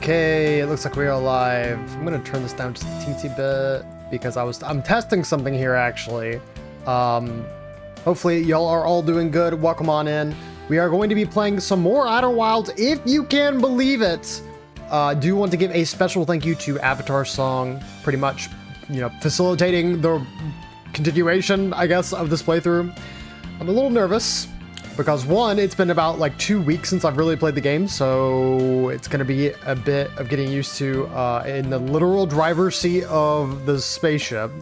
Okay, it looks like we are live. I'm gonna turn this down just a teensy bit because I'm testing something here actually. Hopefully y'all are all doing good. Welcome on in. We are going to be playing some more Outer Wilds, if you can believe it. Do want to give a special thank you to Avatar Song, pretty much, you know, facilitating the continuation, I guess, of this playthrough. I'm a little nervous because one, it's been about like 2 weeks since I've really played the game, so it's going to be a bit of getting used to in the literal driver's seat of the spaceship.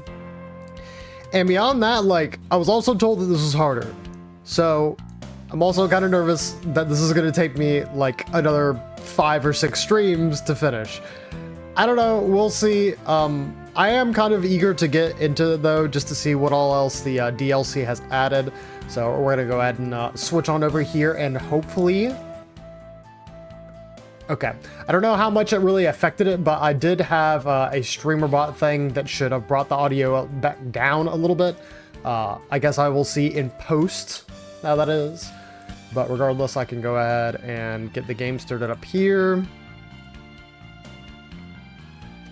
And beyond that, like, I was also told that this was harder. So I'm also kind of nervous that this is going to take me like another 5 or 6 streams to finish. I don't know, we'll see. I am kind of eager to get into it though, just to see what all else the DLC has added. So we're gonna go ahead and switch on over here and hopefully... Okay, I don't know how much it really affected it, but I did have a streamer bot thing that should have brought the audio back down a little bit. I guess I will see in post how that is. But regardless, I can go ahead and get the game started up here.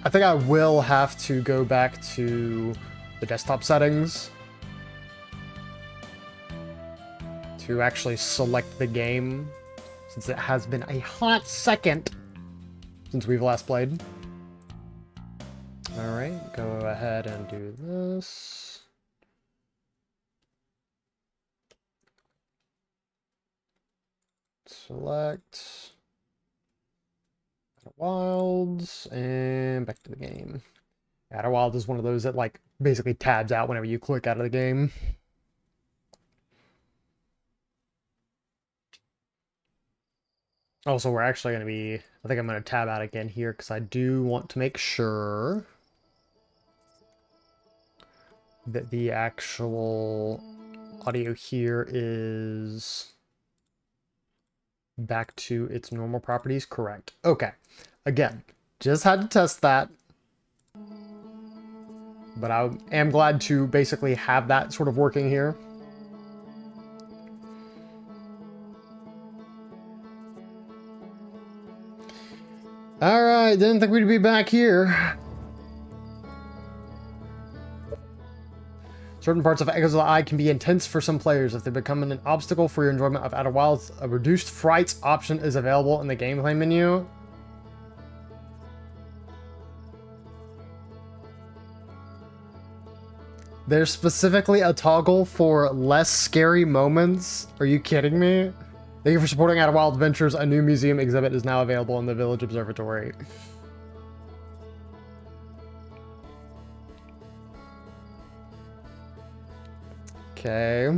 I think I will have to go back to the desktop settings to actually select the game, since it has been a hot second since we've last played. Alright, go ahead and do this. Select Outer Wilds, and back to the game. Outer Wilds is one of those that, like, basically tabs out whenever you click out of the game. Also, we're actually going to be... I think I'm going to tab out again here, because I do want to make sure that the actual audio here is back to its normal properties. Correct. Okay. Again, just had to test that. But I am glad to basically have that sort of working here. Alright, didn't think we'd be back here. Certain parts of Echoes of the Eye can be intense for some players. If they become an obstacle for your enjoyment of Outer Wilds, a reduced frights option is available in the gameplay menu. There's specifically a toggle for less scary moments. Are you kidding me? Thank you for supporting Outer Wild Adventures. A new museum exhibit is now available in the Village Observatory. Okay.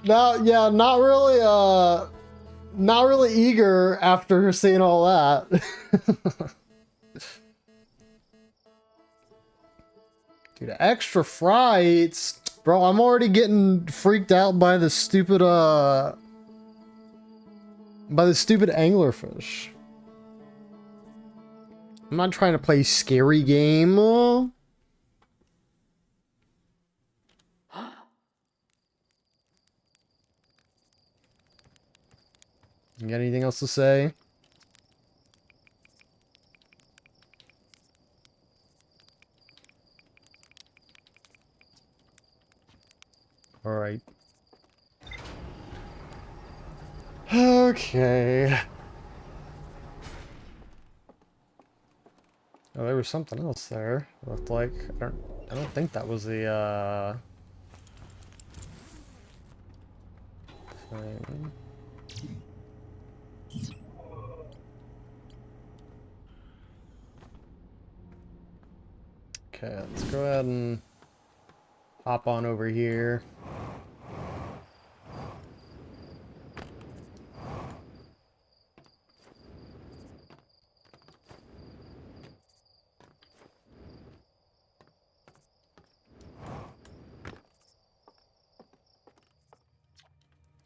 No, yeah, not really eager after seeing all that. Dude, extra frights. Bro, I'm already getting freaked out by the stupid anglerfish. I'm not trying to play scary game. You got anything else to say? All right. Okay. Oh, there was something else there. It looked like I don't think that was the thing. Okay, let's go ahead and hop on over here.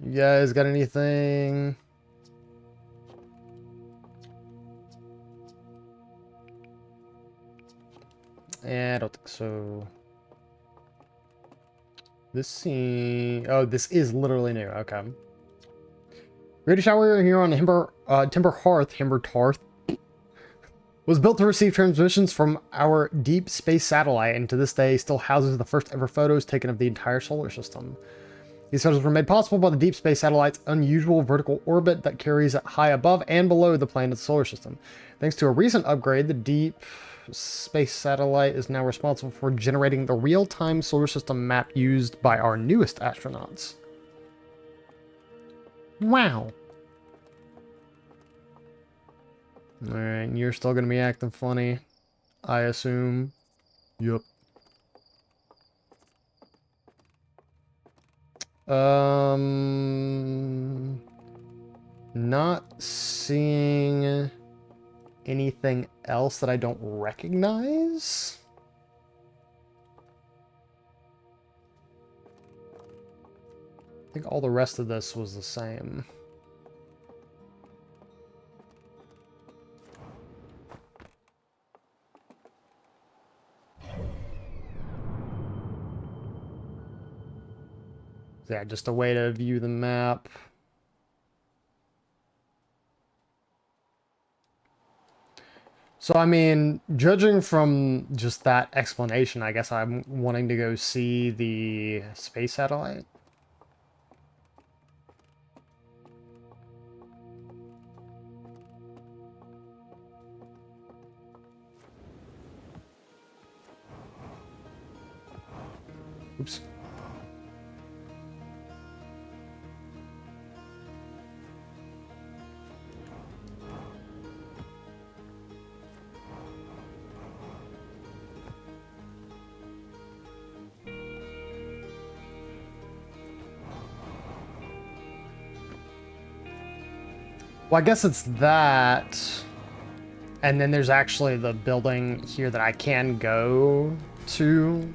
You guys got anything? I don't think so. This scene... Oh, this is literally new. Okay. Great Shower here on Timber Hearth was built to receive transmissions from our deep space satellite, and to this day still houses the first ever photos taken of the entire solar system. These photos were made possible by the deep space satellite's unusual vertical orbit that carries it high above and below the plane of the solar system. Thanks to a recent upgrade, the deep space satellite is now responsible for generating the real-time solar system map used by our newest astronauts. Wow. Alright, you're still gonna be acting funny, I assume. Yup. Not seeing anything else that I don't recognize. I think all the rest of this was the same. Yeah, just a way to view the map. So, I mean, judging from just that explanation, I guess I'm wanting to go see the space satellite. Oops. Well, I guess it's that. And then there's actually the building here that I can go to.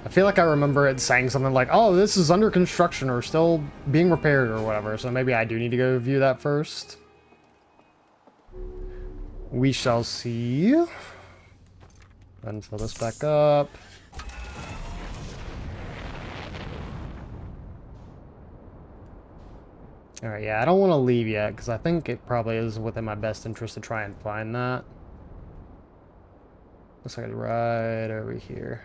I feel like I remember it saying something like, oh, this is under construction or still being repaired or whatever. So maybe I do need to go view that first. We shall see. And fill this back up. Alright, yeah, I don't want to leave yet, because I think it probably is within my best interest to try and find that. Looks like it's right over here.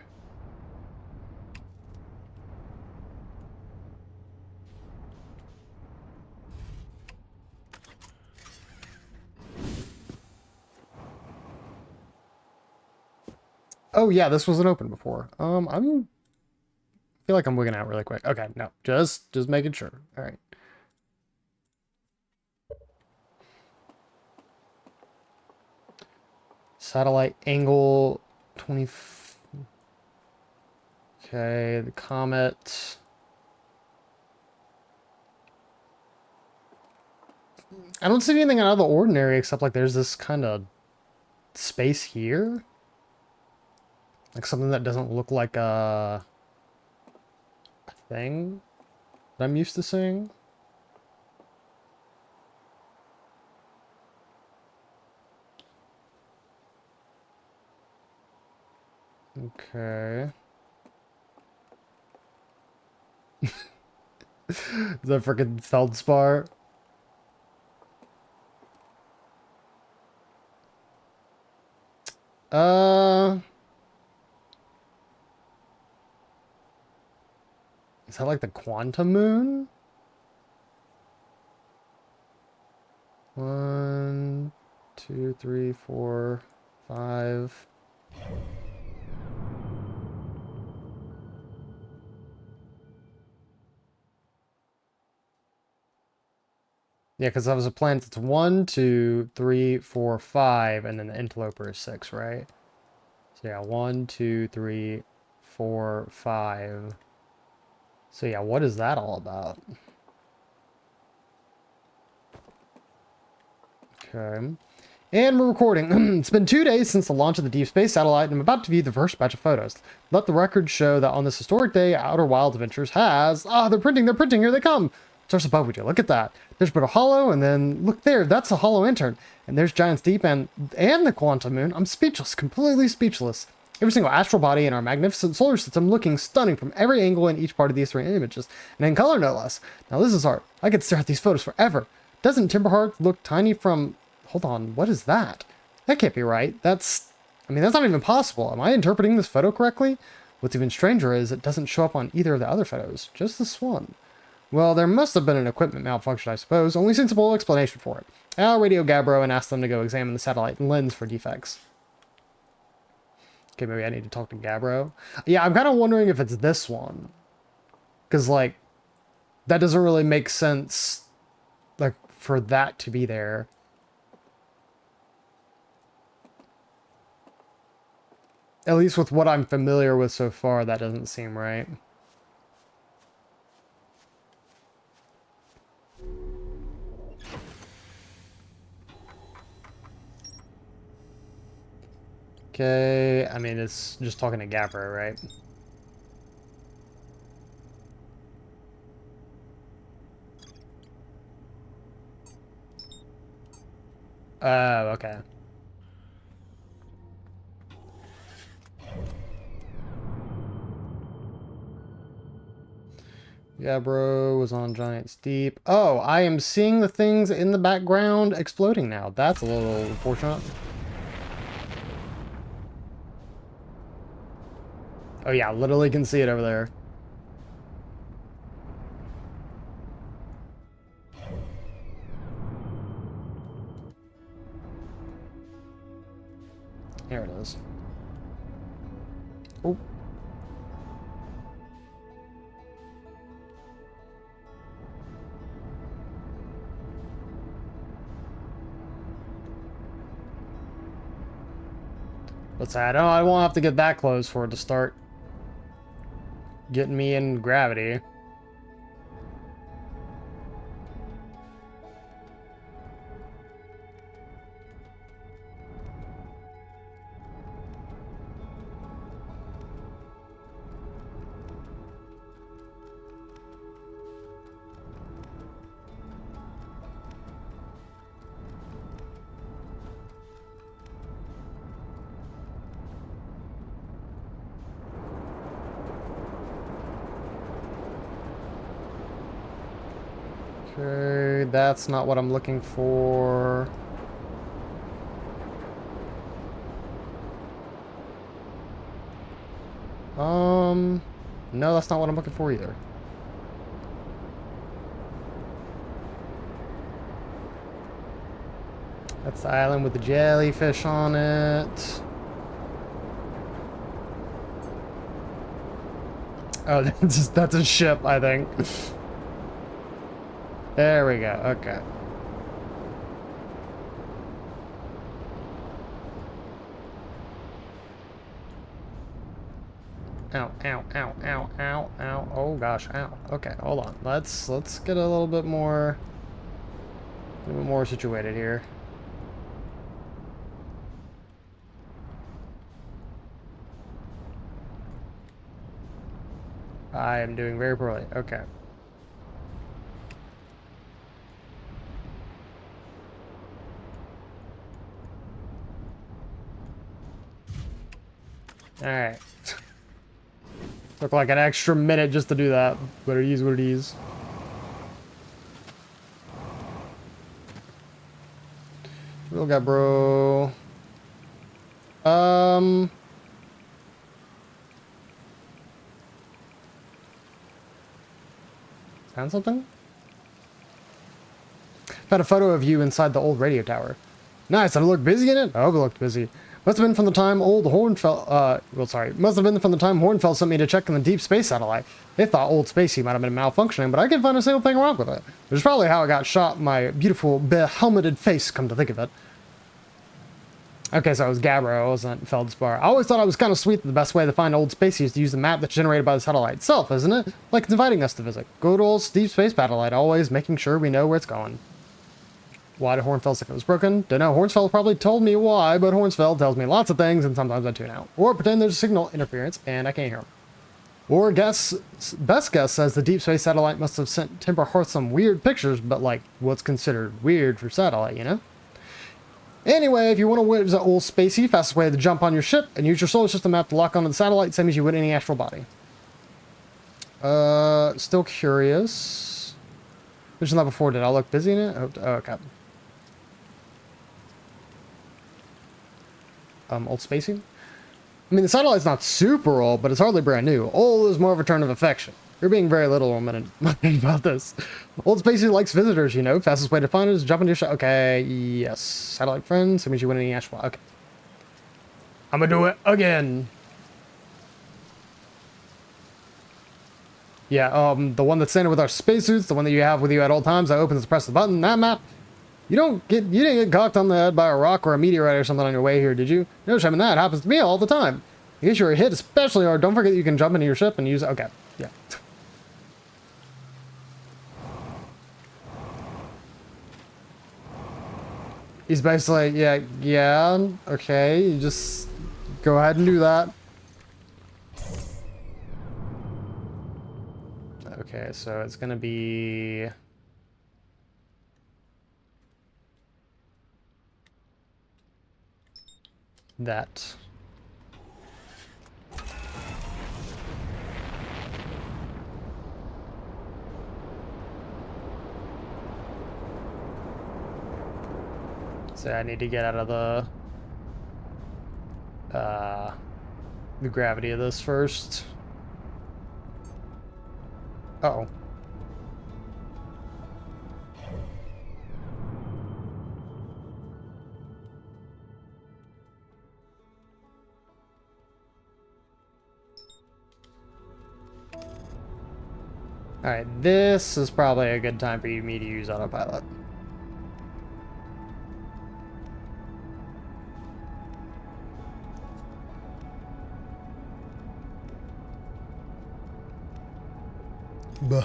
Oh yeah, this wasn't open before. I feel like I'm wigging out really quick. Okay, no, just making sure. All right. Satellite angle 20. Okay, the comet. I don't see anything out of the ordinary except like there's this kind of space here. Like something that doesn't look like a thing that I'm used to seeing. Okay. The freaking feldspar. Is that like the quantum moon? 1, 2, 3, 4, 5. Yeah, because that was a planet that's 1, 2, 3, 4, 5, and then the interloper is 6, right? So yeah, 1, 2, 3, 4, 5. So yeah, what is that all about? Okay. And we're recording. It's been 2 days since the launch of the Deep Space Satellite, and I'm about to view the first batch of photos. Let the record show that on this historic day, Outer Wild Adventures has... Ah, they're printing, here they come! Starts above with you, look at that. There's but a hollow, and then look there, that's a hollow intern. And there's Giants Deep and the Quantum Moon. I'm speechless, completely speechless. Every single astral body in our magnificent solar system looking stunning from every angle in each part of these 3 images, and in color no less. Now this is art. I could stare at these photos forever. Doesn't Timberheart look tiny from... Hold on, what is that? That can't be right. That's not even possible. Am I interpreting this photo correctly? What's even stranger is it doesn't show up on either of the other photos, just this one. Well, there must have been an equipment malfunction, I suppose. Only sensible explanation for it. I'll radio Gabbro and ask them to go examine the satellite lens for defects. Okay, maybe I need to talk to Gabbro. Yeah, I'm kind of wondering if it's this one. Because, like, that doesn't really make sense, like, for that to be there. At least with what I'm familiar with so far, that doesn't seem right. Okay, I mean, it's just talking to Gabbro, right? Oh, okay. Gabbro was on Giants Deep. Oh, I am seeing the things in the background exploding now. That's a little unfortunate. Oh yeah, literally can see it over there. Here it is. Oh. Let's say I won't have to get that close for it to start getting me in gravity. Okay, that's not what I'm looking for. No, that's not what I'm looking for either. That's the island with the jellyfish on it. Oh, that's a ship, I think. There we go, okay. Ow, ow, ow, ow, ow, ow. Oh gosh, ow. Okay, hold on. Let's get a little bit more situated here. I am doing very poorly. Okay. Alright. Took like an extra minute just to do that, but it is what it is. Real guy, bro. Found something? Found a photo of you inside the old radio tower. Nice, did it look busy in it? Oh, it looked busy. Must have been from the time old Hornfeld, must have been from the time Hornfeld sent me to check on the deep space satellite. They thought old Spacey might have been malfunctioning, but I couldn't find a single thing wrong with it. Which is probably how it got shot, my beautiful helmeted face, come to think of it. Okay, so it was Gabbro, it wasn't Feldspar. I always thought it was kind of sweet that the best way to find old Spacey is to use the map that's generated by the satellite itself, isn't it? Like it's inviting us to visit. Good old deep space satellite, always making sure we know where it's going. Why did Hornfeld think it was broken? Don't know. Hornsfeld probably told me why, but Hornsfeld tells me lots of things, and sometimes I tune out. Or pretend there's a signal interference, and I can't hear him. Or best guess says the deep space satellite must have sent Timber Hearth some weird pictures, but like, what's considered weird for satellite, you know? Anyway, if you want to visit old Spacey, fastest way to jump on your ship and use your solar system map to lock onto the satellite, same as you would any astral body. Still curious. Mentioned that before. Did I look busy in it? Oh, okay. Old Spacey? I mean, the satellite's not super old, but it's hardly brand new. Old is more of a term of affection. You're being very little about this. Old Spacey likes visitors, you know. Fastest way to find it is jump into your ship. Okay, yes. Satellite friends. That means you win any astral. Okay. I'm gonna do it again. Yeah, the one that's standing with our spacesuits, the one that you have with you at all times that opens and presses the button, that map. You didn't get cocked on the head by a rock or a meteorite or something on your way here, did you? No, I mean, that happens to me all the time. In case you're hit especially hard, don't forget that you can jump into your ship and use it. Okay, yeah. He's basically, yeah, okay, you just go ahead and do that. Okay, so it's gonna be... that. So I need to get out of the gravity of this first. Uh-oh. Alright, this is probably a good time for me to use autopilot. Buh.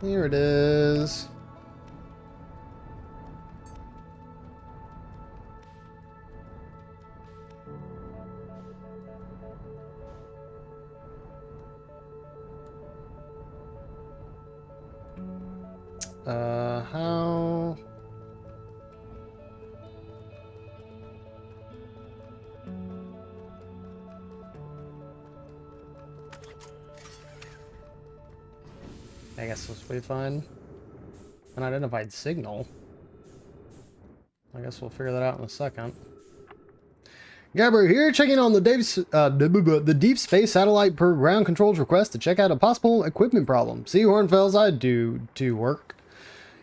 Here it is. How? I guess this will be fine. Unidentified signal. I guess we'll figure that out in a second. Gabbro here, checking on the Deep Space Satellite per ground controls request to check out a possible equipment problem. See, Hornfells, I do work.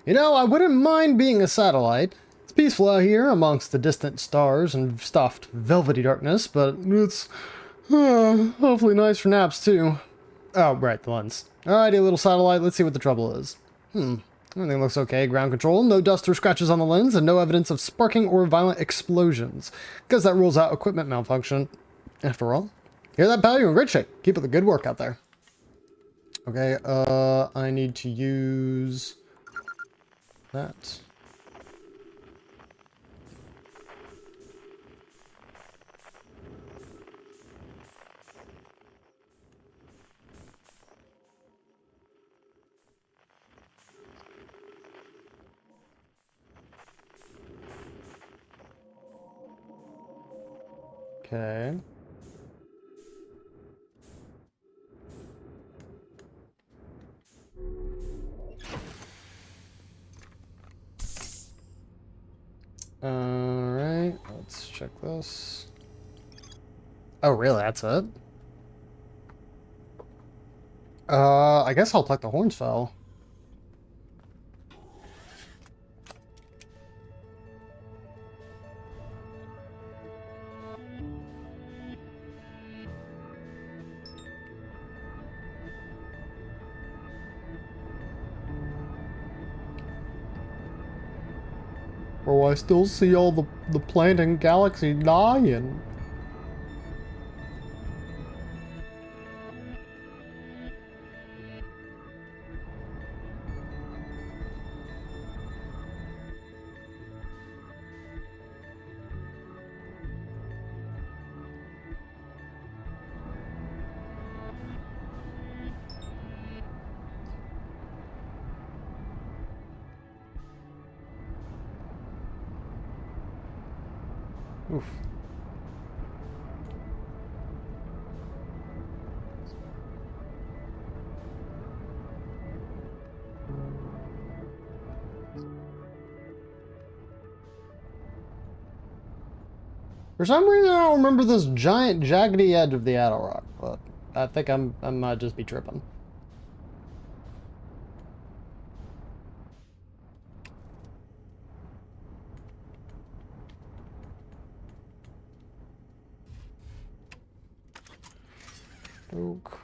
You know, I wouldn't mind being a satellite. It's peaceful out here amongst the distant stars and stuffed velvety darkness, but it's hopefully nice for naps too. Oh, right, the lens. Alrighty, little satellite, let's see what the trouble is. Everything looks okay. Ground control, no dust or scratches on the lens, and no evidence of sparking or violent explosions. Because that rules out equipment malfunction. After all. Hear that, pal? You're in great shape. Keep up the good work out there. Okay, I need to use that. Okay. Alright, let's check this. Oh, really? That's it? I guess I'll collect the Hornsfell. Oh, I still see all the planet and galaxy dying. Oof. For some reason, I don't remember this giant jaggedy edge of the Addle Rock, but I think I might just be tripping. Oak.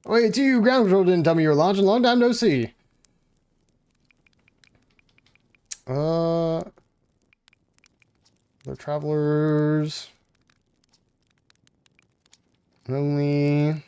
Wait, it's you. Ground control didn't tell me you were launching. Long time no see. The travelers. Only.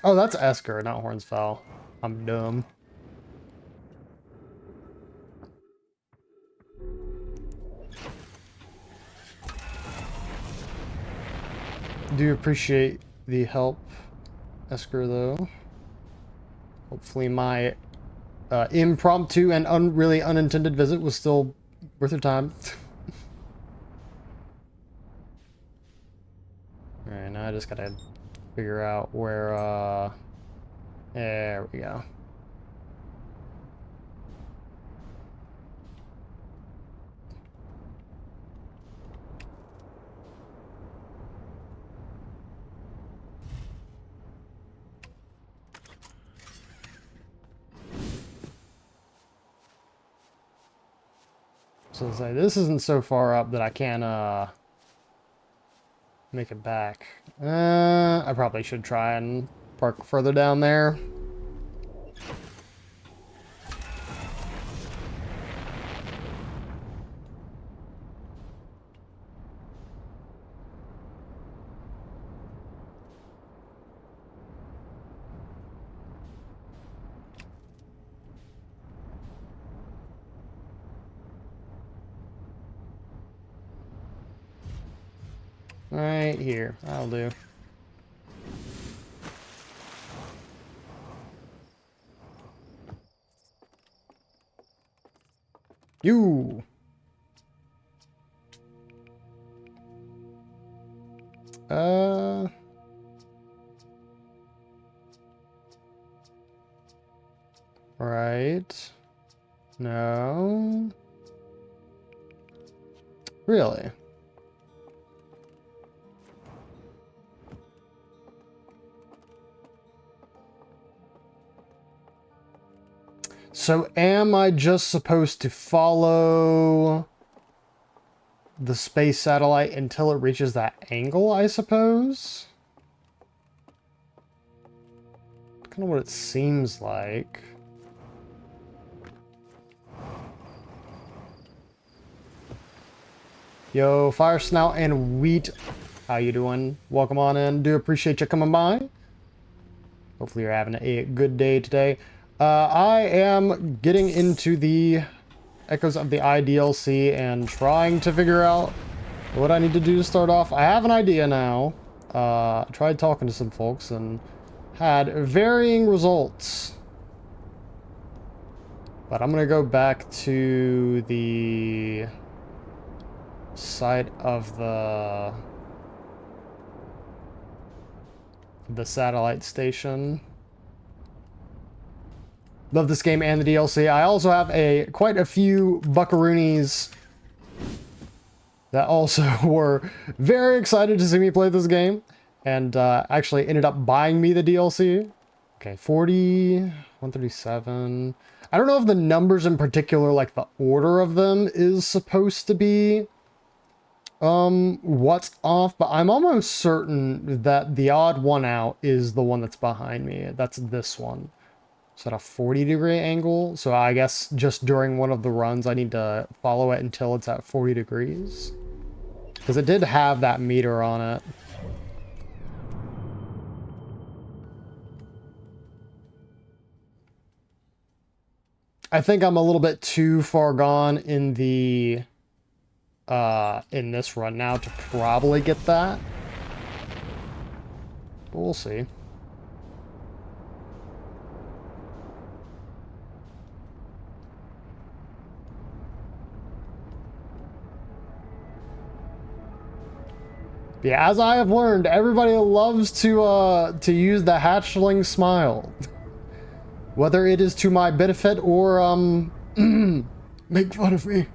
Oh, that's Esker, not Hornsfell. I'm dumb. Do appreciate the help, Esker, though. Hopefully my impromptu and really unintended visit was still worth your time. Alright, now I just gotta figure out where, there we go. So say this isn't so far up that I can't make it back. I probably should try and park further down there. Right here, that'll do. You. Right. No. Really? So am I just supposed to follow the space satellite until it reaches that angle, I suppose? Kind of what it seems like. Yo, Fire Snout and Wheat, how you doing? Welcome on in. Do appreciate you coming by. Hopefully you're having a good day today. I am getting into the Echoes of the Eye DLC and trying to figure out what I need to do to start off. I have an idea now. Tried talking to some folks and had varying results. But I'm gonna go back to the site of the satellite station. Love this game and the DLC. I also have quite a few buckaroonies that also were very excited to see me play this game and actually ended up buying me the DLC. Okay, 40, 137. I don't know if the numbers in particular, like the order of them, is supposed to be what's off, but I'm almost certain that the odd one out is the one that's behind me. That's this one. So at a 40-degree angle. So I guess just during one of the runs, I need to follow it until it's at 40 degrees. Because it did have that meter on it. I think I'm a little bit too far gone in the in this run now to probably get that. But we'll see. Yeah, as I have learned, everybody loves to use the hatchling smile. Whether it is to my benefit or make fun of me.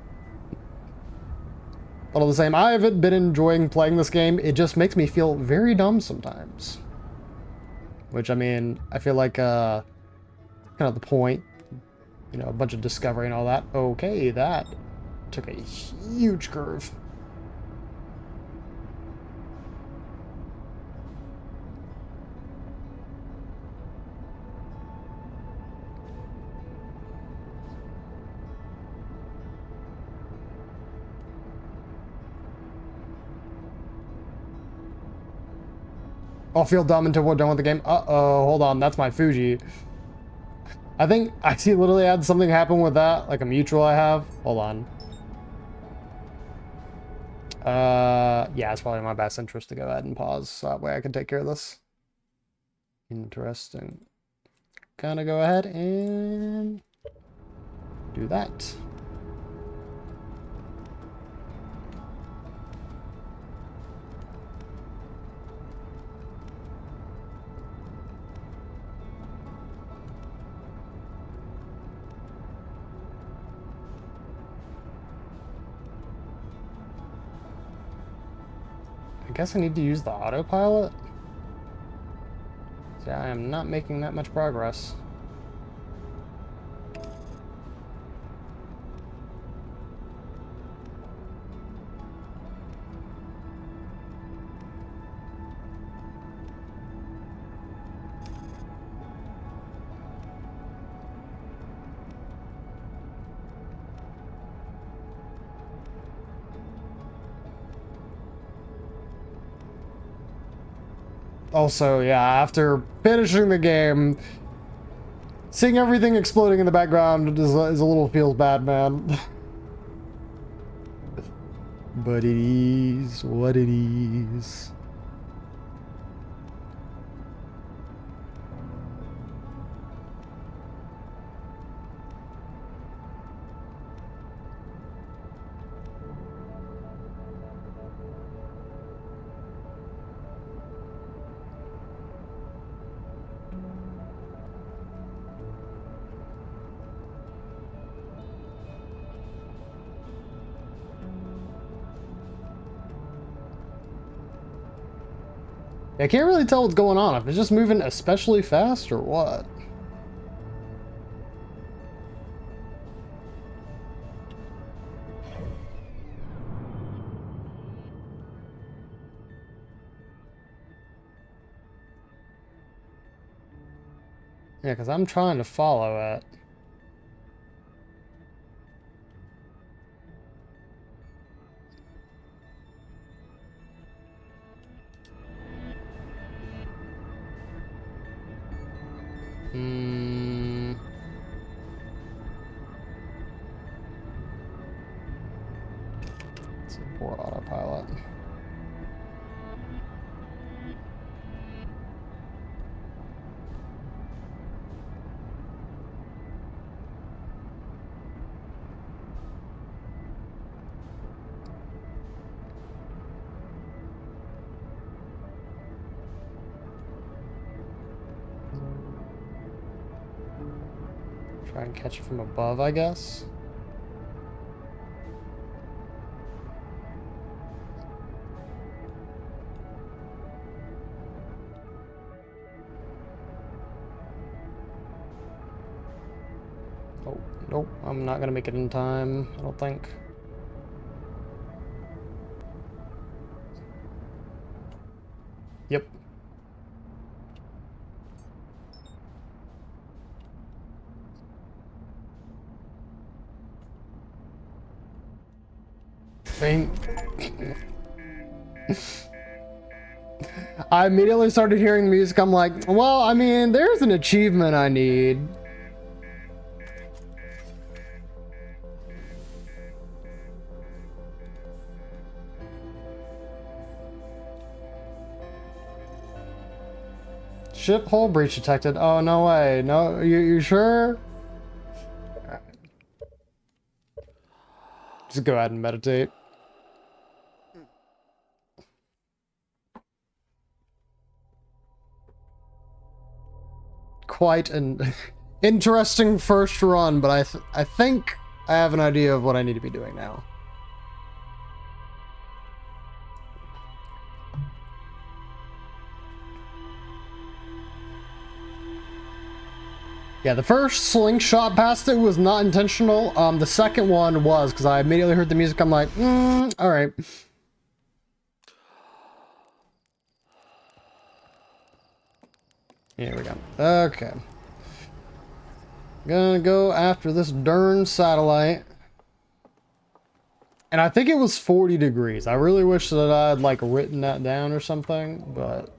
But all the same, I haven't been enjoying playing this game. It just makes me feel very dumb sometimes. Which, I mean, I feel like kind of the point. You know, a bunch of discovery and all that. Okay, that took a huge curve. I'll feel dumb until we're done with the game. Uh-oh, hold on, that's my Fuji. I think I see literally had something happen with that, like a mutual I have. Hold on. Yeah, it's probably in my best interest to go ahead and pause, so that way I can take care of this. Interesting. Gonna go ahead and do that. I guess I need to use the autopilot. See, I am not making that much progress. Also, yeah, after finishing the game, seeing everything exploding in the background is a little feels bad, man. But it is what it is. I can't really tell what's going on, if it's just moving especially fast or what. Yeah, because I'm trying to follow it. Support autopilot. Try and catch it from above, I guess. Oh, nope, I'm not gonna make it in time, I don't think. Yep. I immediately started hearing the music. I'm like, well, I mean, there's an achievement I need. Ship hull breach detected. Oh, no way. No, you sure? Just go ahead and meditate. Quite an interesting first run, but I think I have an idea of what I need to be doing now. Yeah, the first slingshot past it was not intentional. The second one was, because I immediately heard the music. I'm like, all right. Here we go. Okay. Gonna go after this darn satellite. And I think it was 40 degrees. I really wish that I'd like written that down or something, but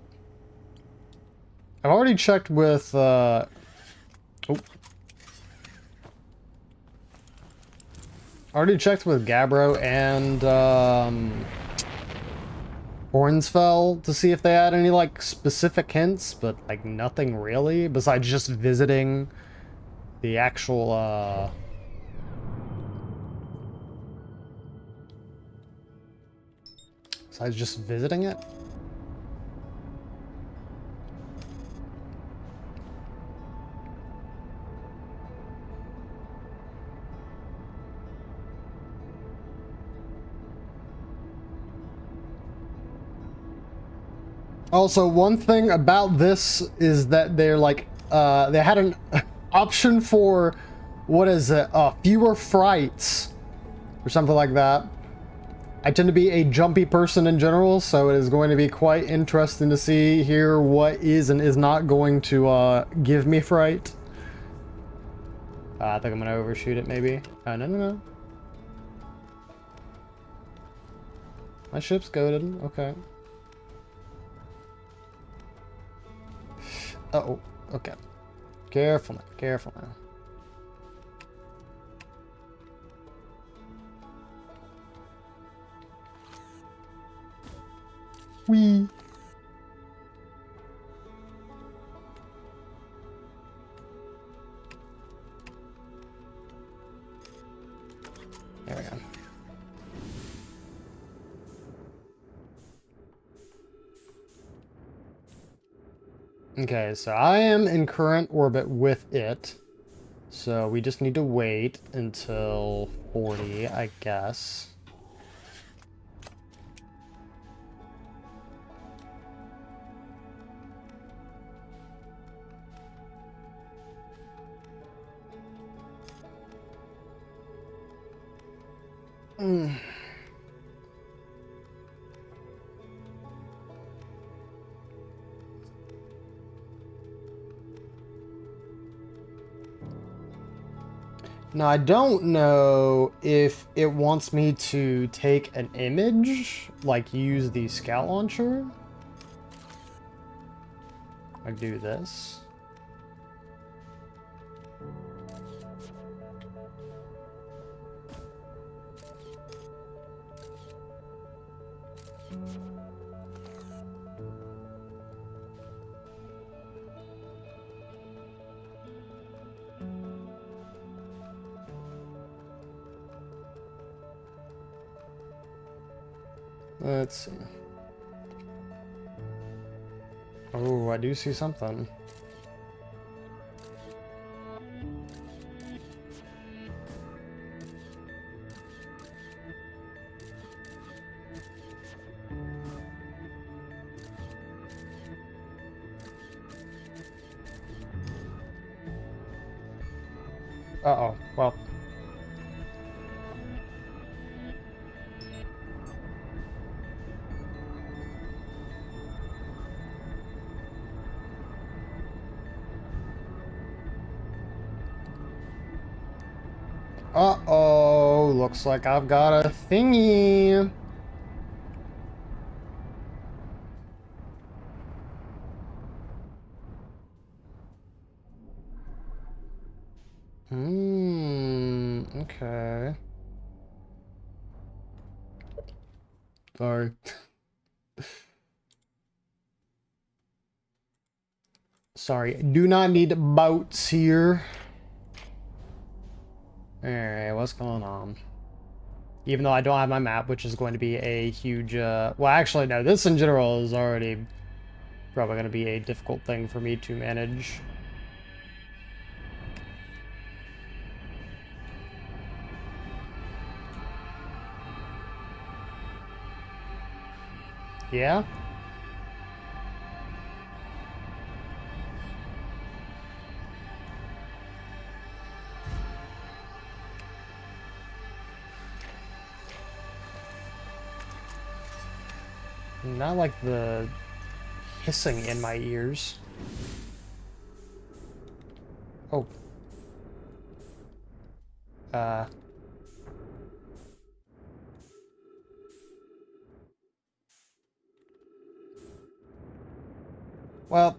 I've already checked with already checked with Gabbro and Hornsfell to see if they had any like specific hints, but like nothing really besides just visiting the actual Besides just visiting it? Also, one thing about this is that they're like, they had an option for, what is it, fewer frights, or something like that. I tend to be a jumpy person in general, so it is going to be quite interesting to see here what is and is not going to give me fright. I think I'm gonna overshoot it, maybe. No, no, no. My ship's goaded. Okay. Uh-oh. Okay. Careful now. Careful now. Whee! There we go. Okay, so I am in current orbit with it. So we just need to wait until 40, I guess. Now, I don't know if it wants me to take an image, like use the scout launcher. I do this. Let's see. Oh, I do see something. Uh-oh. Well. Uh-oh. Looks like I've got a thingy. Okay. Sorry. Sorry, do not need boats here. Alright, what's going on? Even though I don't have my map, which is going to be a huge, well, actually, no, this in general is already probably going to be a difficult thing for me to manage. Yeah? Not like the hissing in my ears. Oh. Well.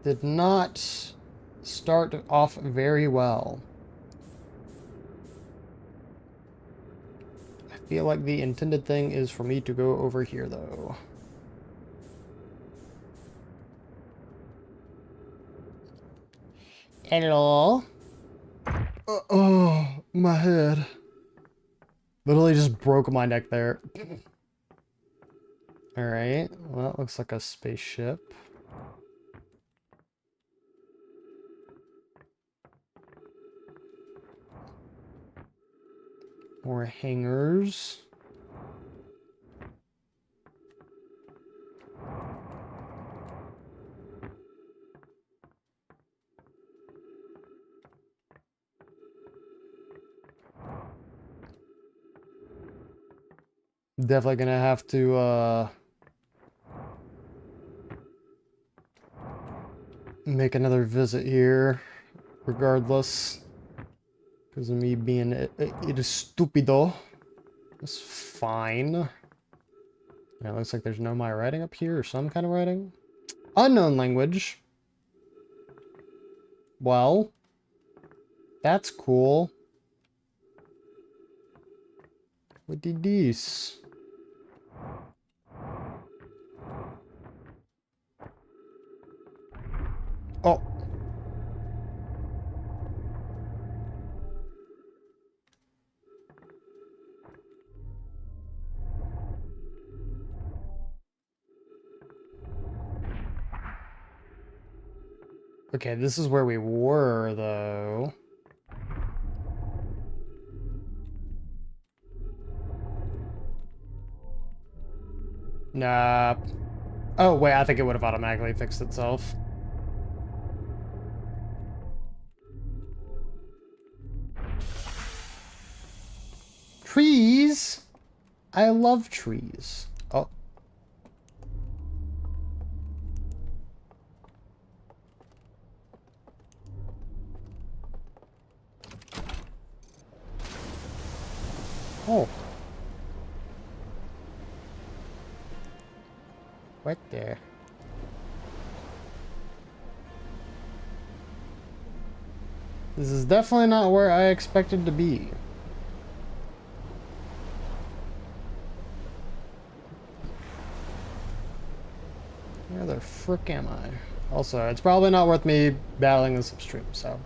Did not start off very well. I feel like the intended thing is for me to go over here, though. Hello? Oh, my head. Literally just broke my neck there. Alright, well, that looks like a spaceship. More hangars. Definitely gonna have to, make another visit here, regardless. Because of me being it is stupido. That's fine. Yeah, it looks like there's no my writing up here, or some kind of writing. Unknown language. Well, that's cool. What did this? Oh. Okay, this is where we were, though. Nah. Oh, wait, I think it would have automatically fixed itself. Trees? I love trees. Oh. Oh. Right there. This is definitely not where I expected to be. Where the frick am I? Also, it's probably not worth me battling this upstream, so.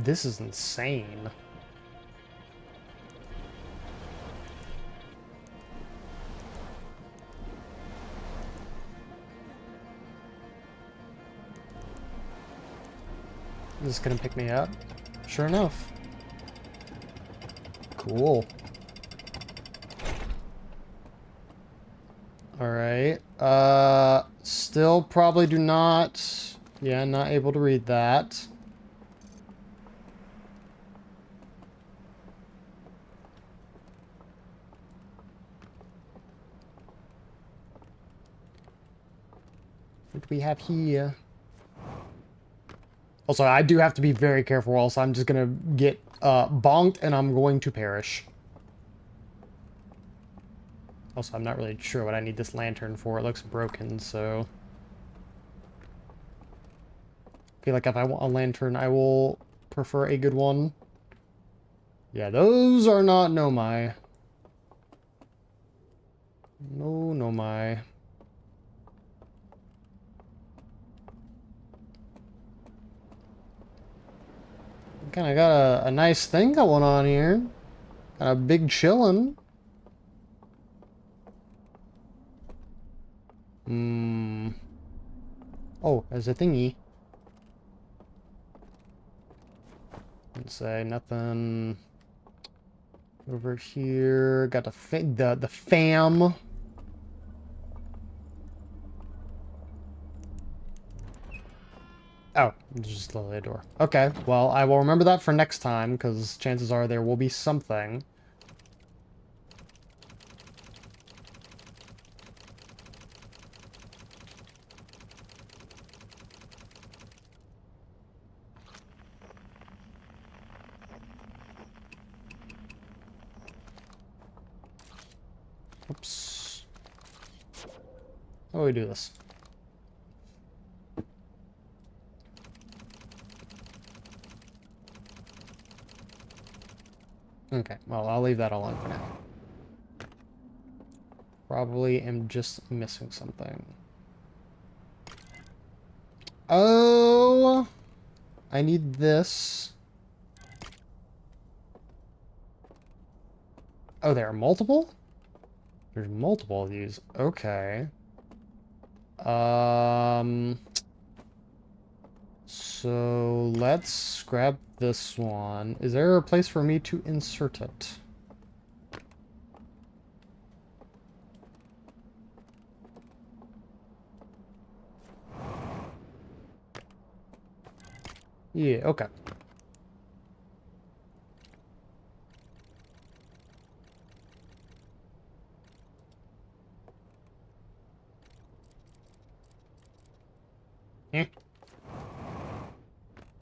This is insane. Is this gonna pick me up? Sure enough. Cool. Alright. Still probably do not... Yeah, not able to read that. What do we have here? Also, I do have to be very careful, else I'm just gonna get bonked and I'm going to perish. Also, I'm not really sure what I need this lantern for. It looks broken, so... I feel like if I want a lantern, I will prefer a good one. Yeah, those are not Nomai. No Nomai. Kind of got a nice thing going on here. Got a big chillin'. Hmm. Oh, there's a thingy. Let's say nothing over here. Got the fam. Oh, just literally a door. Okay, well, I will remember that for next time, because chances are there will be something. Oops. How do we do this? Okay, well, I'll leave that alone for now. probably am just missing something. Oh, I need this. Oh, there are multiple? There's multiple of these. Okay. So let's grab this one. Is there a place for me to insert it? Yeah, okay. Eh.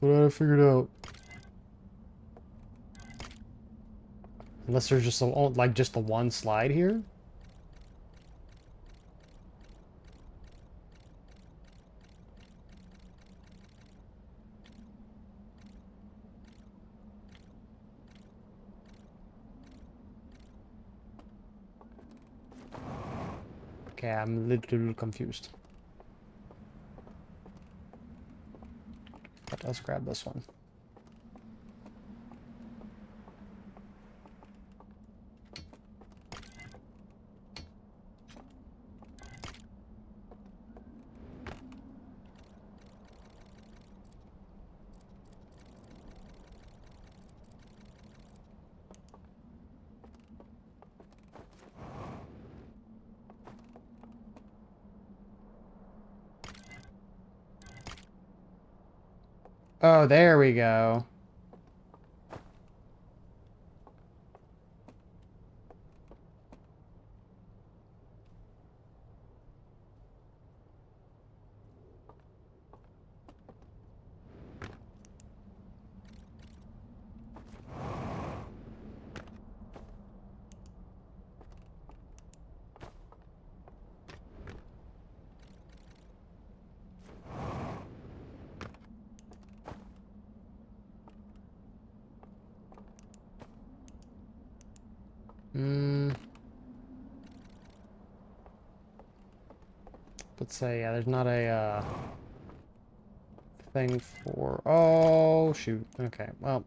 What I figured out. Unless there's just like just the one slide here. Okay, I'm a little confused. But let's grab this one. Oh, there we go. Let's say, yeah, there's not a thing for... Oh, shoot. Okay, well.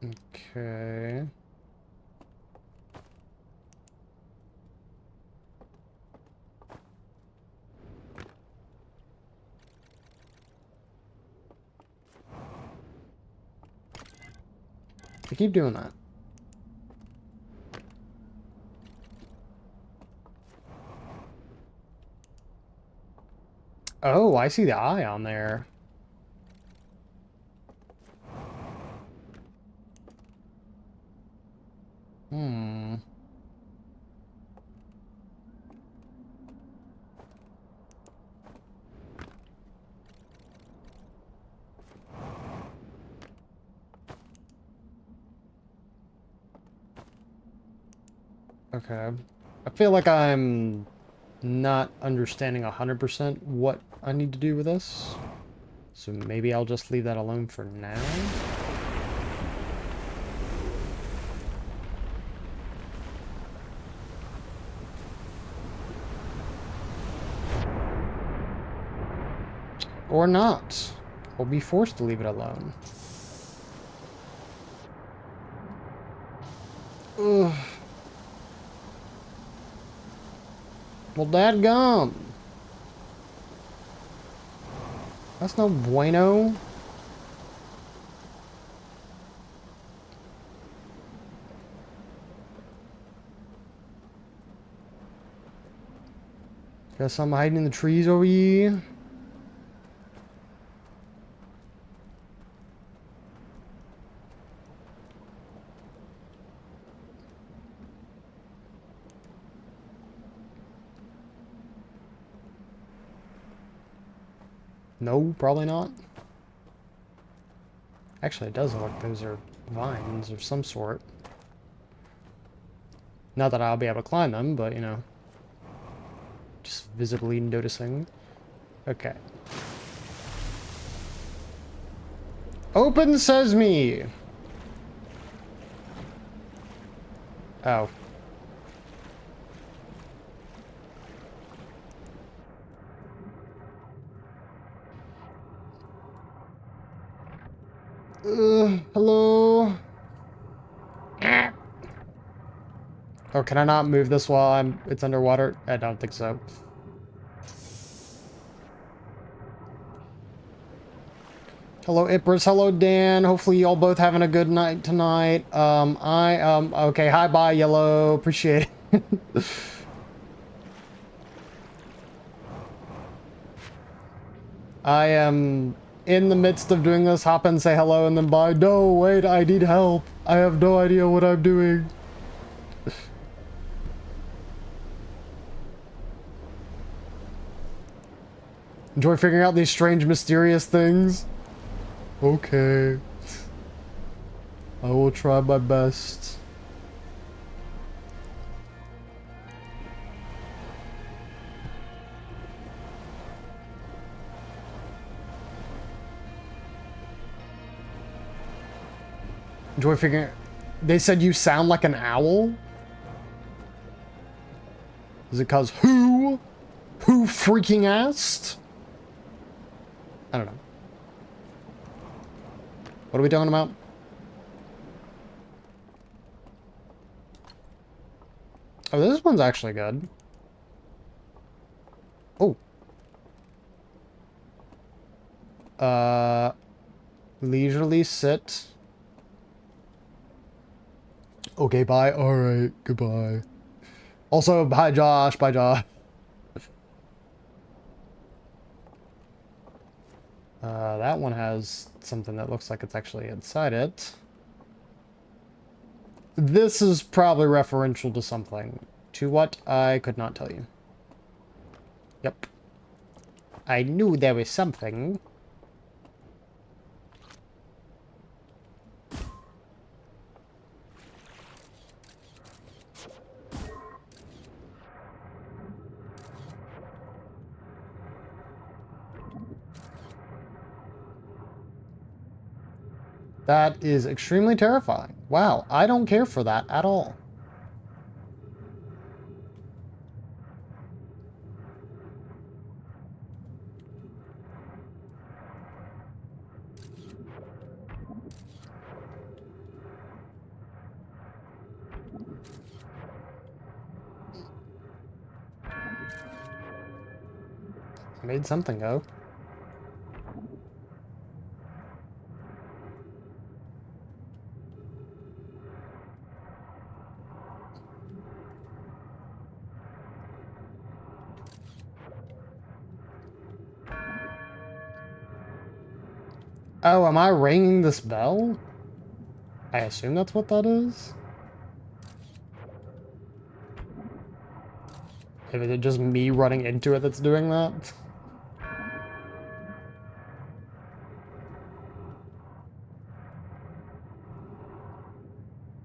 Okay. I keep doing that. Oh, I see the eye on there. Hmm. Okay. I feel like I'm not understanding 100% what I need to do with this. So maybe I'll just leave that alone for now. Or not. I'll be forced to leave it alone. Ugh. Well, dadgum. That's no bueno. Got something hiding in the trees over here. No, probably not. Actually, it does look like those are vines of some sort. Not that I'll be able to climb them, but, you know, just visibly noticing. Okay. Open sesame! Oh. Hello? Oh, can I not move this while it's underwater? I don't think so. Hello, Ipris. Hello, Dan. Hopefully y'all both having a good night tonight. Okay, hi, bye, Yellow. Appreciate it. I am in the midst of doing this. Hop in, say hello, and then bye. No, wait, I need help. I have no idea what I'm doing. Enjoy figuring out these strange, mysterious things. Okay. I will try my best. Enjoy figuring... They said you sound like an owl? Is it cause who? Who freaking asked? I don't know. What are we talking about? Oh, this one's actually good. Oh. Leisurely sit. Okay, bye. Alright, goodbye. Also, bye Josh, bye Josh. That one has something that looks like it's actually inside it. This is probably referential to something. To what? I could not tell you. Yep. I knew there was something. That is extremely terrifying. Wow, I don't care for that at all. I made something go. Oh, am I ringing this bell? I assume that's what that is. Is it just me running into it that's doing that?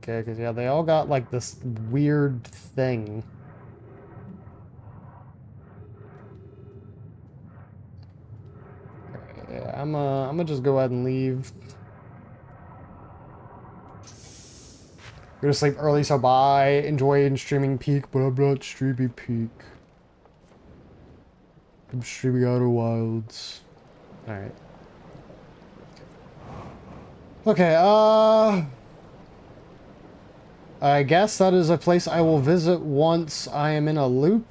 Okay, because yeah, they all got like this weird thing. Yeah, I'm gonna just go ahead and leave. Gonna sleep early, so bye. Enjoy streaming Peak, but I'm not streaming Peak. I'm streaming Outer Wilds. Alright. Okay, I guess that is a place I will visit once I am in a loop.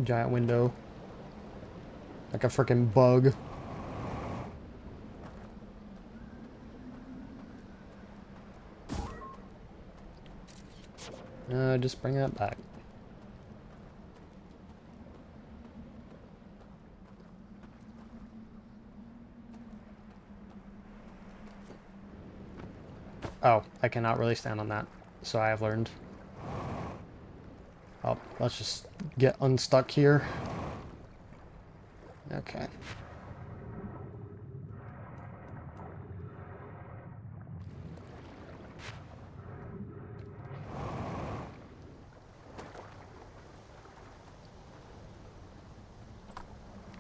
Giant window. Like a freaking bug. Just bring that back. Oh, I cannot really stand on that. So I have learned. Oh, let's just get unstuck here. Okay.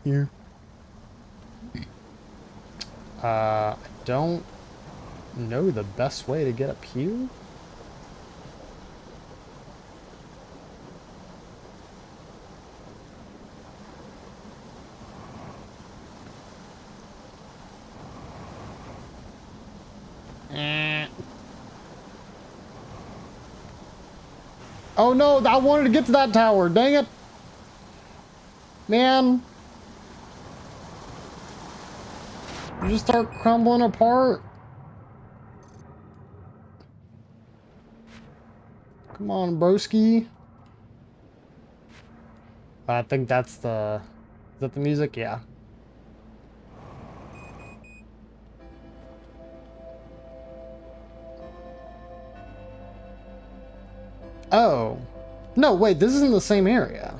Here. I don't know the best way to get up here. Oh no, I wanted to get to that tower. Dang it. Man. You just start crumbling apart. Come on, broski. I think that's the... Is that the music? Yeah. Oh. No, wait, this isn't the same area.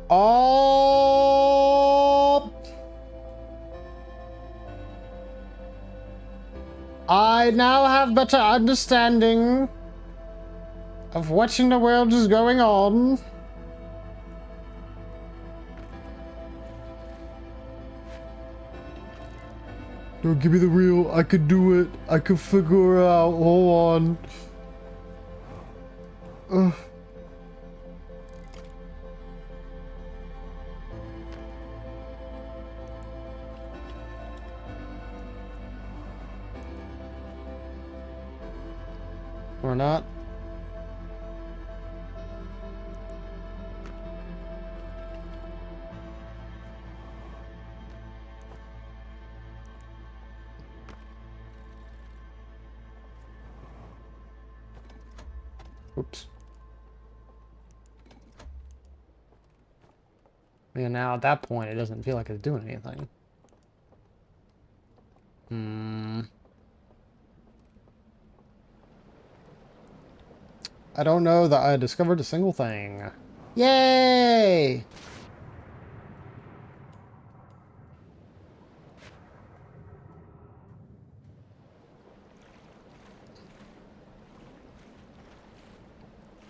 Oh! I now have better understanding of what in the world is going on. Don't give me the real. I could do it. I could figure it out. Hold on. Ugh. Or not. Oops. Yeah, now at that point, it doesn't feel like it's doing anything. I don't know that I discovered a single thing. Yay!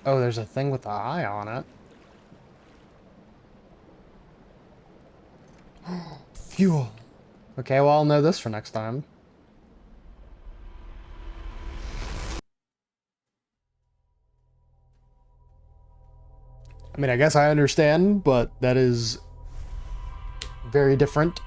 Oh, there's a thing with the eye on it. Fuel. Okay, well, I'll know this for next time. I mean, I guess I understand, but that is very different.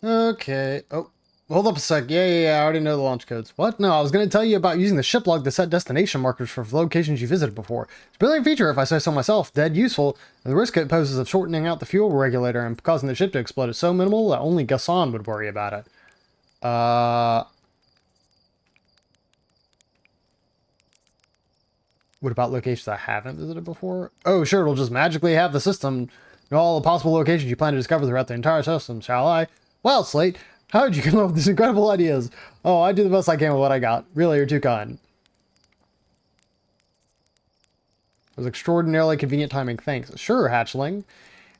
Okay. Oh, hold up a sec. Yeah. I already know the launch codes. What? No, I was going to tell you about using the ship log to set destination markers for locations you visited before. It's a brilliant feature if I say so myself. Dead useful. And the risk it poses of shortening out the fuel regulator and causing the ship to explode is so minimal that only Gassan would worry about it. What about locations I haven't visited before? Oh, sure, it'll just magically have the system know all the possible locations you plan to discover throughout the entire system, shall I? Well, Slate, how did you come up with these incredible ideas? Oh, I do the best I can with what I got. Really, you're too kind. It was extraordinarily convenient timing, thanks. Sure, hatchling.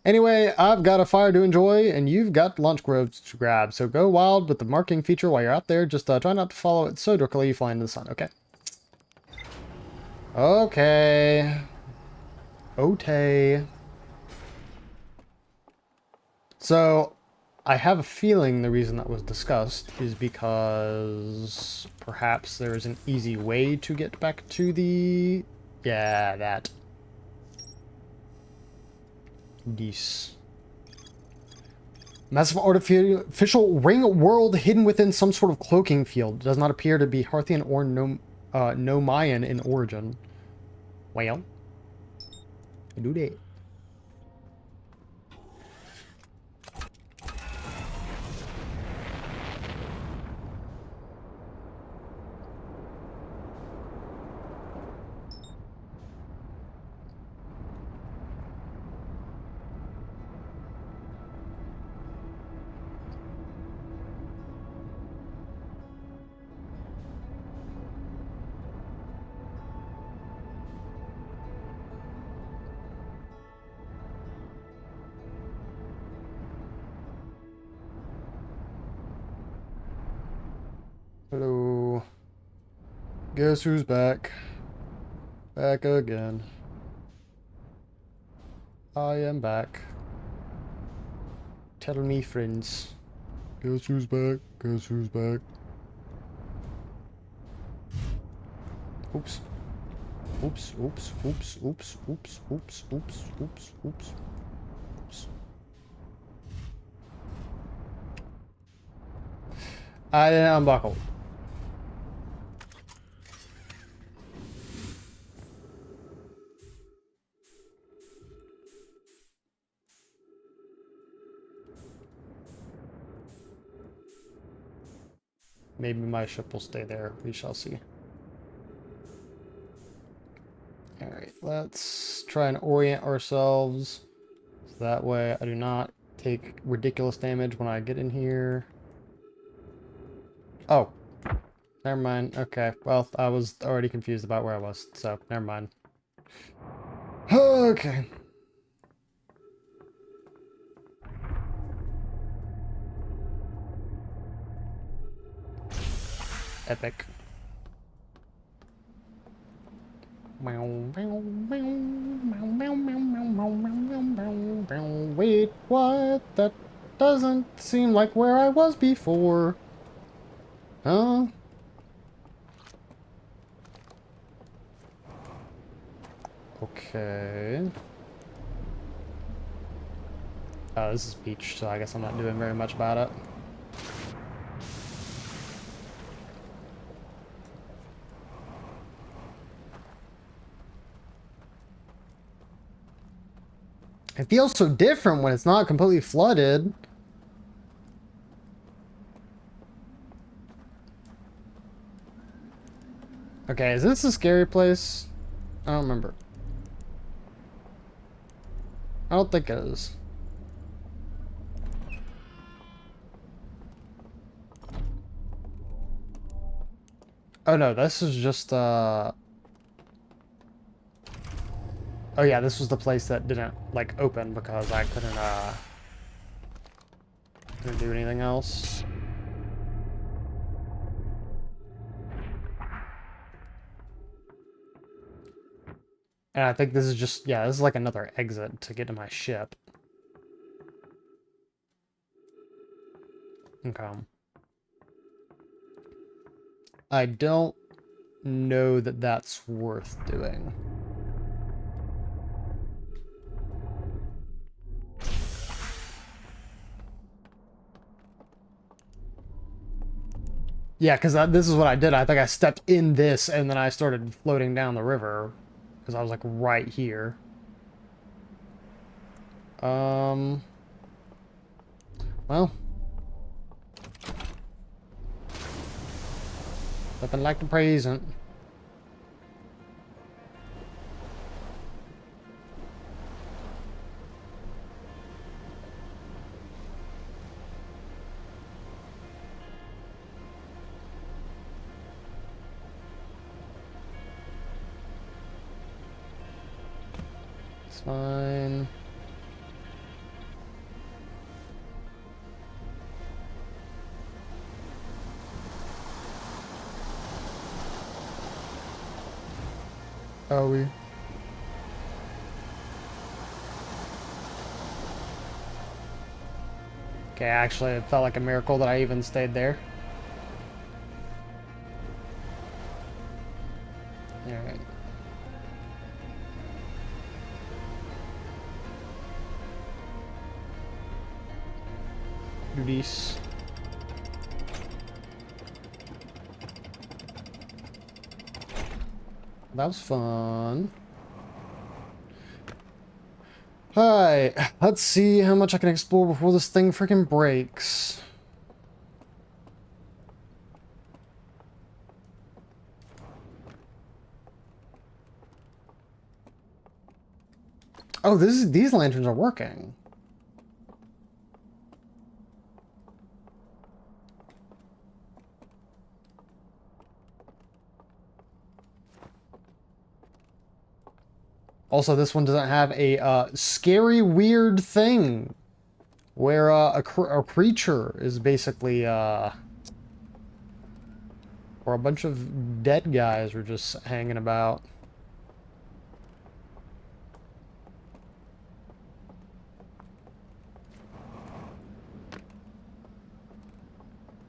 Anyway, I've got a fire to enjoy, and you've got lunch groves to grab, so go wild with the marking feature while you're out there. Just try not to follow it so directly you fly into the sun, okay? Okay. Okay. So, I have a feeling the reason that was discussed is because perhaps there is an easy way to get back to the... Yeah, that. This. Massive artificial ring world hidden within some sort of cloaking field. Does not appear to be Harthian or Mayan in origin. Well, I do that. Hello. Guess who's back? Back again. I am back. Tell me, friends. Guess who's back? Guess who's back? Oops. Oops, oops, oops, oops, oops, oops, oops, oops, oops. Oops. I didn't unbuckle. Maybe my ship will stay there. We shall see. Alright, let's try and orient ourselves. So that way I do not take ridiculous damage when I get in here. Oh. Never mind. Okay. Well, I was already confused about where I was, so never mind. Okay. Epic. Wait, what? That doesn't seem like where I was before. Huh? Okay. Oh, this is beach, so I guess I'm not doing very much about it. It feels so different when it's not completely flooded. Okay, is this a scary place? I don't remember. I don't think it is. Oh no, this is just oh yeah, this was the place that didn't like open because I couldn't do anything else. And I think this is just, yeah, this is like another exit to get to my ship. Okay. I don't know that that's worth doing. Yeah, because this is what I did. I think I stepped in this and then I started floating down the river because I was like right here. Well. Nothing like the present. It's fine. Are we? Okay, actually, it felt like a miracle that I even stayed there. Alright. do this. That was fun. Alright, let's see how much I can explore before this thing freaking breaks. Oh, these lanterns are working. Also, this one doesn't have a scary, weird thing where a creature is basically, or a bunch of dead guys are just hanging about.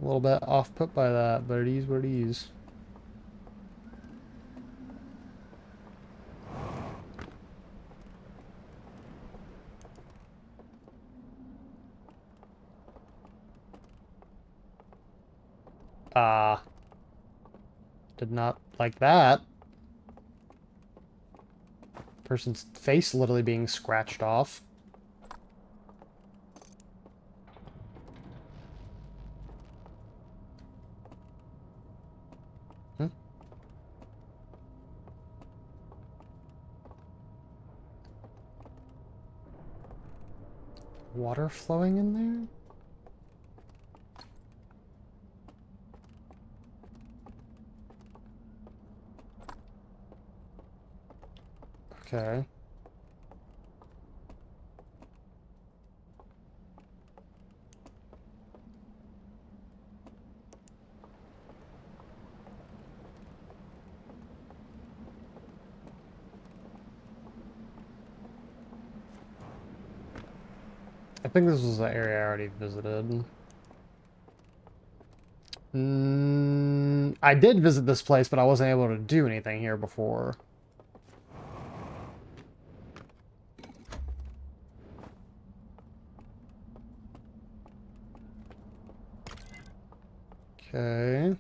A little bit off put by that, but it is what it is. Did not like that. Person's face literally being scratched off. Hmm? Water flowing in there? Okay. I think this was the area I already visited. I did visit this place, but I wasn't able to do anything here before. Okay.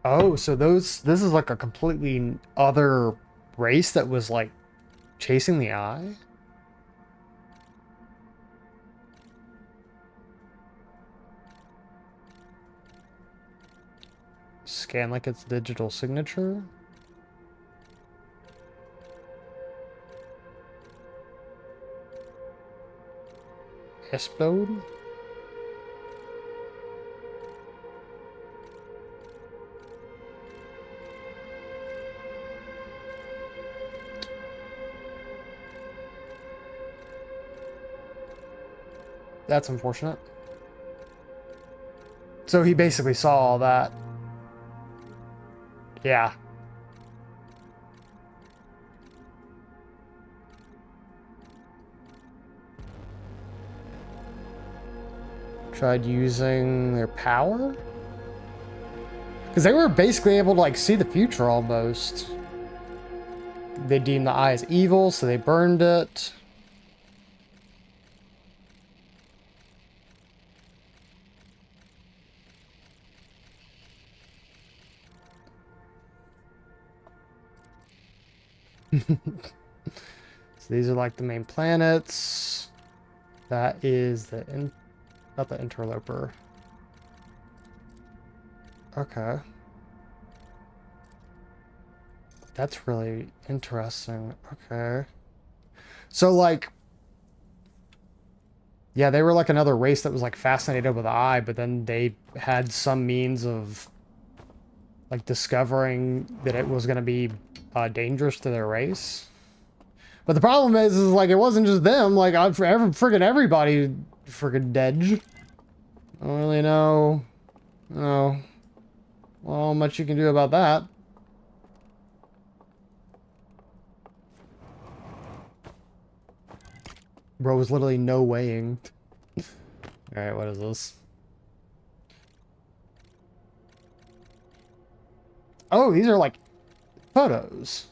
Oh, so this is like a completely other race that was like chasing the eye? Scan like its digital signature? Explode? That's unfortunate. So he basically saw all that. Yeah. Tried using their power? Because they were basically able to like see the future almost. They deemed the eye as evil, so they burned it. So these are like the main planets. That is not the interloper. Okay. That's really interesting. Okay. So like, yeah, they were like another race that was like fascinated with the eye, but then they had some means of like discovering that it was going to be dangerous to their race. But the problem is like it wasn't just them. Like friggin' everybody friggin' dead. I don't really know. No. Well, much you can do about that. Bro was literally no weighing. Alright, what is this? Oh, these are like photos.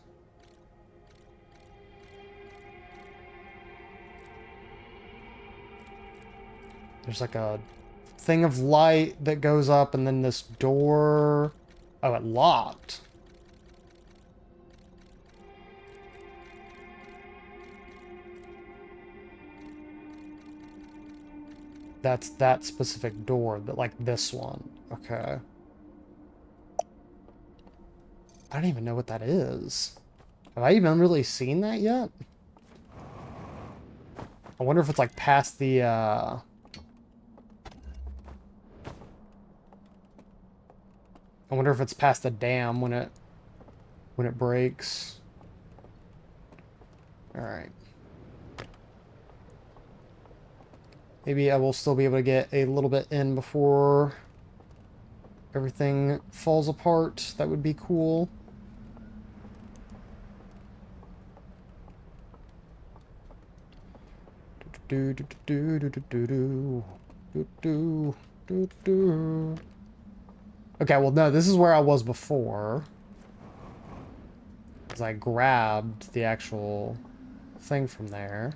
There's like a thing of light that goes up and then this door. Oh, it locked. That's that specific door, but like this one. Okay. I don't even know what that is. Have I even really seen that yet? I wonder if it's like past the I wonder if it's past the dam when it breaks. All right. Maybe I will still be able to get a little bit in before everything falls apart. That would be cool. Do do do do do do do do do do do. Okay, well no, this is where I was before. Because I grabbed the actual thing from there.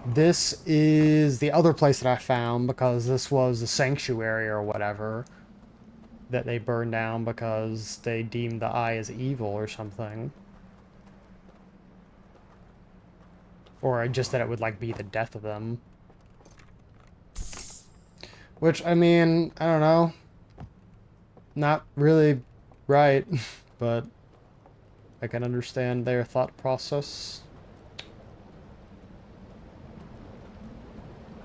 This is the other place that I found because this was a sanctuary or whatever that they burned down because they deemed the eye as evil or something. Or just that it would like be the death of them. Which, I mean, I don't know. Not really right, but I can understand their thought process.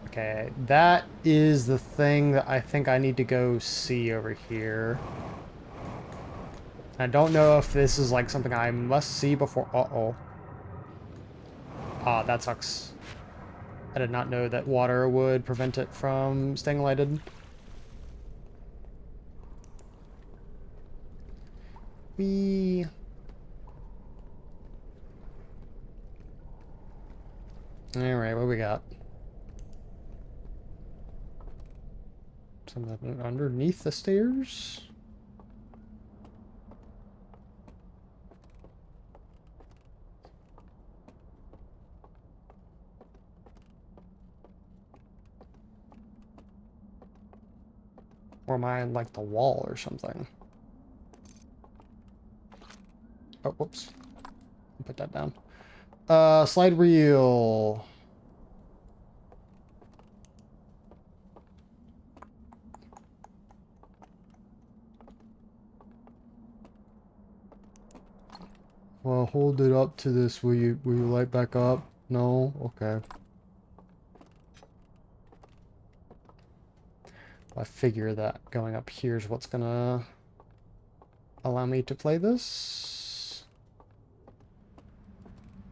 Okay, that is the thing that I think I need to go see over here. I don't know if this is like something I must see before. Uh-oh. Ah, that sucks. I did not know that water would prevent it from staying lighted. Whee. Alright, what we got? Something underneath the stairs? Or am I in, like, the wall or something? Oh, whoops. Put that down. Slide reel. Well, hold it up to this. Will you light back up? No? Okay. I figure that going up here is what's gonna allow me to play this.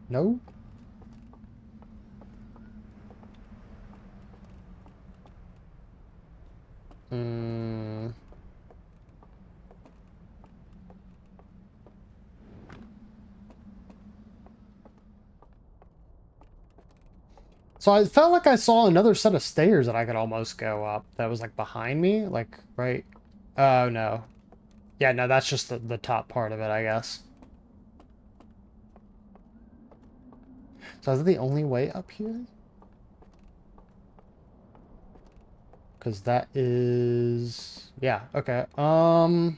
No? Hmm. So I felt like I saw another set of stairs that I could almost go up that was like behind me, like right. Oh no. Yeah, no, that's just the top part of it, I guess. So is that the only way up here? Because that is... Yeah, okay. Alright,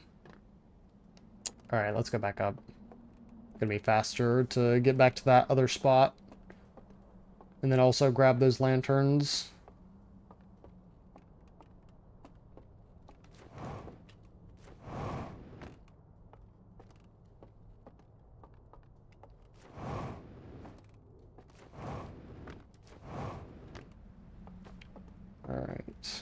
let's go back up. Gonna be faster to get back to that other spot. And then also grab those lanterns. Alright.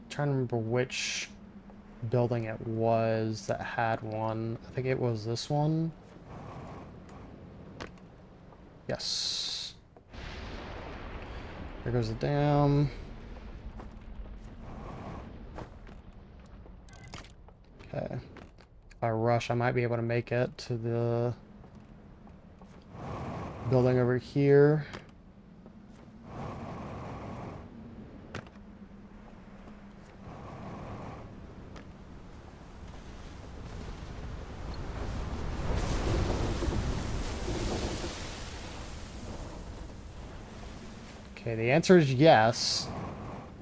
Trying to remember which building it was that had one. I think it was this one. Yes. There goes the dam. Okay. If I rush, I might be able to make it to the building over here. Okay, the answer is yes.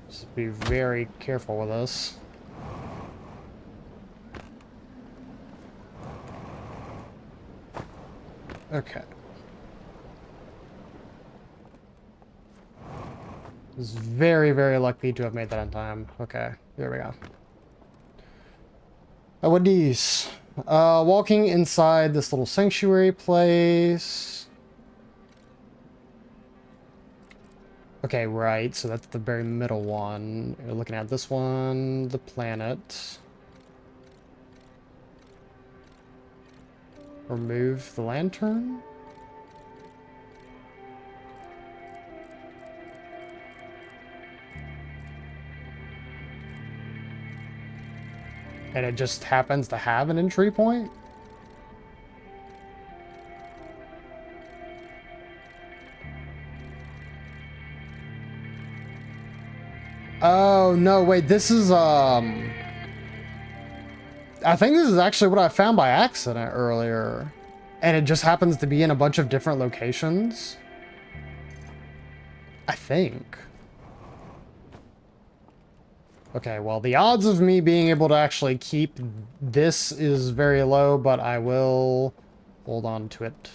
Just be very careful with this. Okay. It's very, very lucky to have made that in time. Okay, there we go. VODs. Walking inside this little sanctuary place. Okay, right, so that's the very middle one. You're looking at this one, the planet. Remove the lantern. And it just happens to have an entry point? Oh, no, wait, this is, I think this is actually what I found by accident earlier. And it just happens to be in a bunch of different locations. I think. Okay, well, the odds of me being able to actually keep this is very low, but I will hold on to it.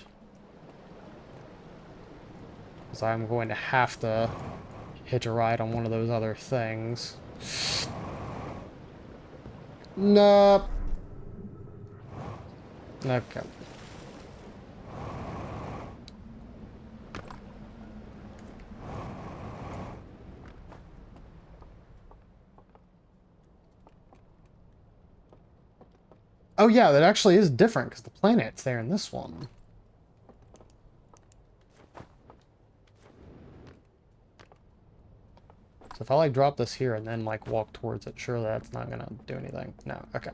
Because I'm going to have to hitch a ride on one of those other things. Nope. Okay. Oh yeah, that actually is different because the planet's there in this one. So if I like drop this here and then like walk towards it, sure that's not gonna do anything. No, okay.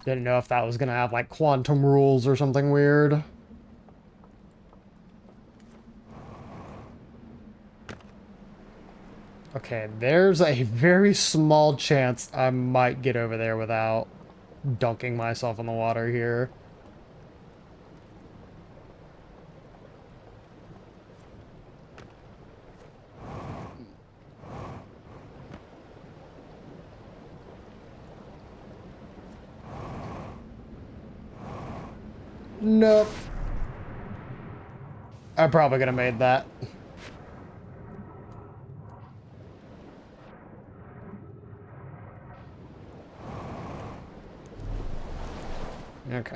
Didn't know if that was gonna have like quantum rules or something weird. Okay, there's a very small chance I might get over there without dunking myself in the water here. Nope. I probably could have made that. Okay.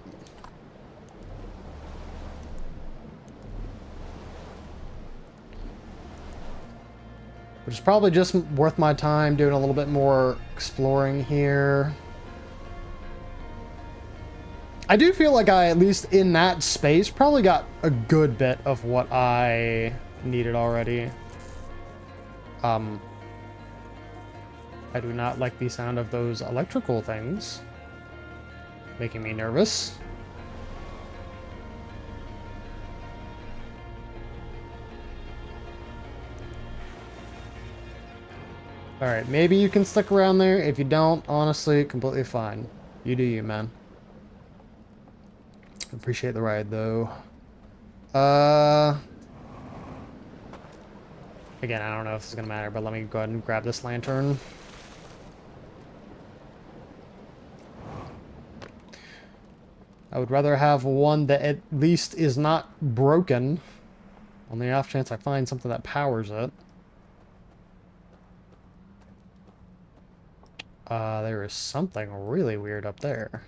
Which is probably just worth my time doing a little bit more exploring here. I do feel like I, at least in that space, probably got a good bit of what I needed already. I do not like the sound of those electrical things. Making me nervous. Alright, maybe you can stick around there. If you don't, honestly, completely fine. You do you, man. Appreciate the ride, though. Again, I don't know if this is gonna matter, but let me go ahead and grab this lantern. I would rather have one that at least is not broken. On the off chance I find something that powers it. There is something really weird up there.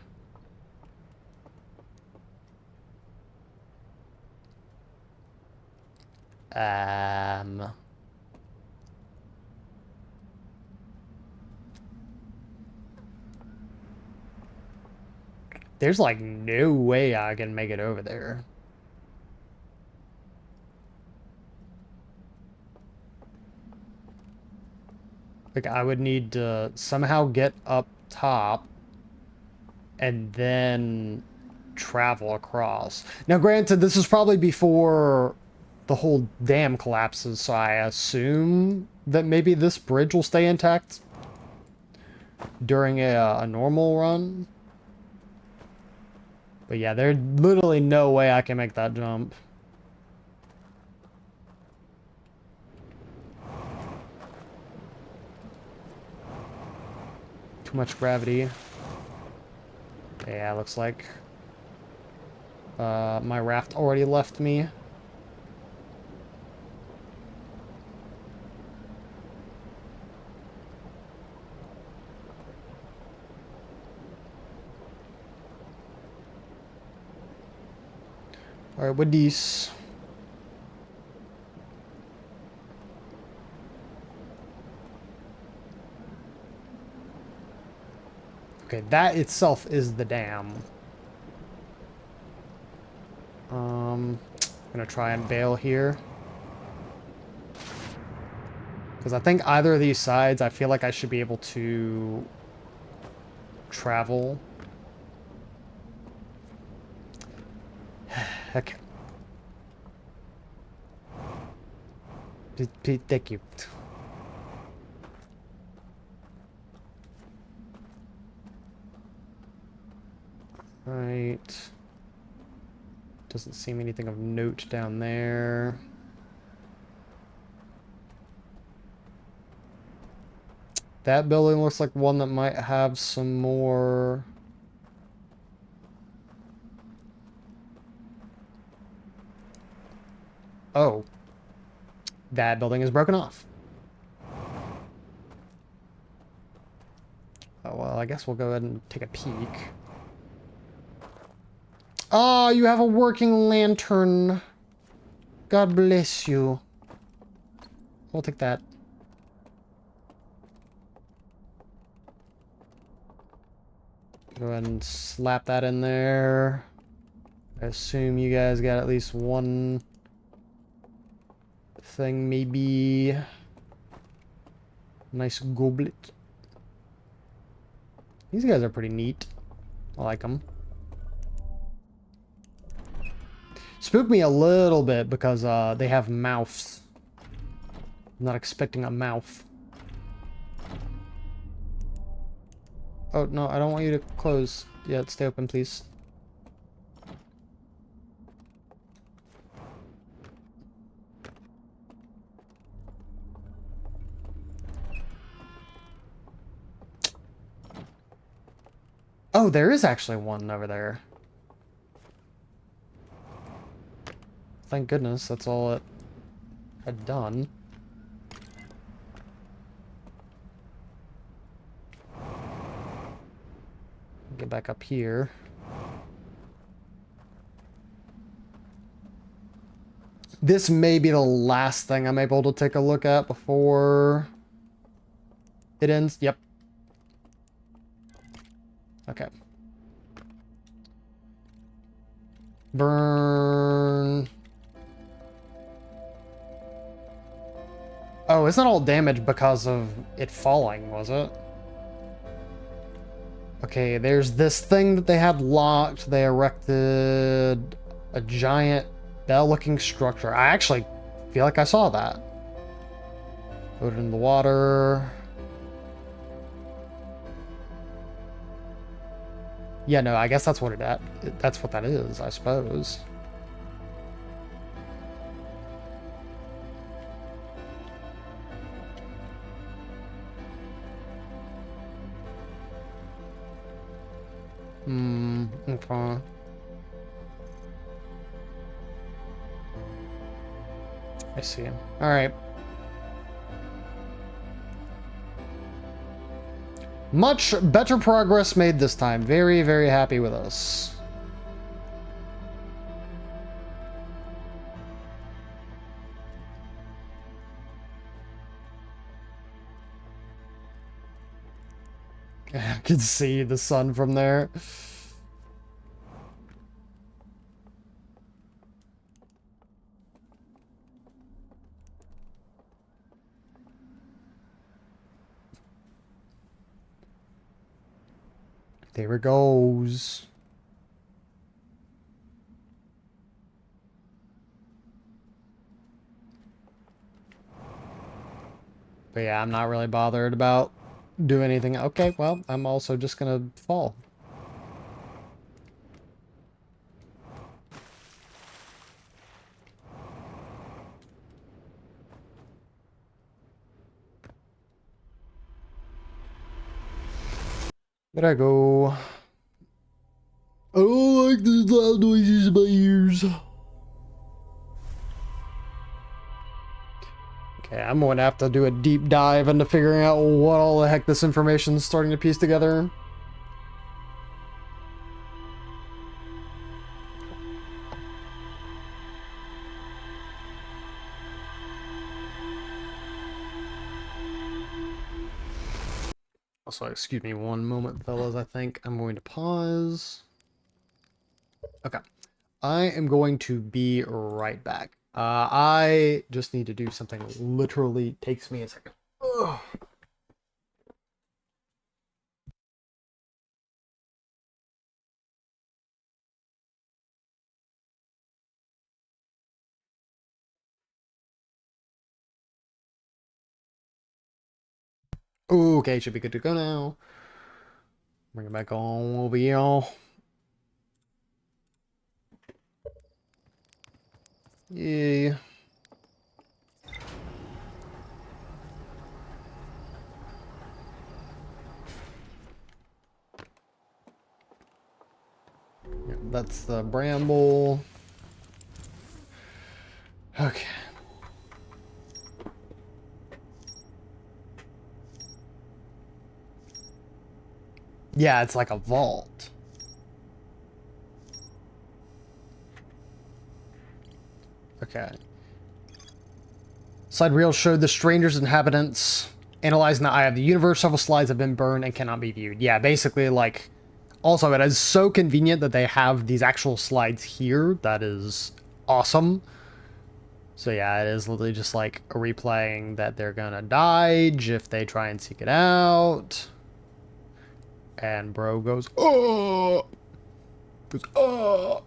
There's like no way I can make it over there. Like, I would need to somehow get up top and then travel across. Now, granted, this is probably before the whole dam collapses, so I assume that maybe this bridge will stay intact during a normal run. But yeah, there's literally no way I can make that jump. Too much gravity. Yeah, looks like my raft already left me. Alright, with these. Okay, that itself is the dam. I'm gonna try and bail here. Because I think either of these sides, I feel like I should be able to travel. Okay. Thank you. Right. Doesn't seem anything of note down there. That building looks like one that might have some more... Oh. That building is broken off. Oh, well, I guess we'll go ahead and take a peek. Oh, you have a working lantern. God bless you. We'll take that. Go ahead and slap that in there. I assume you guys got at least one thing, maybe. Nice goblet. These guys are pretty neat. I like them. Spooked me a little bit because they have mouths. I'm not expecting a mouth. Oh, no, I don't want you to close. Yeah, stay open, please. Oh, there is actually one over there. Thank goodness, that's all it had done. Get back up here. This may be the last thing I'm able to take a look at before it ends. Yep. Okay. Burn. Oh, it's not all damaged because of it falling, was it? Okay, there's this thing that they had locked. They erected a giant bell-looking structure. I actually feel like I saw that. Put it in the water. Yeah, no, I guess that's what that's what that is, I suppose. Okay. I see. All right. Much better progress made this time. Very, very happy with us. I can see the sun from there. There it goes. But yeah, I'm not really bothered about doing anything. Okay, well, I'm also just gonna fall. There I go. I don't like these loud noises in my ears. Okay, I'm going to have to do a deep dive into figuring out what all the heck this information is starting to piece together. Also, excuse me one moment, fellas. I think I'm going to pause. Okay. I am going to be right back. I just need to do something that literally takes me a second. Ugh. Okay, should be good to go now. Bring it back on over here. Yeah. That's the bramble. Okay. Yeah, it's like a vault. Okay. Slide reel showed the stranger's inhabitants. Analyzing the eye of the universe, several slides have been burned and cannot be viewed. Yeah, basically, like... Also, it is so convenient that they have these actual slides here. That is awesome. So yeah, it is literally just like a replaying that they're gonna die if they try and seek it out. And bro goes, oh! Goes, oh!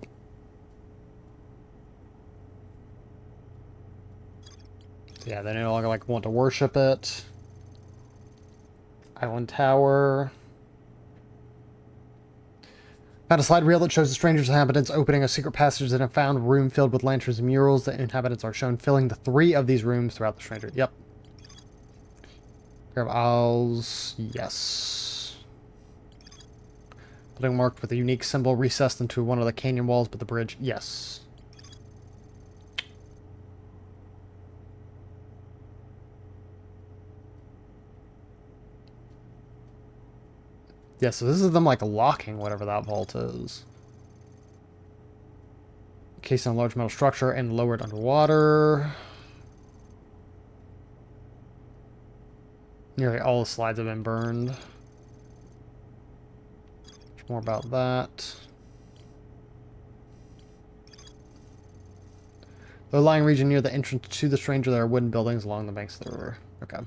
Yeah, they no longer like want to worship it. Island Tower. Found a slide reel that shows the stranger's inhabitants opening a secret passage in a found room filled with lanterns and murals. The inhabitants are shown filling the 3 of these rooms throughout the stranger. Yep. Pair of owls. Yes. Building marked with a unique symbol recessed into one of the canyon walls, but the bridge. Yes. Yeah, so this is them, like, locking whatever that vault is. Encased in a large metal structure and lowered underwater. Nearly all the slides have been burned. Much more about that. The lying region near the entrance to the stranger, there are wooden buildings along the banks of the river. Okay.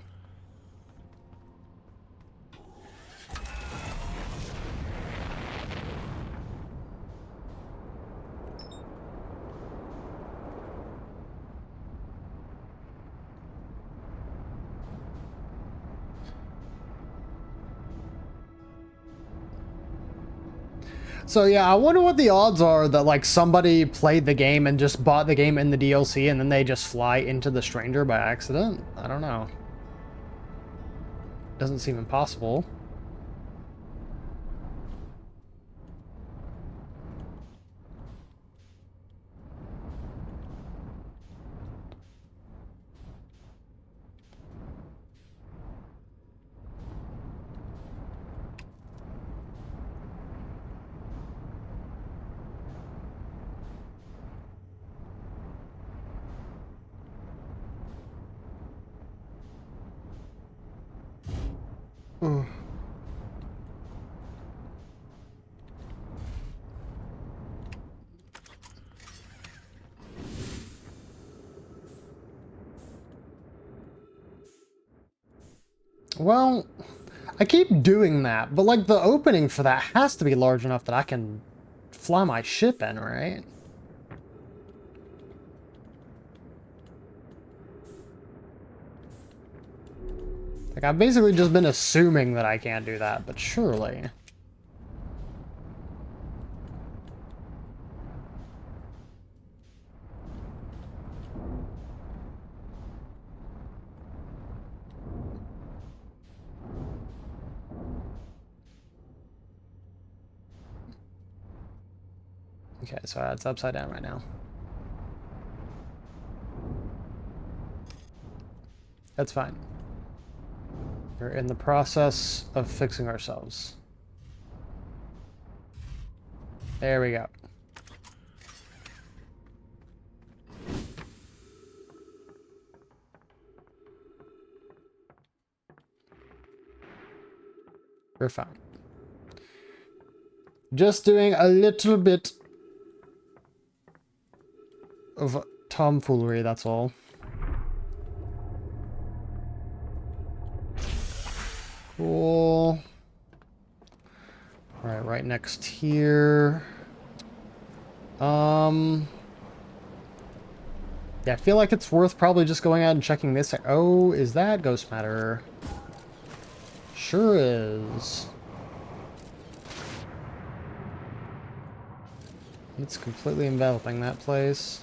So yeah, I wonder what the odds are that like somebody played the game and just bought the game in the DLC and then they just fly into the stranger by accident. I don't know. Doesn't seem impossible. Ugh. Well, I keep doing that, but like the opening for that has to be large enough that I can fly my ship in, right? Like, I've basically just been assuming that I can't do that, but surely. Okay, so it's upside down right now. That's fine. We're in the process of fixing ourselves. There we go. We're fine. Just doing a little bit of tomfoolery, that's all. Cool. All right, right next here. Yeah, I feel like it's worth probably just going out and checking this. Oh, is that ghost matter? Sure is. It's completely enveloping that place.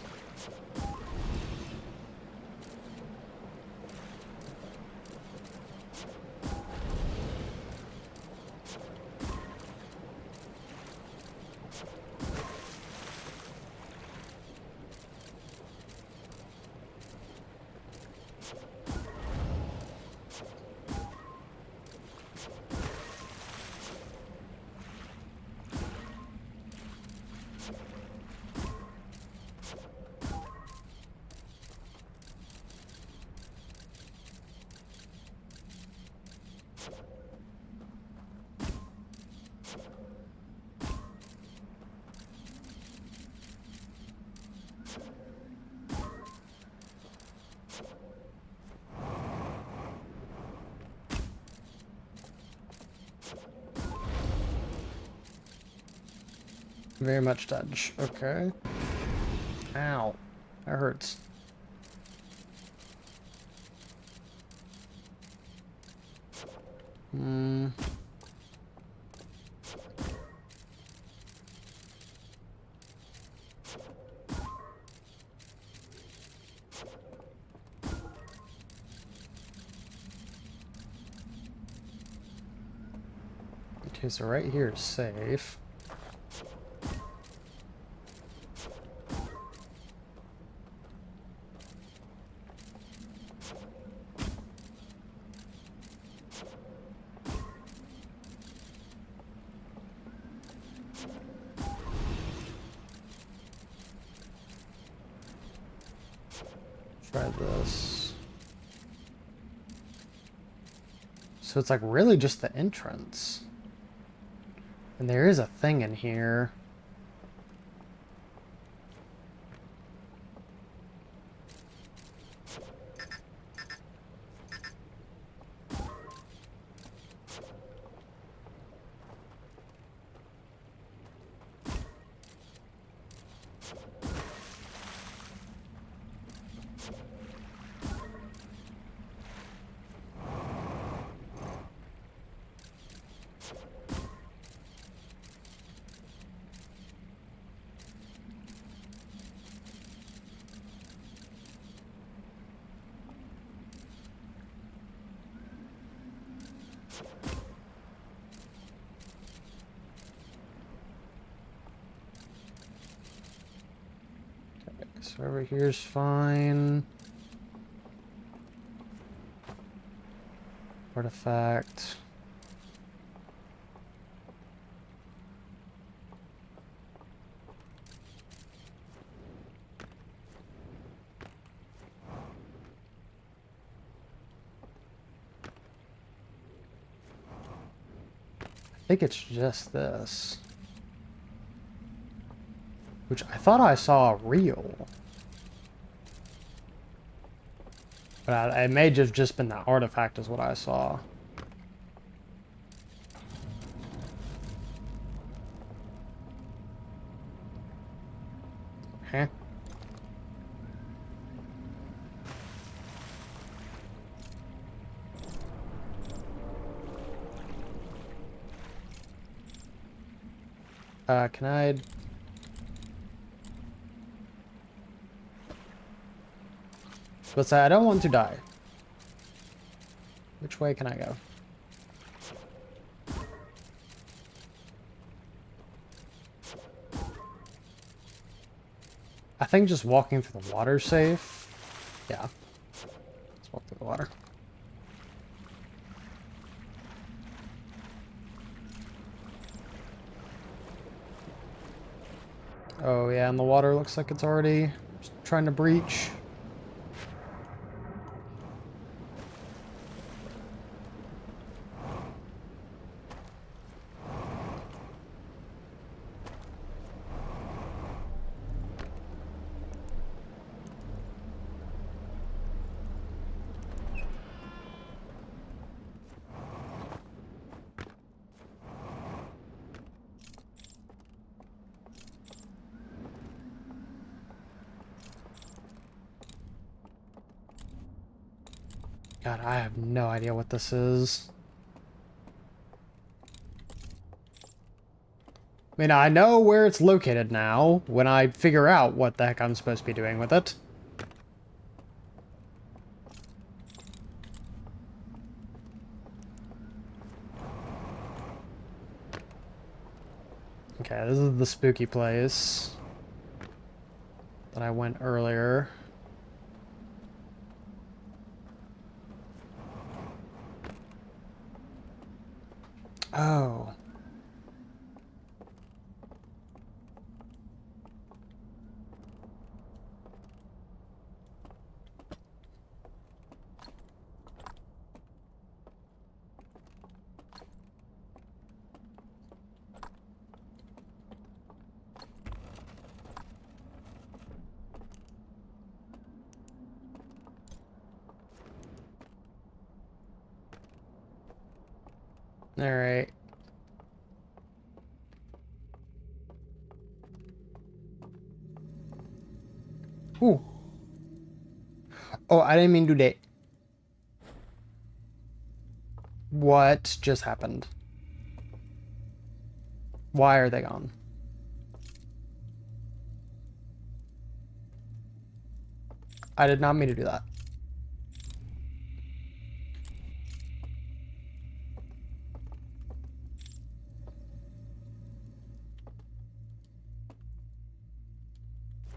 Very much dodge. Okay. Ow. That hurts. Hmm. Okay, so right here is safe. Try this. So it's like really just the entrance. And there is a thing in here. So over here's fine. Artifact. I think it's just this. Which I thought I saw real. But it may have just been the artifact is what I saw. Eh. Can I... Let's say I don't want to die. Which way can I go? I think just walking through the water's safe. Yeah. Let's walk through the water. Oh yeah, and the water looks like it's already trying to breach. God, I have no idea what this is. I mean, I know where it's located now when I figure out what the heck I'm supposed to be doing with it. Okay, this is the spooky place that I went earlier. Oh. Alright. Ooh. Oh, I didn't mean to do that. What just happened? Why are they gone? I did not mean to do that.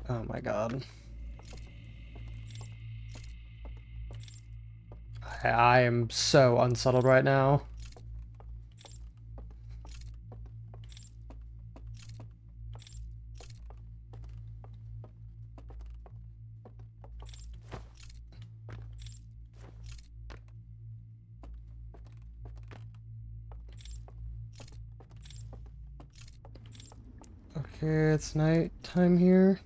Oh my god. I am so unsettled right now. Okay, it's night time here.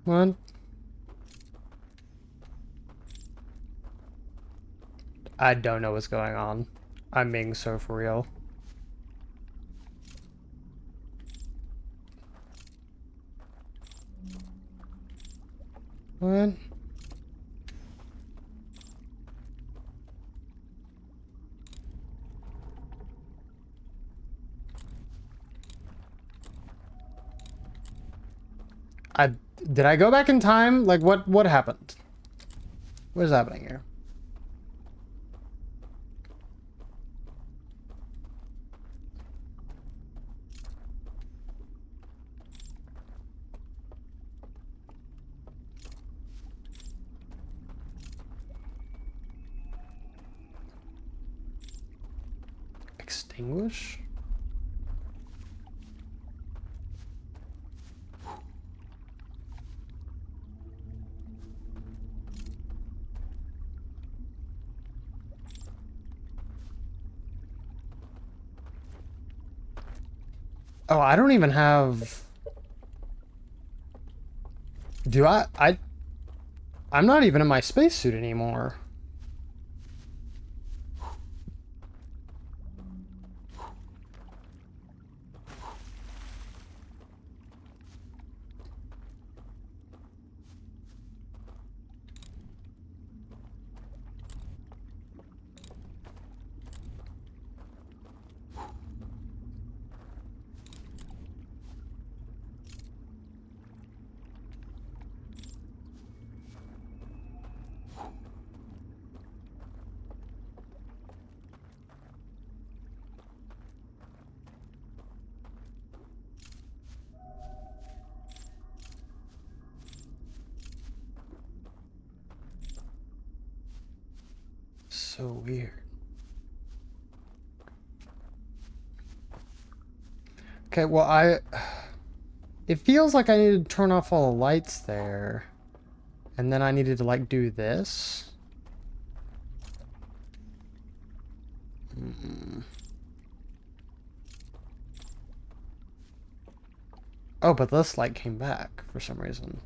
What? I don't know what's going on. I'm being so for real. What? Did I go back in time? Like what happened? What is happening here? Extinguish? Oh, I don't even have... Do I'm not even in my spacesuit anymore. so weird. Okay, well, it feels like I need to turn off all the lights there. And then I needed to, like, do this. Oh, but this light came back for some reason.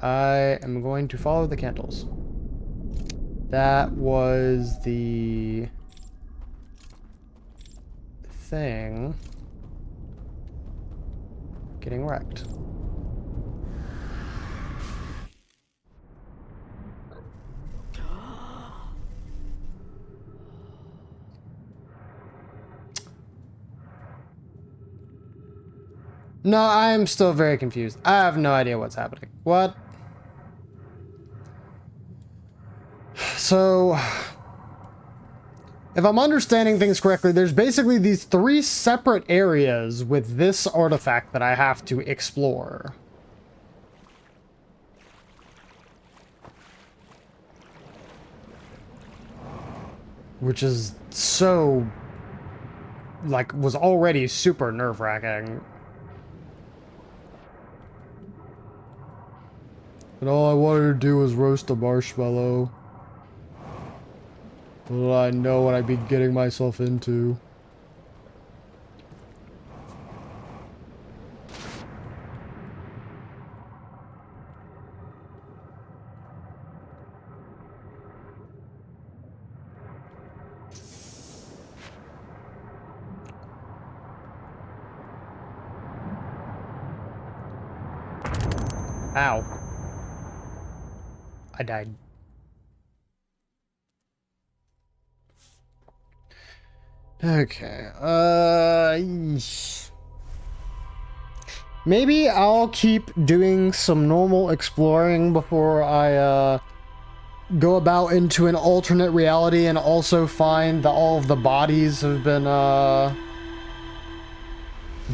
I am going to follow the candles. That was the thing getting wrecked. No, I'm still very confused. I have no idea what's happening. What? So, if I'm understanding things correctly, there's basically these 3 separate areas with this artifact that I have to explore. Which is so, like, was already super nerve-wracking. And all I wanted to do was roast a marshmallow. Little I know what I'd be getting myself into. Ow. I died. Okay, maybe I'll keep doing some normal exploring before I, go about into an alternate reality and also find that all of the bodies have been,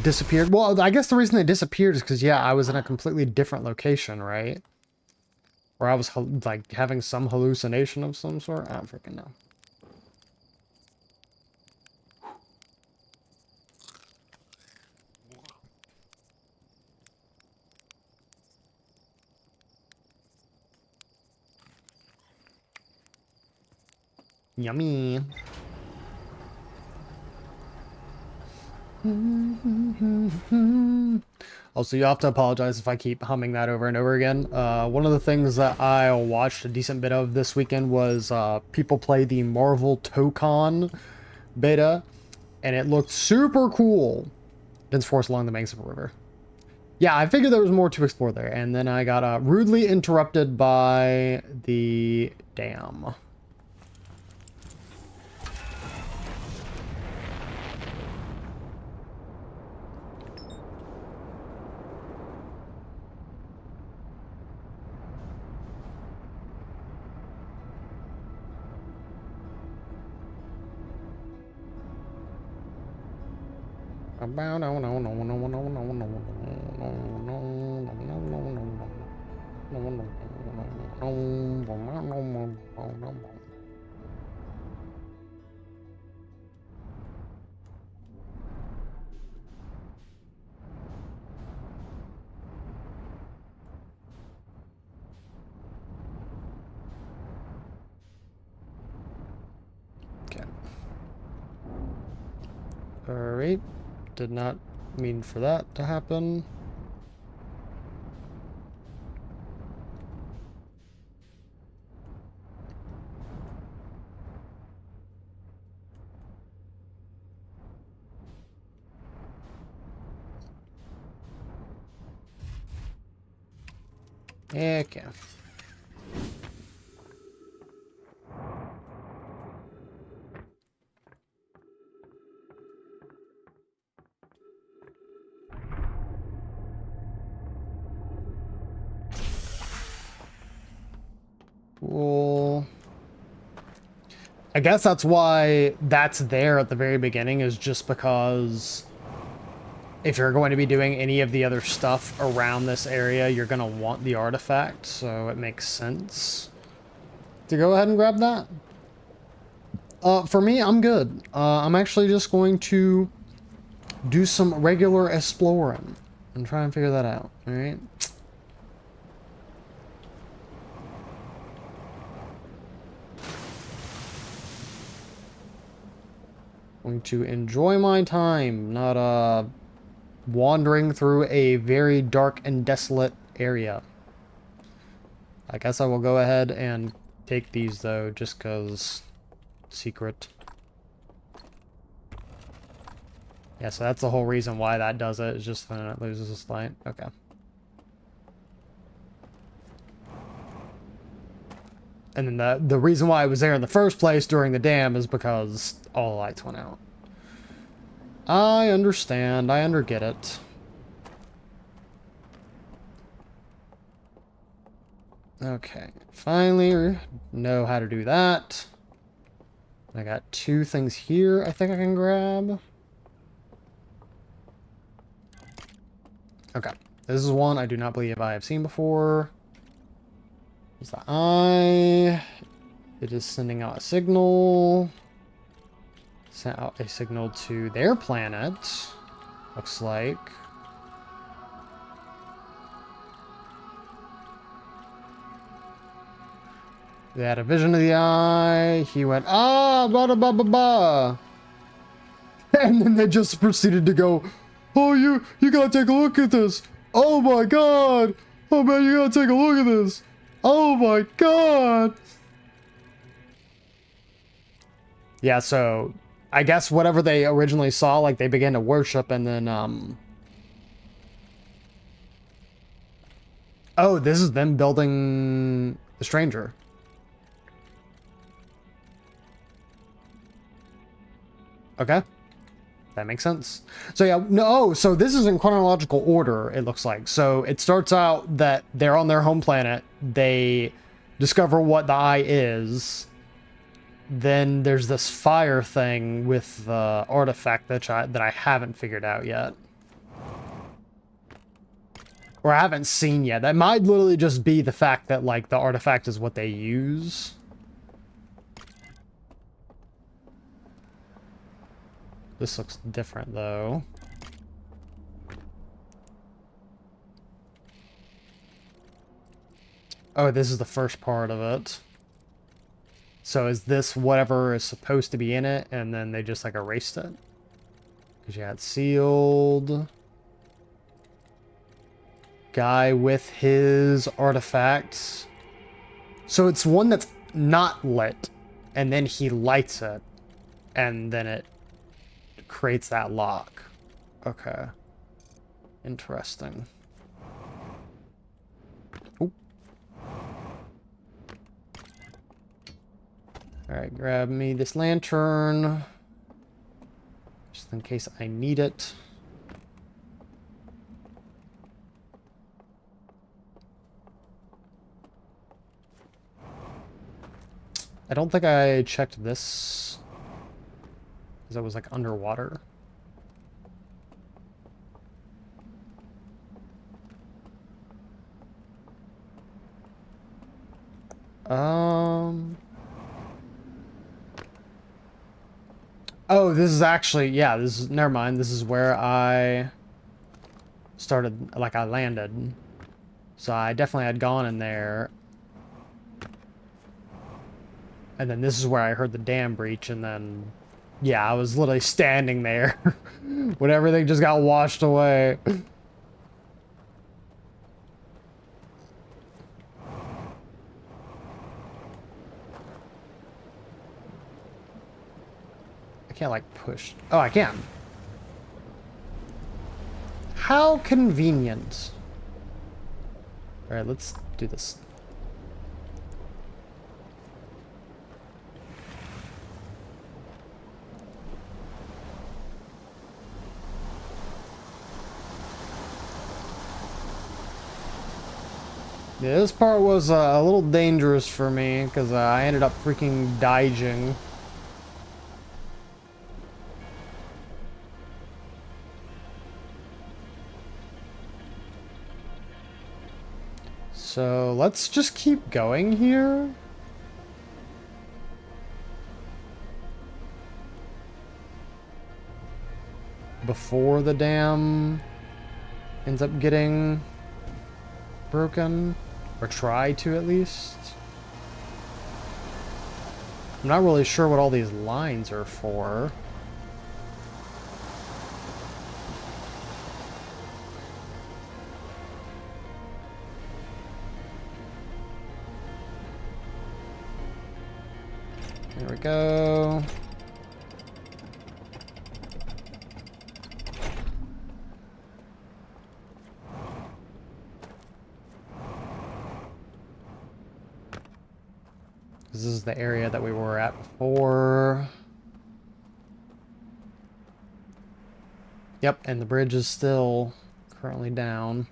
disappeared. Well, I guess the reason they disappeared is because, yeah, I was in a completely different location, right? Or I was, like, having some hallucination of some sort? I don't freaking know. Yummy. Also, you have to apologize if I keep humming that over and over again. One of the things that I watched a decent bit of this weekend was people play the Marvel Tokon beta, and it looked super cool. Dense forest along the banks of a river. Yeah, I figured there was more to explore there, and then I got rudely interrupted by the dam. Okay. Alright. Did not mean for that to happen. Okay. Cool. I guess that's why that's there at the very beginning, is just because if you're going to be doing any of the other stuff around this area, you're going to want the artifact, so it makes sense to go ahead and grab that. For me, I'm good. I'm actually just going to do some regular exploring and try and figure that out, alright? Going to enjoy my time, not, wandering through a very dark and desolate area. I guess I will go ahead and take these, though, just because secret. Yeah, so that's the whole reason why that does it, is just then it loses its light. Okay. And then the reason why I was there in the first place during the dam is because all the lights went out. I understand. I get it. Okay. Finally know how to do that. I got 2 things here I think I can grab. Okay. This is one I do not believe I have seen before. It's the eye. It is sending out a signal. Sent out a signal to their planet. Looks like. They had a vision of the eye. He went, ah, blah, blah, blah, blah, blah. And then they just proceeded to go, oh, you gotta take a look at this. Oh my god. Oh man, you gotta take a look at this. Oh my god. Yeah, so I guess whatever they originally saw, like they began to worship and then, oh, this is them building the stranger. Okay. That makes sense. So yeah, no, so this is in chronological order, it looks like. So it starts out that they're on their home planet. They discover what the eye is. Then there's this fire thing with the artifact that I haven't figured out yet. Or I haven't seen yet. That might literally just be the fact that, like, the artifact is what they use. This looks different, though. Oh, this is the first part of it. So is this whatever is supposed to be in it, and then they just, like, erased it? Because you had sealed. Guy with his artifacts. So it's one that's not lit, and then he lights it, and then it creates that lock. Okay. Interesting. Oop. Alright, grab me this lantern. Just in case I need it. I don't think I checked this. Because it was like underwater. Oh, this is actually, yeah, this is, never mind. This is where I started, like I landed. So I definitely had gone in there. And then this is where I heard the dam breach, and then, yeah, I was literally standing there when everything just got washed away. I can't, like, push. Oh, I can. How convenient. Alright, let's do this. Yeah, this part was a little dangerous for me, because I ended up freaking dodging. So let's just keep going here. Before the dam ends up getting broken. Or try to, at least. I'm not really sure what all these lines are for. There we go. This is the area that we were at before. Yep, and the bridge is still currently down.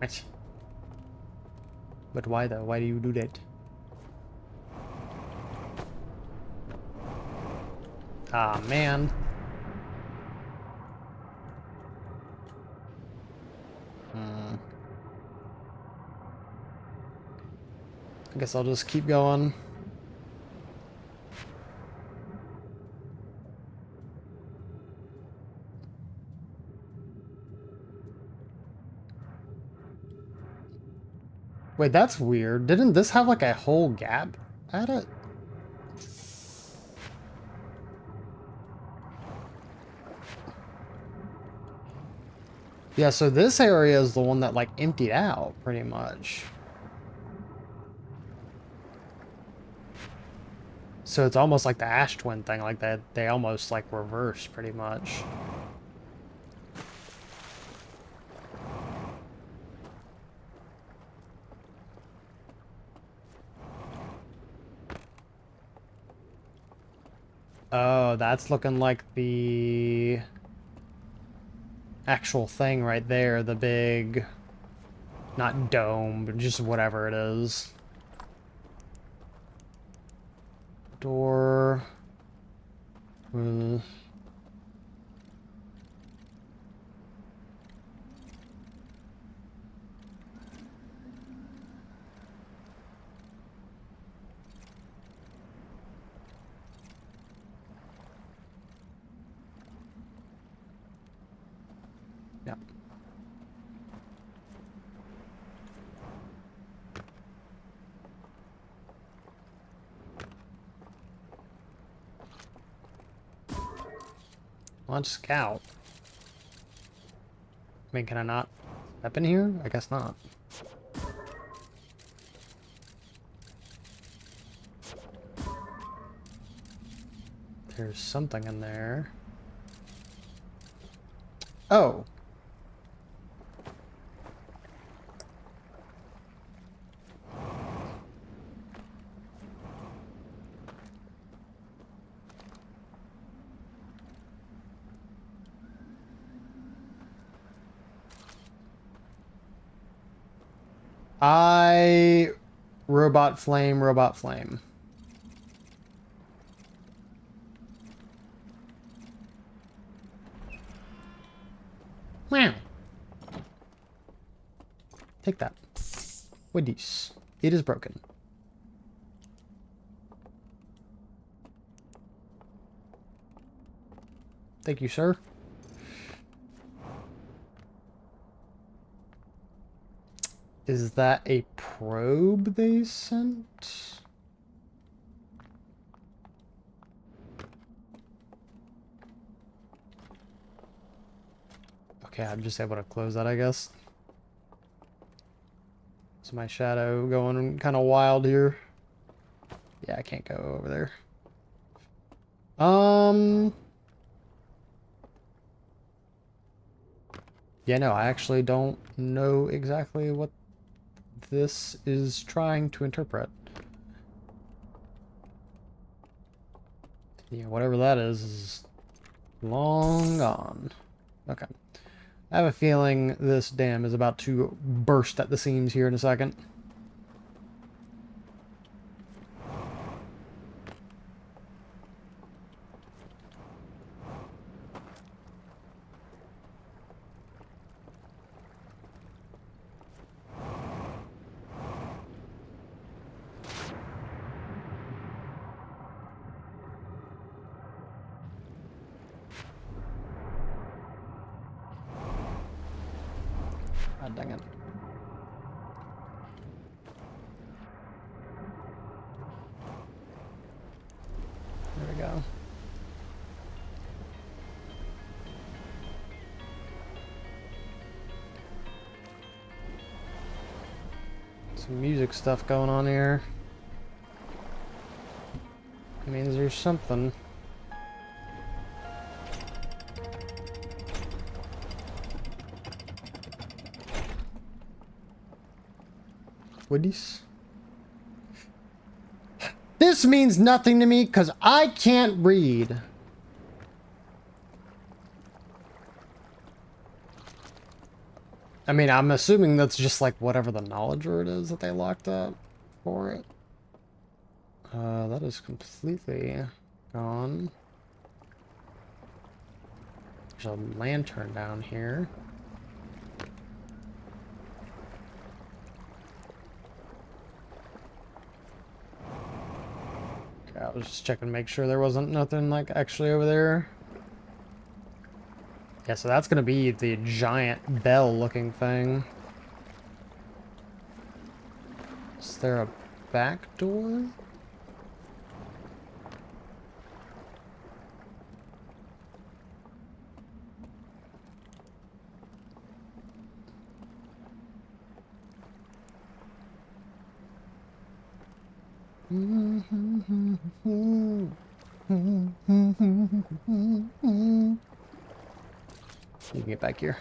Right. But why though? Why do you do that? Ah, man. I guess I'll just keep going. Wait, that's weird. Didn't this have like a whole gap at it? Yeah, so this area is the one that like emptied out pretty much. So it's almost like the Ash Twin thing, like that they almost like reverse pretty much. Oh, that's looking like the actual thing right there, the big, not dome, but just whatever it is. Door. Yeah. Launch scout. I mean, can I not step in here? I guess not. There's something in there. Oh. Robot flame, robot flame. Wow. Take that. Wadis. It is broken. Thank you, sir. Is that a probe they sent? Okay, I'm just able to close that, I guess. Is my shadow going kind of wild here? Yeah, I can't go over there. Yeah, no, I actually don't know exactly what this is trying to interpret. Yeah, whatever that is long gone. Okay. I have a feeling this dam is about to burst at the seams here in a second. God dang it. There we go. Some music stuff going on here. I mean, there's something. Woodies? This means nothing to me because I can't read. I mean, I'm assuming that's just like whatever the knowledge word is that they locked up for it. That is completely gone. There's a lantern down here. Okay, I was just checking to make sure there wasn't nothing like actually over there. Yeah, so that's gonna be the giant bell looking thing. Is there a back door? You can get back here.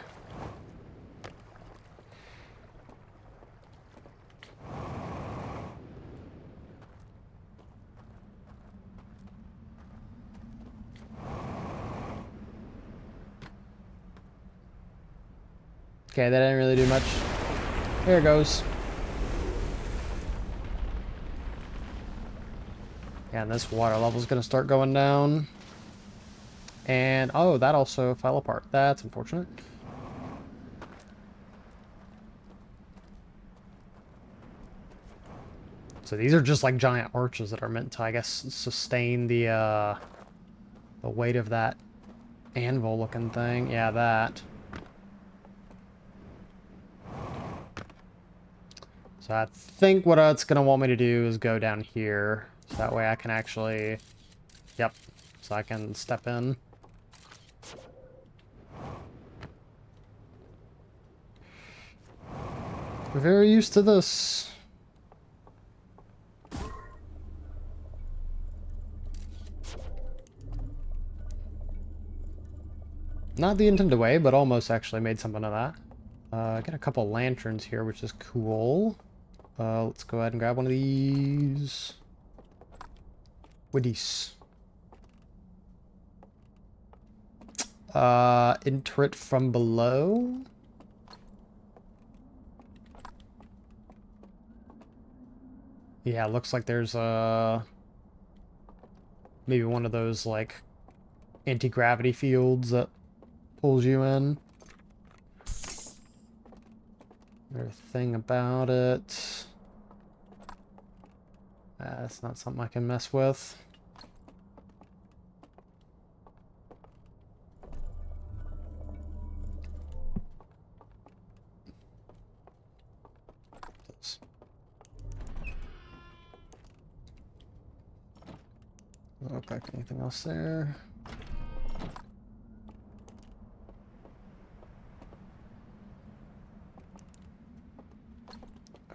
Okay, that didn't really do much. There it goes. Yeah, and this water level is going to start going down. And, oh, that also fell apart. That's unfortunate. So these are just like giant arches that are meant to, I guess, sustain the weight of that anvil looking thing. Yeah, that. So I think what it's going to want me to do is go down here. So that way I can actually... Yep. So I can step in. We're very used to this. Not the intended way, but almost actually made something of that. I got a couple lanterns here, which is cool. Let's go ahead and grab one of these. Woodies. Enter it from below. Yeah, it looks like there's maybe one of those like anti-gravity fields that pulls you in. Another thing about it. That's not something I can mess with. Doesn't look like anything else there.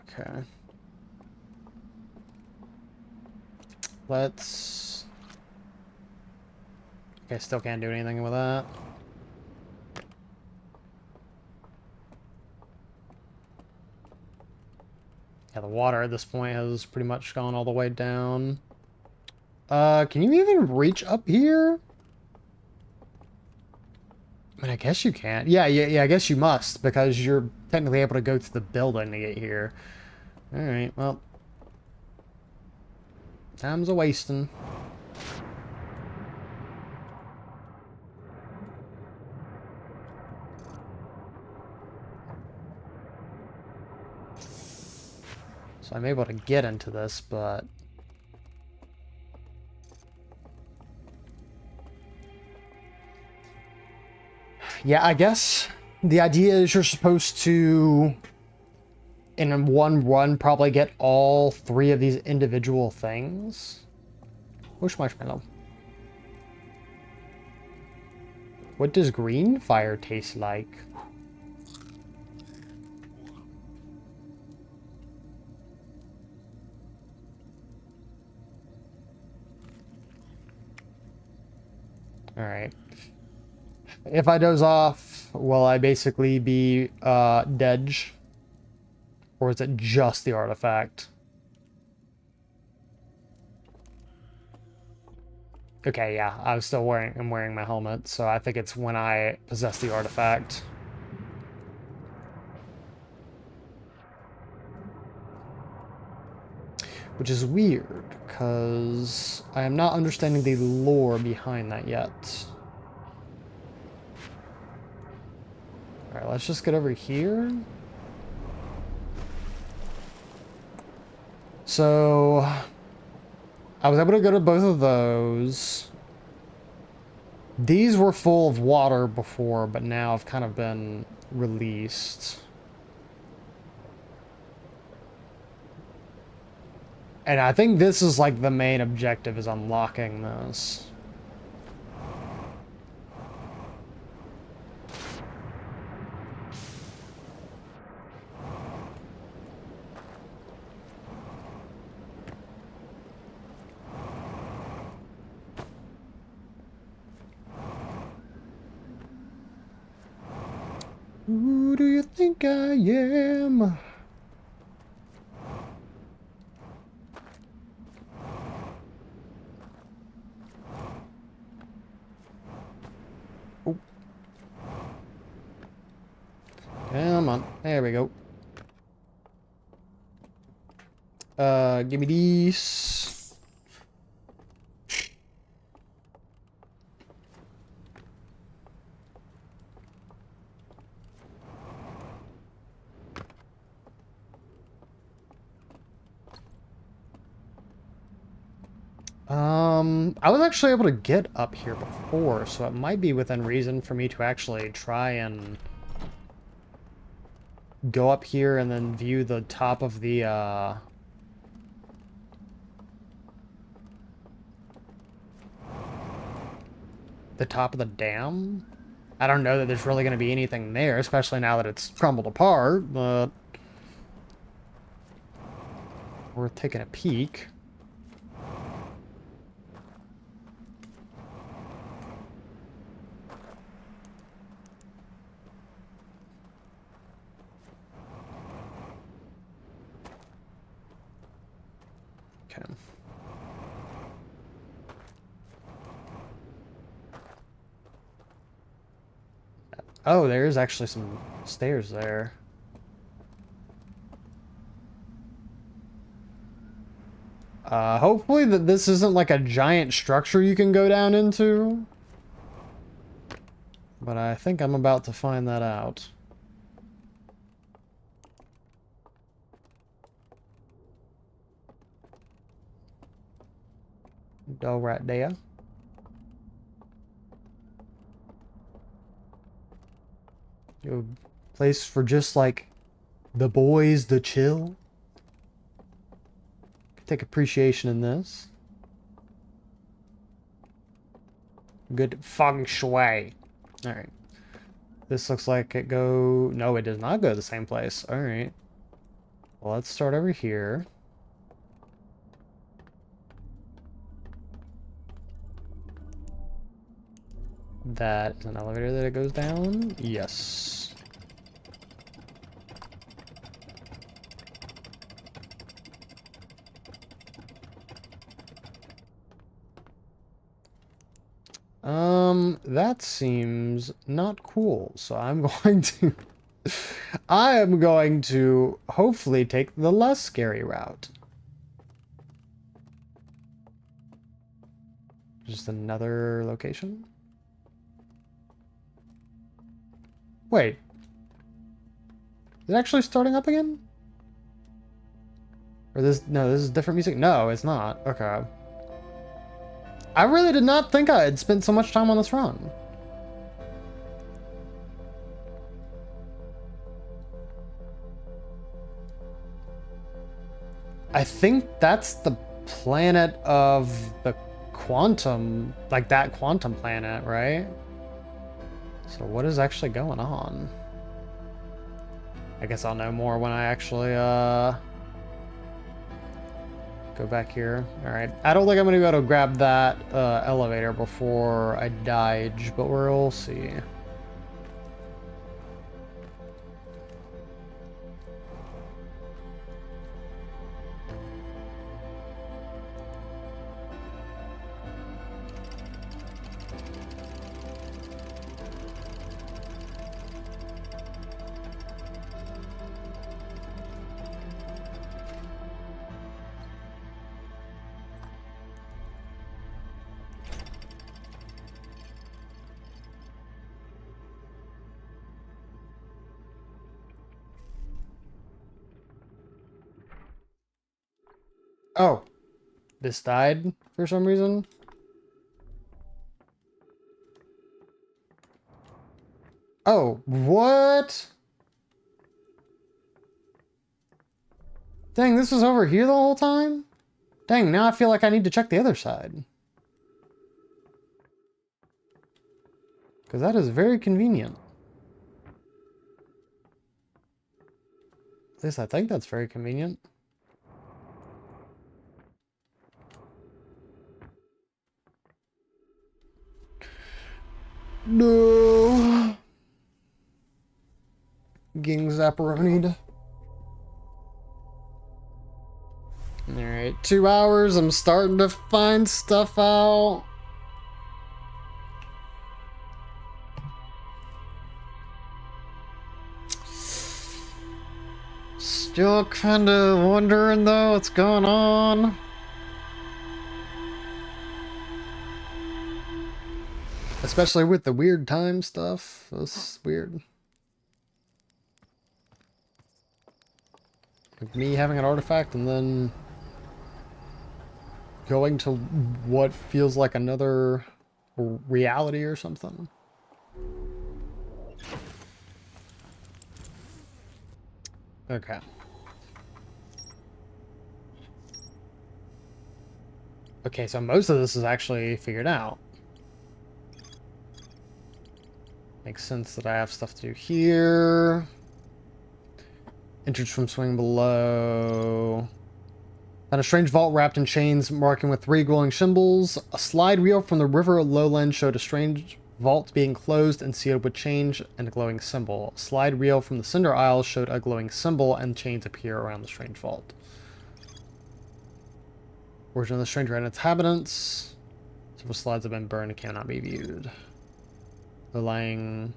Okay. Let's... Okay, still can't do anything with that. Yeah, the water at this point has pretty much gone all the way down. Can you even reach up here? I mean, I guess you can. Yeah, I guess you must, because you're technically able to go to the building to get here. Alright, well. Time's a-wasting. So I'm able to get into this, but... Yeah, I guess The idea is you're supposed to, in one run, probably get all 3 of these individual things. Bush marshmallow. What does green fire taste like? Alright. If I doze off, will I basically be dead? Or is it just the artifact? Okay, yeah, I'm wearing my helmet, so I think it's when I possess the artifact. Which is weird, because I am not understanding the lore behind that yet. Alright, let's just get over here. So, I was able to go to both of those. These were full of water before, but now have kind of been released. And I think this is like the main objective, is unlocking this. Who do you think I am? Oh. Come on. There we go. Give me these. I was actually able to get up here before, so it might be within reason for me to actually try and go up here and then view the top of the top of the dam. I don't know that there's really going to be anything there, especially now that it's crumbled apart, but worth taking a peek. Okay. Oh, there is actually some stairs there. Hopefully that this isn't like a giant structure you can go down into. But I think I'm about to find that out. Door right there. A place for just like the boys to chill. Take appreciation in this. Good feng shui. Alright. This looks like it go... No, it does not go to the same place. Alright. Well, let's start over here. That is an elevator that it goes down? Yes. That seems not cool, so I'm going to... I am going to hopefully take the less scary route. Just another location? Wait. Is it actually starting up again? Or this... No, this is different music? No, it's not. Okay. I really did not think I had spent so much time on this run. I think that's the planet of the quantum, like that quantum planet, right? So what is actually going on? I guess I'll know more when I actually go back here. All right. I don't think I'm gonna be able to grab that elevator before I die, but we'll see. Oh, this died for some reason. Oh, what? Dang, this was over here the whole time? Dang, now I feel like I need to check the other side. Because that is very convenient. At least I think that's very convenient. No. Getting zapperonied. Alright, 2 hours. I'm starting to find stuff out. Still kind of wondering though what's going on. Especially with the weird time stuff. That's weird. Like me having an artifact and then going to what feels like another reality or something. Okay. Okay, so most of this is actually figured out. Makes sense that I have stuff to do here. Entrance from swing below. Found a strange vault wrapped in chains marking with 3 glowing symbols. A slide reel from the river lowland showed a strange vault being closed and sealed with chains and a glowing symbol. A slide reel from the cinder isles showed a glowing symbol and chains appear around the strange vault. Origin of the stranger and its inhabitants. Several slides have been burned and cannot be viewed. The lying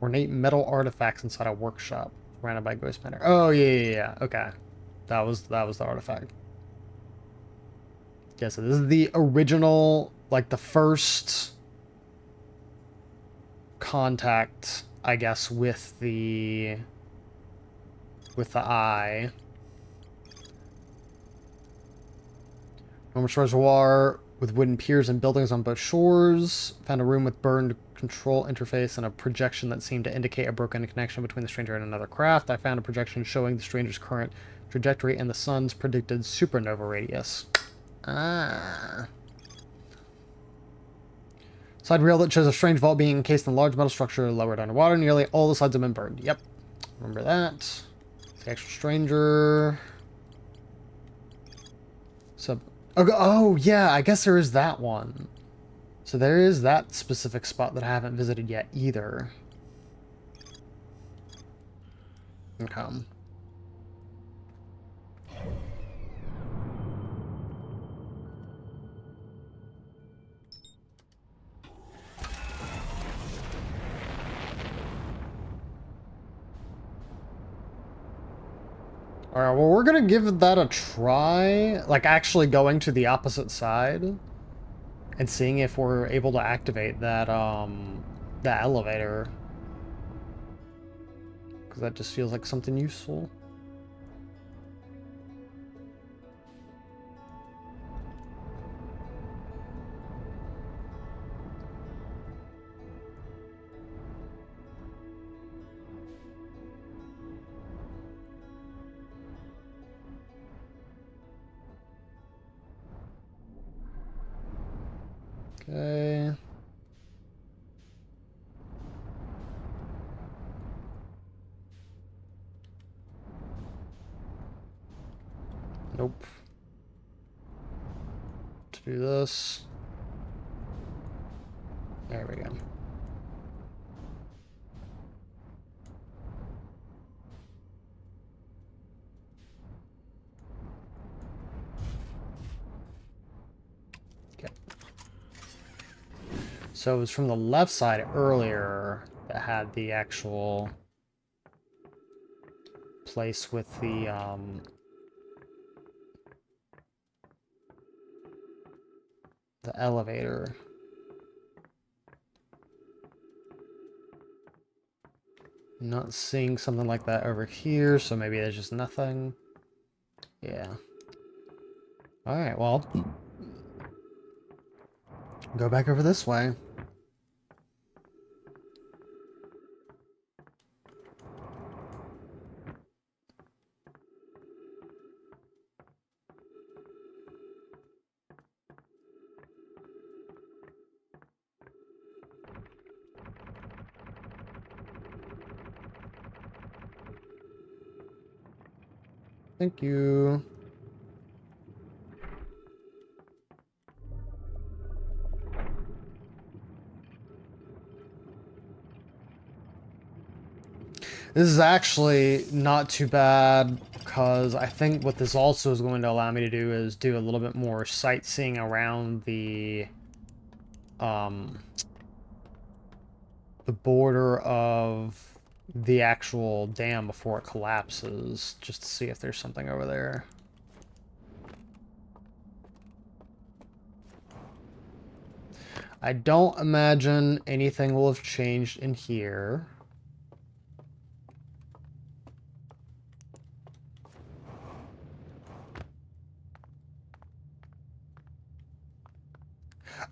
ornate metal artifacts inside a workshop surrounded by ghost matter. Oh yeah. Okay. That was the artifact. Yeah, so this is the original, like the first contact, I guess, with the eye. Enormous reservoir with wooden piers and buildings on both shores. Found a room with burned control interface and a projection that seemed to indicate a broken connection between the stranger and another craft. I found a projection showing the stranger's current trajectory and the sun's predicted supernova radius. Ah. Side rail that shows a strange vault being encased in a large metal structure lowered underwater. Nearly all the sides have been burned. Yep. Remember that. The actual stranger. Oh, yeah, I guess there is that one. So there is that specific spot that I haven't visited yet either. Okay. Alright, well, we're gonna give that a try. Like, actually going to the opposite side. And seeing if we're able to activate that, that elevator. Because that just feels like something useful. Okay. Nope. To do this. There we go. Okay. So it was from the left side earlier that had the actual place with the elevator. Not seeing something like that over here, so maybe there's just nothing. Yeah. Alright, well. Go back over this way. Thank you. This is actually not too bad, because I think what this also is going to allow me to do is do a little bit more sightseeing around the border of the actual dam before it collapses, just to see if there's something over there. I don't imagine anything will have changed in here.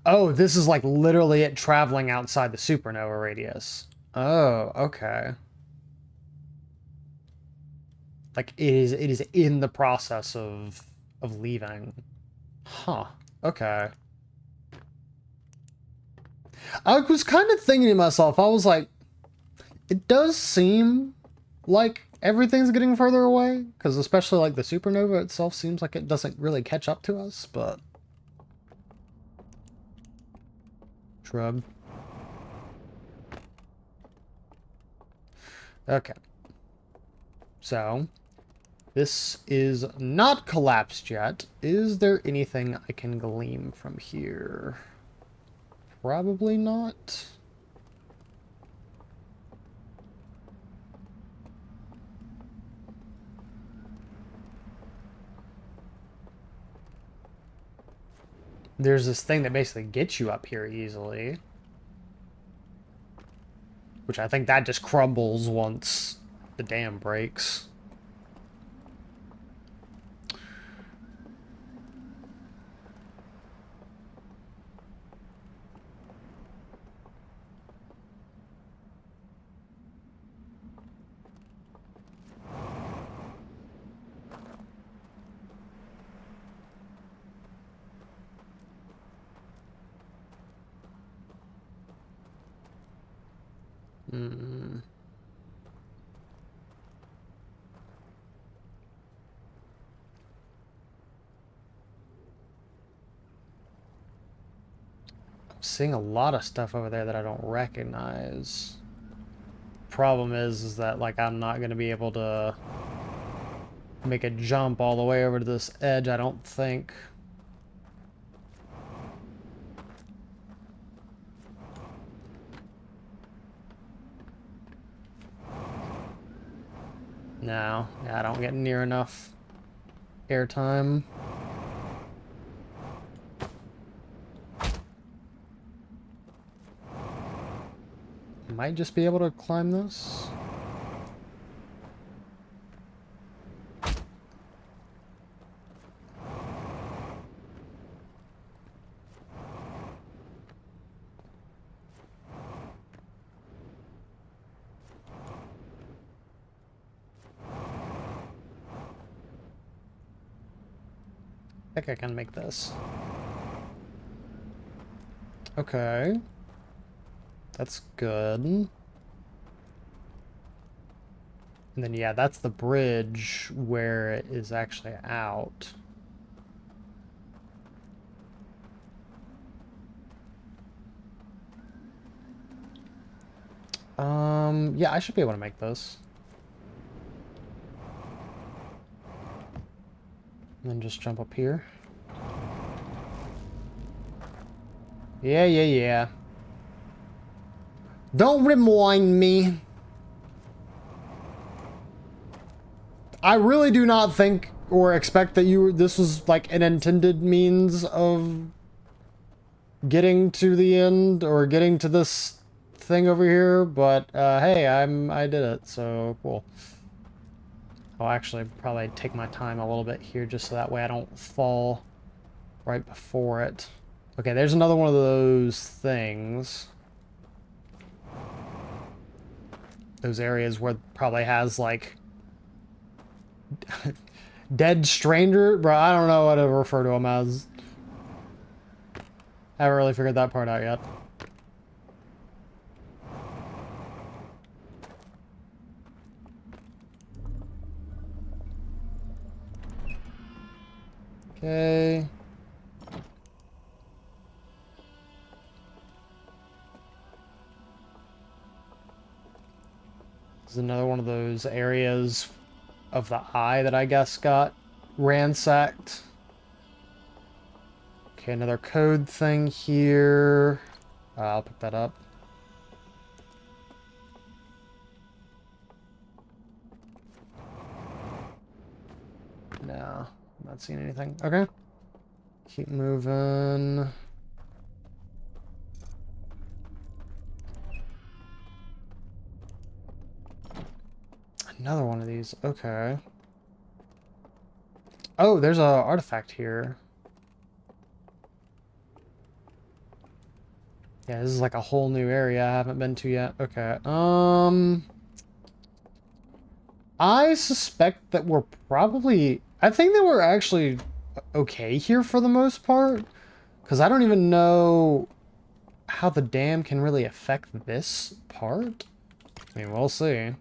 Oh, this is like literally it traveling outside the supernova radius. Oh, okay. Like it is in the process of leaving. Huh. Okay. I was kind of thinking to myself, I was like, it does seem like everything's getting further away, because especially like the supernova itself seems like it doesn't really catch up to us, but shrug. Okay. So, this is not collapsed yet. Is there anything I can glean from here? Probably not. There's this thing that basically gets you up here easily. Which I think that just crumbles once the dam breaks. Hmm. I'm seeing a lot of stuff over there that I don't recognize. Problem is that like I'm not gonna be able to make a jump all the way over to this edge, I don't think. No, yeah, I don't get near enough airtime. Might just be able to climb this. I think I can make this. Okay. That's good. And then, yeah, that's the bridge where it is actually out. Yeah, I should be able to make this. And then just jump up here. Yeah, yeah, yeah. Don't remind me. I really do not think or expect that this was like an intended means of getting to the end or getting to this thing over here, but hey, I did it, so cool. I'll actually probably take my time a little bit here just so that way I don't fall right before it. Okay, there's another one of those things. Those areas where it probably has like dead stranger, bro. I don't know what to refer to them as. I haven't really figured that part out yet. Okay. This is another one of those areas of the eye that I guess got ransacked. Okay, another code thing here. I'll pick that up. No, I'm not seeing anything. Okay. Keep moving. Another one of these. Okay. Oh, there's a artifact here. Yeah, this is like a whole new area I haven't been to yet. Okay. I suspect that we're probably... I think that we're actually okay here for the most part. Because I don't even know how the dam can really affect this part. I mean, we'll see.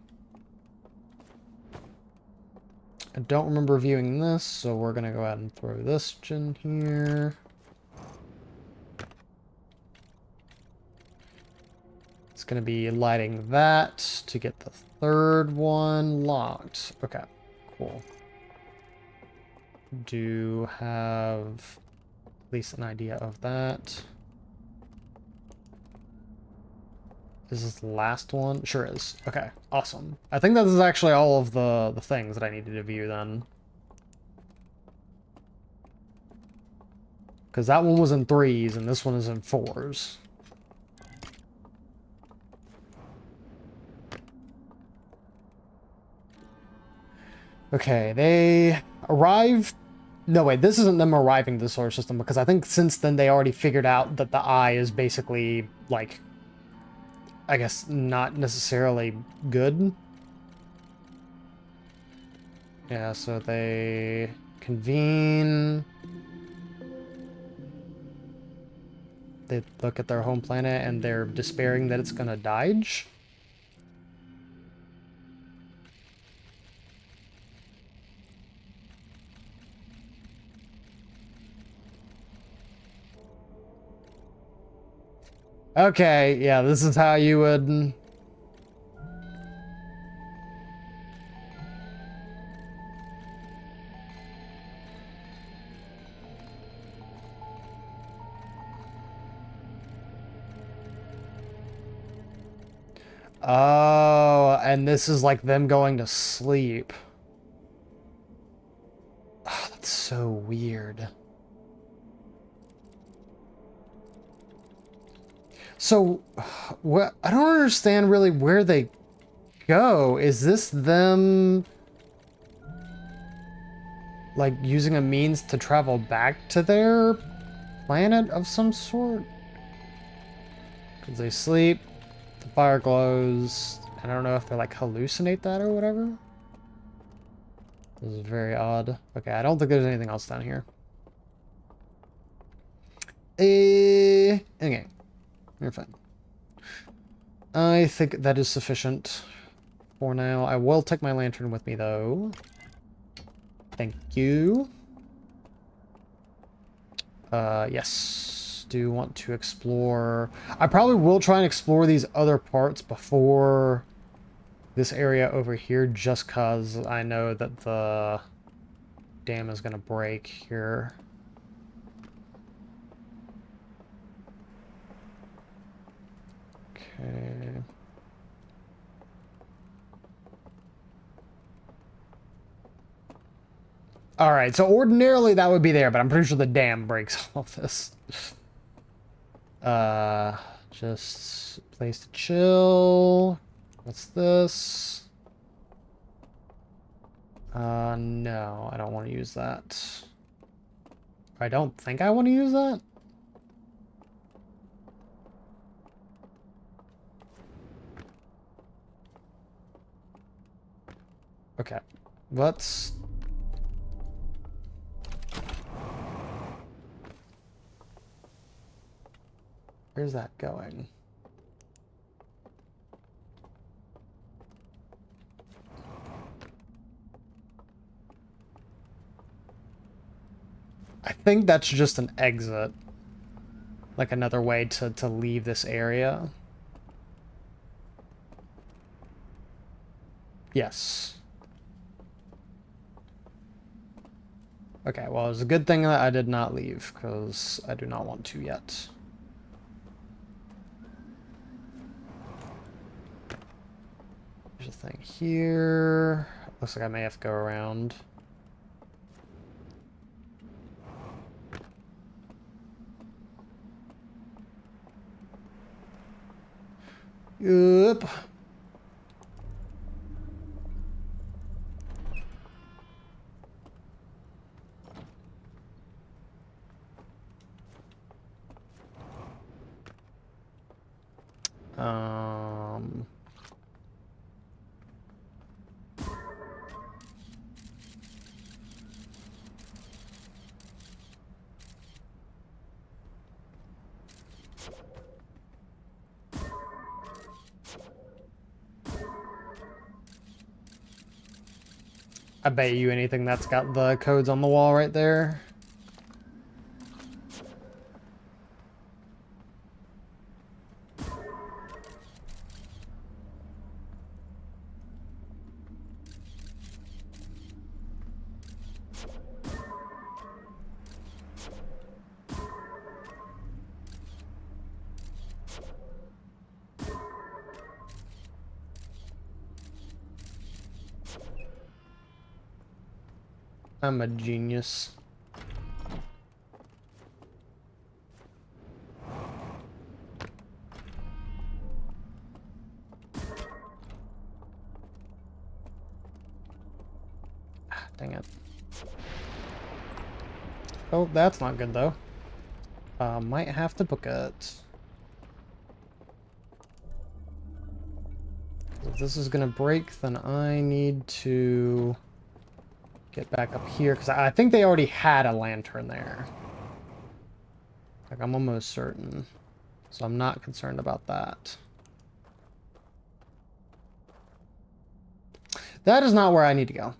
I don't remember viewing this, so we're going to go ahead and throw this in here. It's going to be lighting that to get the third one locked. Okay, cool. Do have at least an idea of that. Is this the last one? Sure is. Okay, awesome. I think that is actually all of the things that I needed to view then. Because that one was in 3s and this one is in 4s. Okay, they arrived... No, wait, this isn't them arriving to the solar system, because I think since then they already figured out that the eye is basically, like, I guess, not necessarily good. Yeah, so they convene. They look at their home planet and they're despairing that it's gonna die. Okay, yeah, this is how you would... Oh, and this is like them going to sleep. Oh, that's so weird. So, what? I don't understand really where they go. Is this them, like, using a means to travel back to their planet of some sort? Because they sleep, the fire glows, and I don't know if they, like, hallucinate that or whatever. This is very odd. Okay, I don't think there's anything else down here. Okay. You're fine. I think that is sufficient for now. I will take my lantern with me, though. Thank you. Yes. Do want to explore... I probably will try and explore these other parts before this area over here, just because I know that the dam is going to break here. Okay. All right, so ordinarily that would be there, but I'm pretty sure the dam breaks all of this. Just place to chill. What's this? No, I don't want to use that. I don't think I want to use that. Okay, let's... Where's that going? I think that's just an exit. Like another way to leave this area. Yes. Okay, well, it's a good thing that I did not leave, because I do not want to yet. There's a thing here. Looks like I may have to go around. Yep. I bet you anything that's got the codes on the wall right there. I'm a genius. Dang it. Oh, that's not good though. Might have to book it. If this is gonna break, then I need to get back up here, because I think they already had a lantern there. Like, I'm almost certain. So I'm not concerned about that. That is not where I need to go.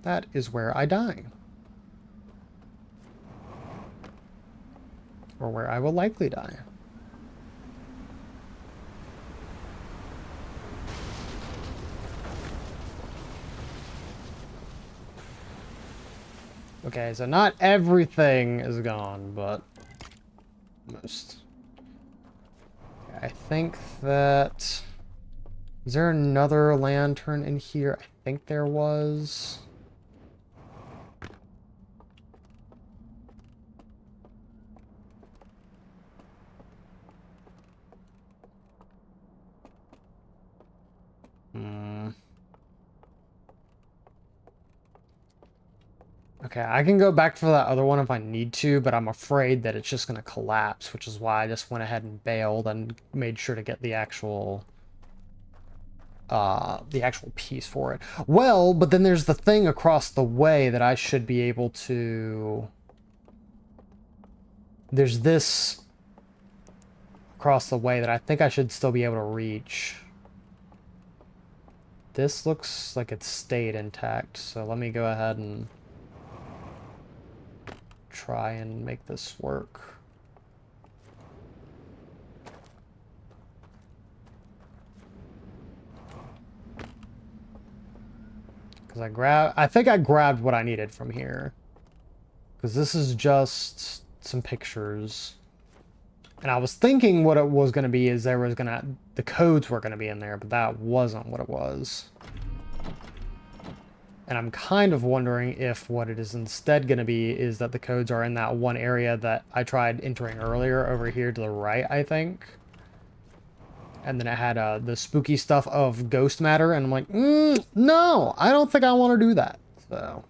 That is where I die. Or where I will likely die. Okay, so not everything is gone, but most. I think that... Is there another lantern in here? I think there was. Okay, I can go back for that other one if I need to, but I'm afraid that it's just going to collapse, which is why I just went ahead and bailed and made sure to get the actual piece for it. Well, but then there's the thing across the way that I should be able to... There's this across the way that I think I should still be able to reach. This looks like it stayed intact, so let me go ahead and try and make this work. Because I think I grabbed what I needed from here. Because this is just some pictures. And I was thinking what it was going to be is the codes were going to be in there, but that wasn't what it was. And I'm kind of wondering if what it is instead going to be is that the codes are in that one area that I tried entering earlier over here to the right, I think. And then it had the spooky stuff of ghost matter, and I'm like, no, I don't think I want to do that. So...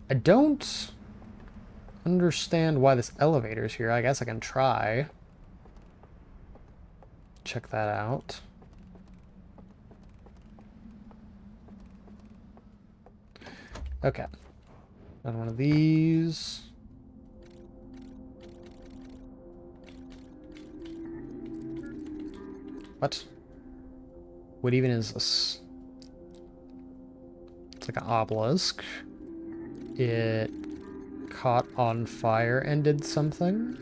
I don't understand why this elevator is here. I guess I can try. Check that out. Okay. Another one of these. What? What even is this? It's like an obelisk. It caught on fire and did something.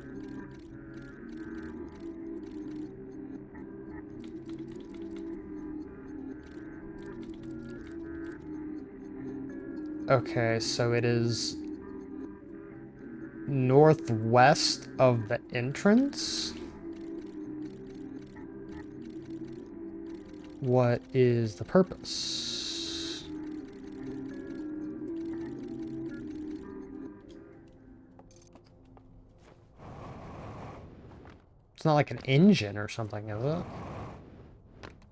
Okay, so it is northwest of the entrance. What is the purpose? It's not like an engine or something, is it? Or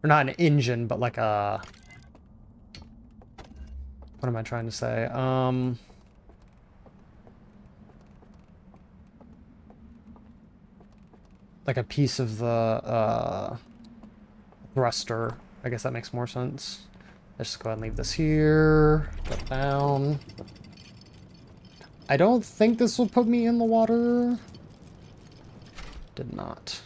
not an engine, but like a... What am I trying to say? Like a piece of the thruster. I guess that makes more sense. Let's just go ahead and leave this here. Put down. I don't think this will put me in the water. Did not.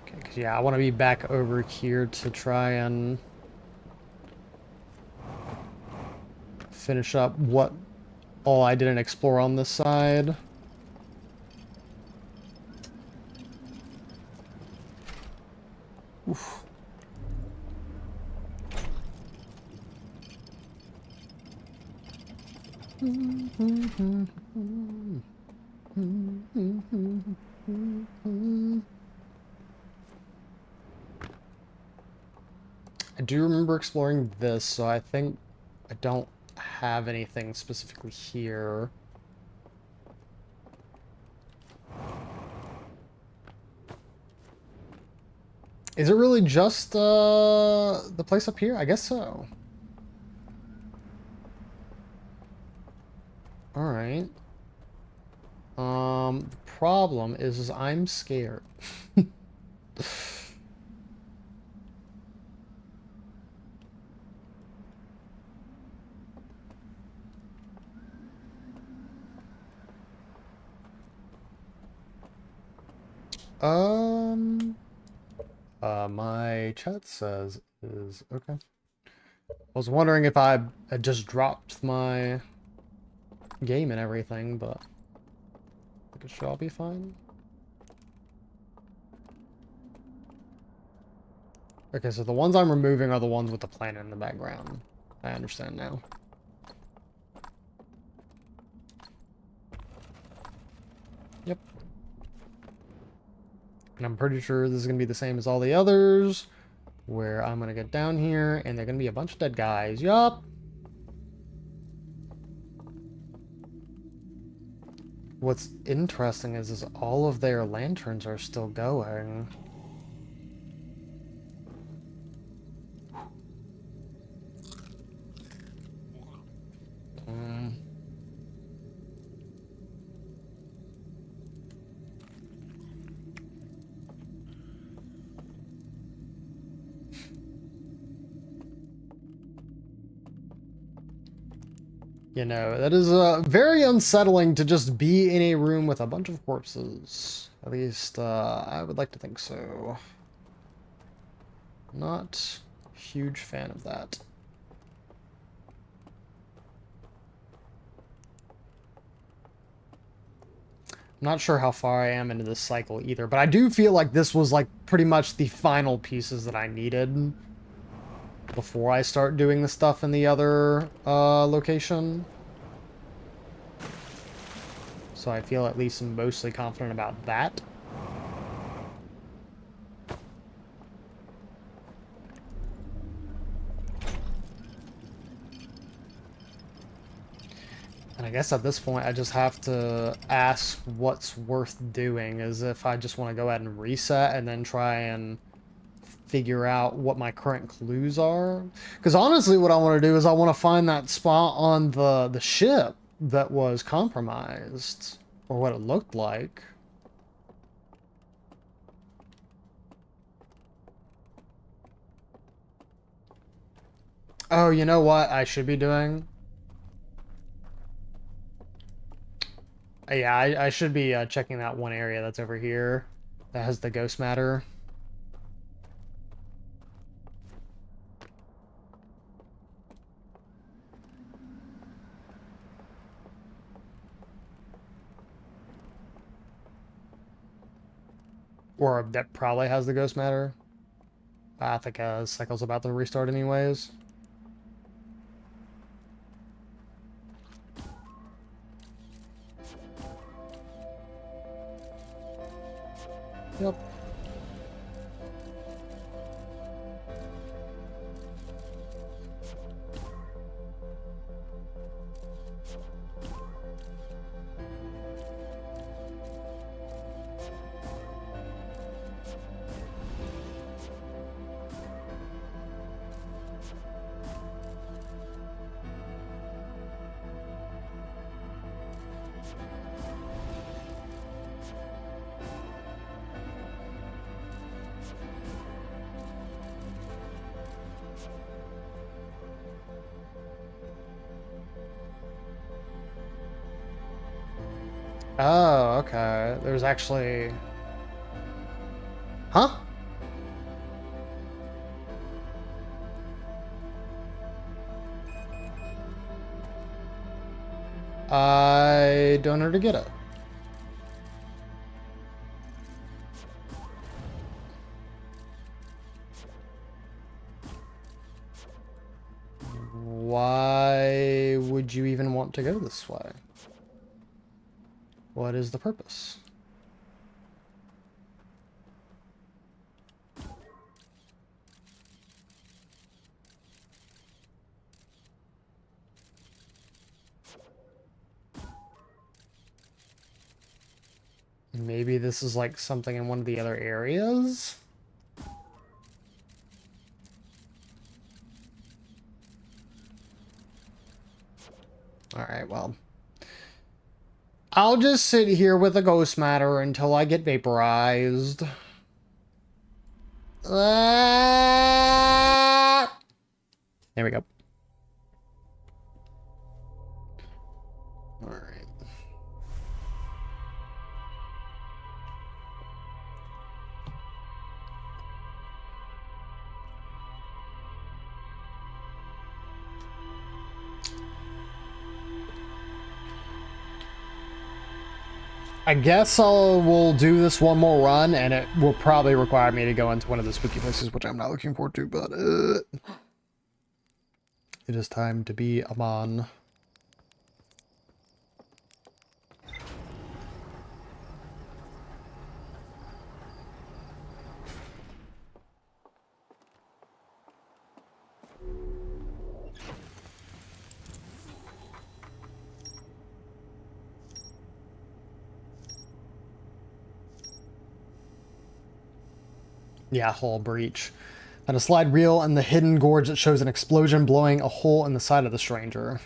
Okay, because yeah, I want to be back over here to try and finish up what all I didn't explore on this side. Oof. I do remember exploring this, so I think I don't have anything specifically here. Is it really just the place up here? I guess so. All right. The problem is I'm scared. My chat says is okay. I was wondering if I had just dropped my game and everything, but I think it should all be fine. Okay, so the ones I'm removing are the ones with the planet in the background. I understand now. Yep. And I'm pretty sure this is going to be the same as all the others, where I'm going to get down here, and they're going to be a bunch of dead guys. Yup. What's interesting is all of their lanterns are still going. You know, that is very unsettling to just be in a room with a bunch of corpses. At least, I would like to think so. Not a huge fan of that. I'm not sure how far I am into this cycle either, but I do feel like this was like pretty much the final pieces that I needed before I start doing the stuff in the other location. So I feel at least mostly confident about that. And I guess at this point I just have to ask what's worth doing, as if I just want to go ahead and reset and then try and figure out what my current clues are. Because honestly what I want to do is I want to find that spot on the ship that was compromised, or what it looked like. Oh, you know what I should be doing? Yeah, I should be checking that one area that's over here that has the ghost matter. Or that probably has the ghost matter. I think cycle's about to restart anyways. Yep. Oh, okay. There's actually... Huh? I don't know where to get it. Why would you even want to go this way? What is the purpose? Maybe this is like something in one of the other areas? Alright, well. I'll just sit here with the ghost matter until I get vaporized. There we go. Alright. I guess we'll do this one more run, and it will probably require me to go into one of the spooky places, which I'm not looking forward to, but it is time to be a man. Yeah, hull breach. And a slide reel and the hidden gorge that shows an explosion blowing a hole in the side of the stranger.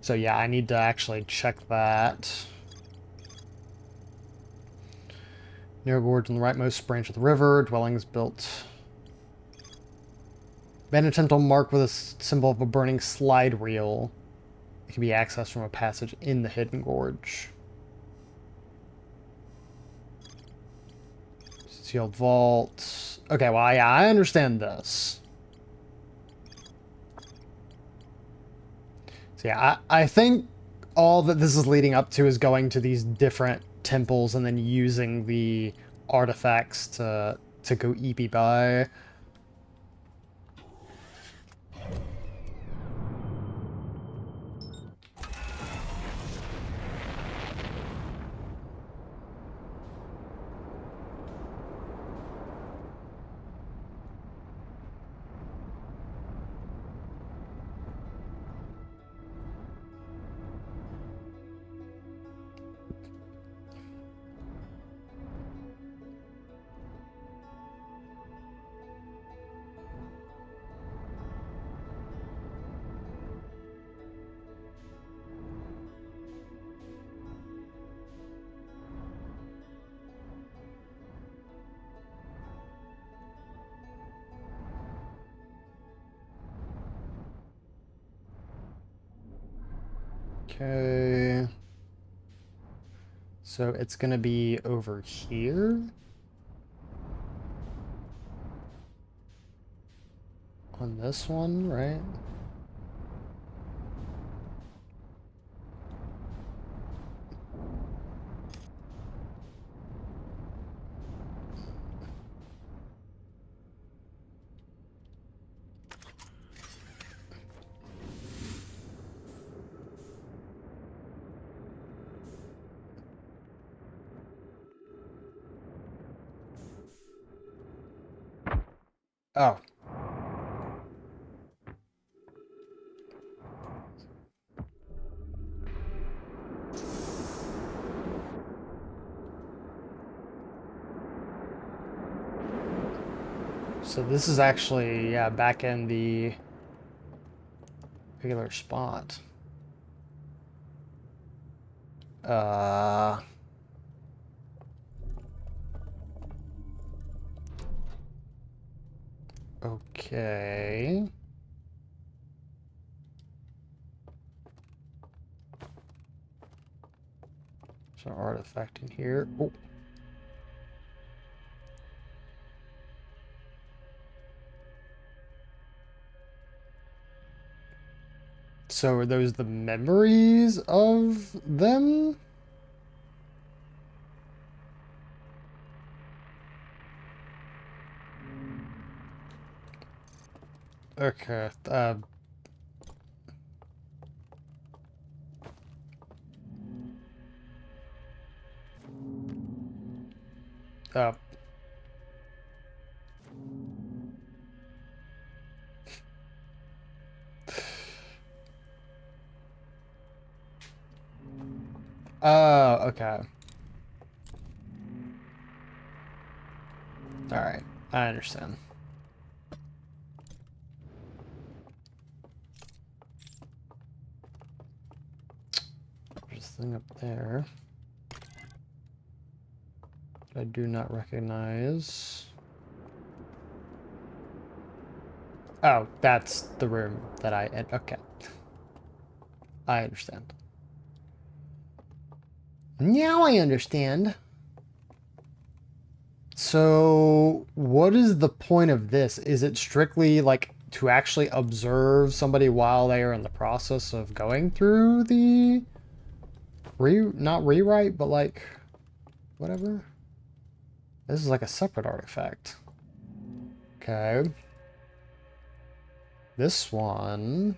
So yeah, I need to actually check that. Narrow gorge on the rightmost branch of the river. Dwellings built. Abandoned temple marked with a symbol of a burning slide reel. It can be accessed from a passage in the Hidden Gorge. Sealed vault. Okay, well, yeah, I understand this. So yeah, I think all that this is leading up to is going to these different temples and then using the artifacts to go EP by. Okay. So it's gonna be over here. On this one, right? Oh. So this is actually, yeah, back in the regular spot. Uh... Okay. There's an artifact in here. Oh. So are those the memories of them? Okay. Uh, okay. All right. I understand. There's a thing up there. I do not recognize. Oh, that's the room that I... Okay. I understand. Now I understand. So, what is the point of this? Is it strictly, like, to actually observe somebody while they are in the process of going through the... Not rewrite, but, like, whatever? This is like a separate artifact. Okay. This one...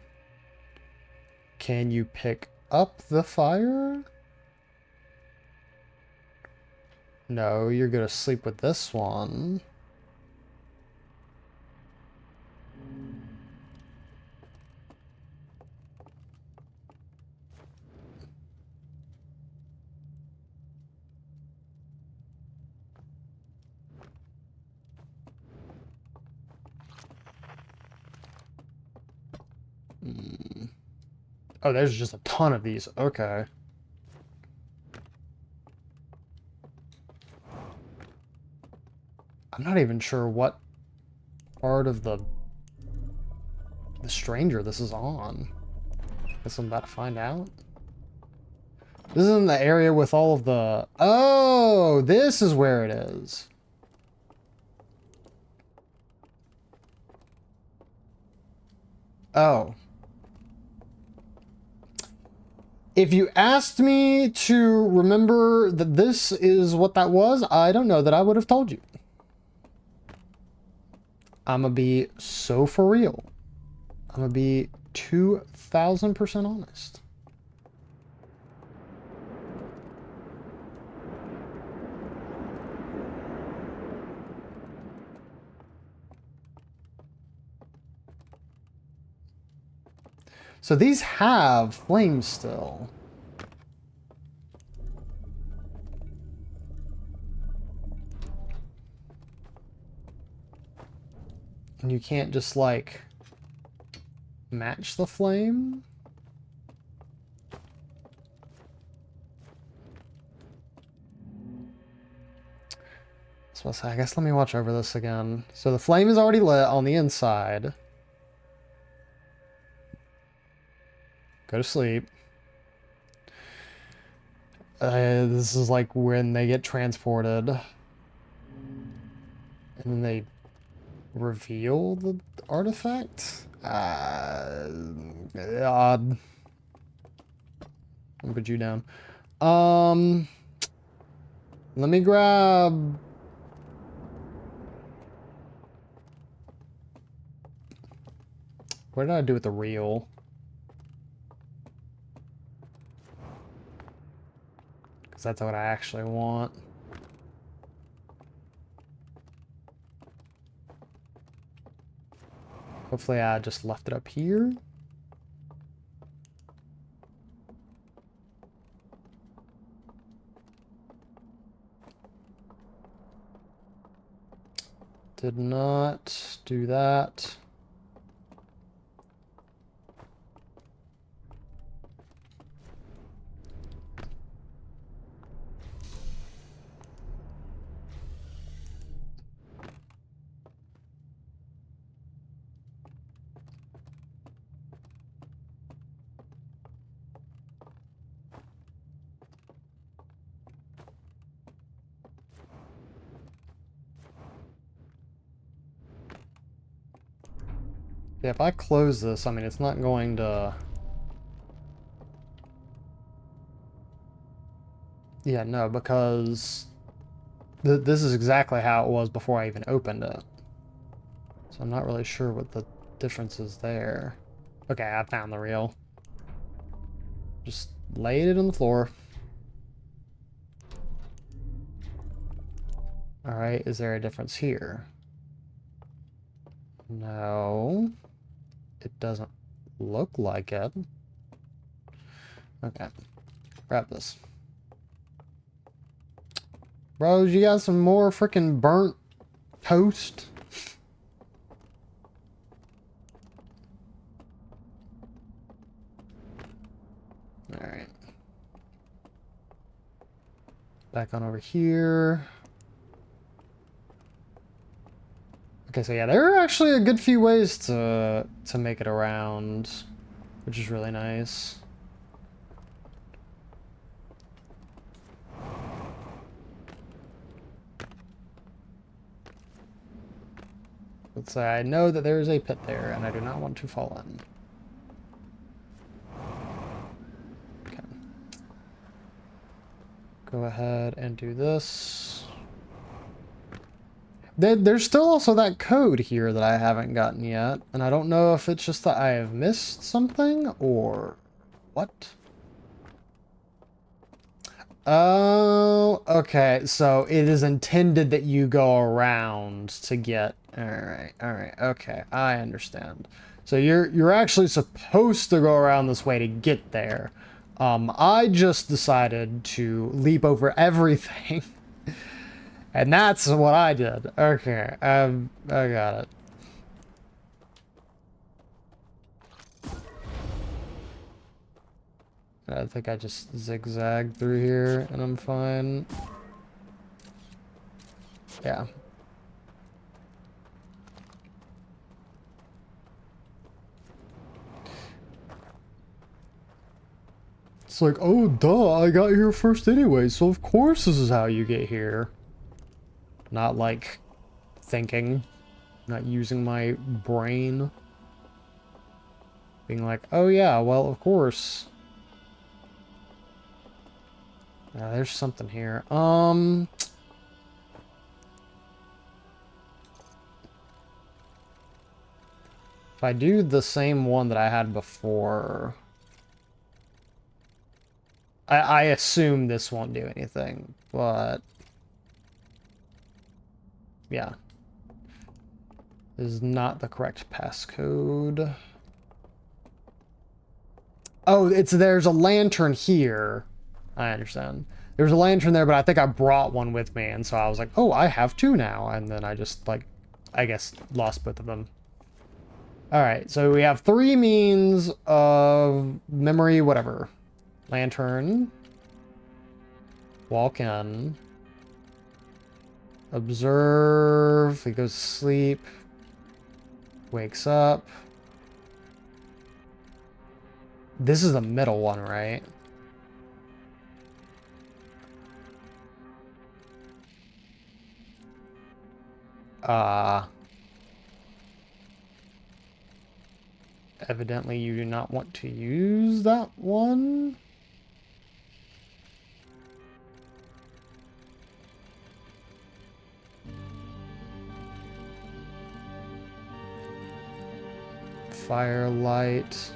Can you pick up the fire? No, you're gonna sleep with this one. Oh, there's just a ton of these. Okay. I'm not even sure what part of the stranger this is on. Guess I'm about to find out. This is in the area with all of the... Oh, this is where it is. Oh. If you asked me to remember that this is what that was, I don't know that I would have told you. I'm gonna be so for real. I'm gonna be 2,000% honest. So these have flames still. And you can't just like match the flame. So I guess let me watch over this again. So the flame is already lit on the inside. Go to sleep. This is like when they get transported. And then they reveal the artifact? Odd. I'll put you down. Let me grab... What did I do with the reel? Because that's what I actually want. Hopefully I just left it up here. Did not do that. Yeah, if I close this, I mean, it's not going to... Yeah, no, because this is exactly how it was before I even opened it. So I'm not really sure what the difference is there. Okay, I found the reel. Just laid it on the floor. Alright, is there a difference here? No. It doesn't look like it. Okay. Grab this. Bros, you got some more freaking burnt toast? Alright. Back on over here. Okay, so yeah, there are actually a good few ways to make it around, which is really nice. Let's say I know that there is a pit there, and I do not want to fall in. Okay. Go ahead and do this. There's still also that code here that I haven't gotten yet, and I don't know if it's just that I have missed something, or what? Oh, okay, so it is intended that you go around to get... Alright, okay, I understand. So you're actually supposed to go around this way to get there. I just decided to leap over everything. And that's what I did. Okay, I got it. I think I just zigzagged through here and I'm fine. Yeah. It's like, oh, duh, I got here first anyway, so of course this is how you get here. Not like thinking, not using my brain. Being like, oh yeah, well, of course. There's something here. If I do the same one that I had before, I assume this won't do anything, but yeah. This is not the correct passcode. Oh, there's a lantern here. I understand. There's a lantern there, but I think I brought one with me, and so I was like, oh, I have two now, and then I just, like, I guess, lost both of them. Alright, so we have 3 means of memory, whatever. Lantern. Walk in. Observe. He goes to sleep. Wakes up. This is the middle one, right? Evidently you do not want to use that one. Firelight.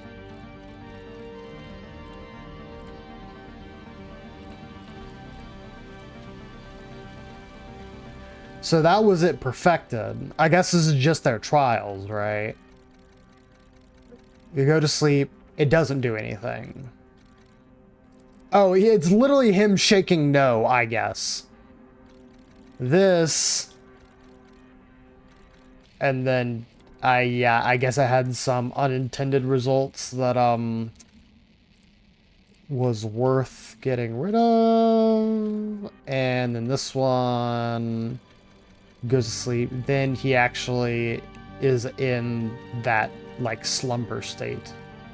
So that was it perfected. I guess this is just their trials, right? You go to sleep, it doesn't do anything. Oh, it's literally him shaking no, I guess. This. And then, I guess I had some unintended results that, was worth getting rid of. And then this one goes to sleep. Then he actually is in that, like, slumber state.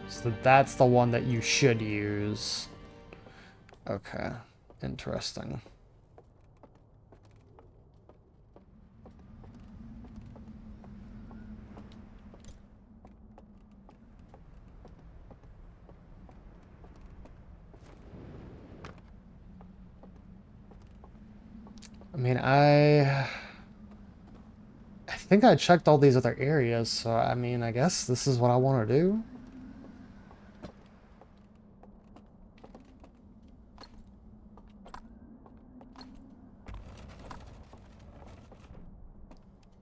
So that's the one that you should use. Okay, interesting. I mean, I think I checked all these other areas, so I mean, I guess this is what I want to do.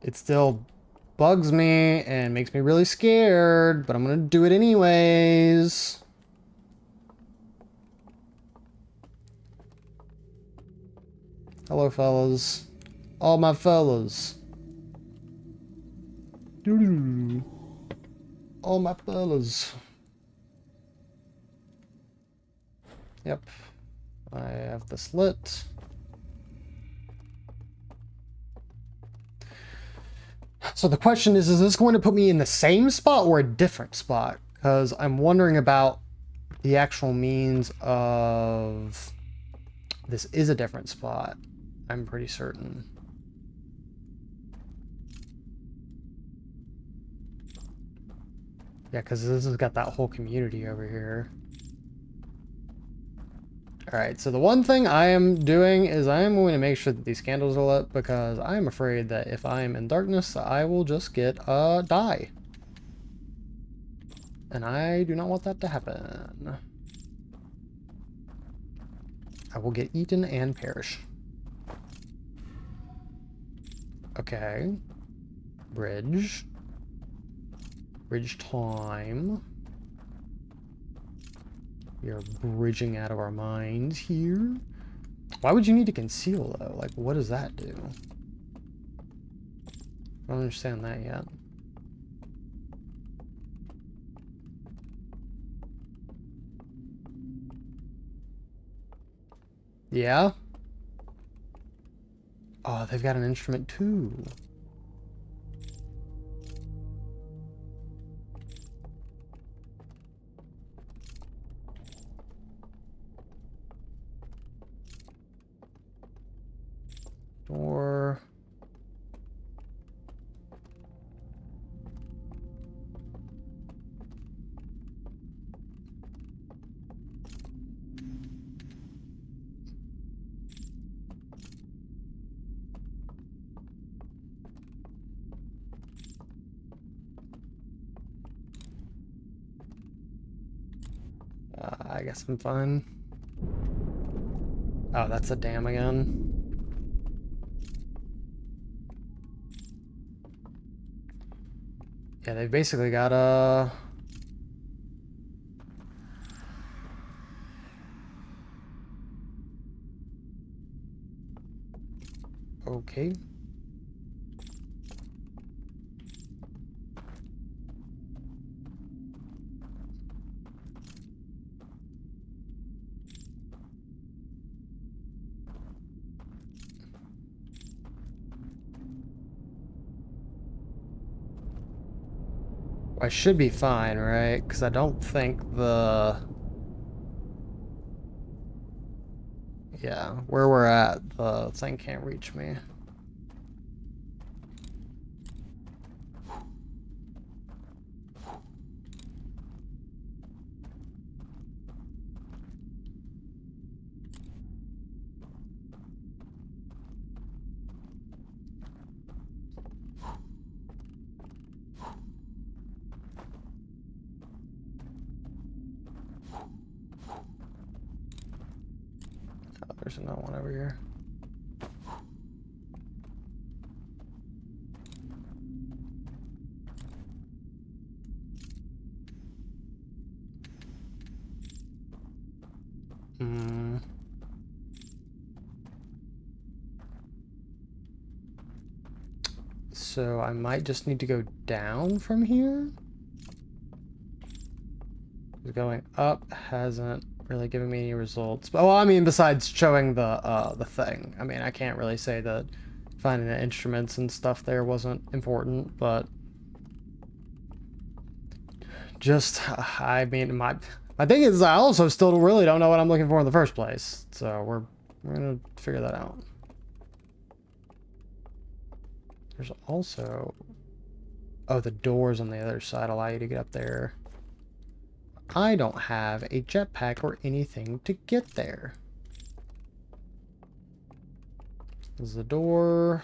It still bugs me and makes me really scared, but I'm gonna do it anyways. Hello, fellas. All my fellas. All my fellas. Yep. I have this lit. So the question is this going to put me in the same spot or a different spot? Because I'm wondering about the actual means of... This is a different spot. I'm pretty certain. Yeah, because this has got that whole community over here. Alright, so the one thing I am doing is I am going to make sure that these candles are lit, because I am afraid that if I am in darkness, I will just get die. And I do not want that to happen. I will get eaten and perish. Okay. Bridge. Bridge time. We are bridging out of our minds here. Why would you need to conceal, though? Like, what does that do? I don't understand that yet. Yeah? Oh, they've got an instrument, too. I guess I'm fine. Oh, that's a dam again. Yeah, they basically got a... Okay. I should be fine, right? Because I don't think the... Yeah, where we're at, the thing can't reach me. Oh, there's another one over here. Hmm. So I might just need to go down from here. Going up hasn't really given me any results. But, well, I mean, besides showing the thing. I mean, I can't really say that finding the instruments and stuff there wasn't important, but just, I mean, my thing is, I also still really don't know what I'm looking for in the first place. So we're gonna figure that out. There's also, oh, the doors on the other side allow you to get up there. I don't have a jetpack or anything to get there. This is the door.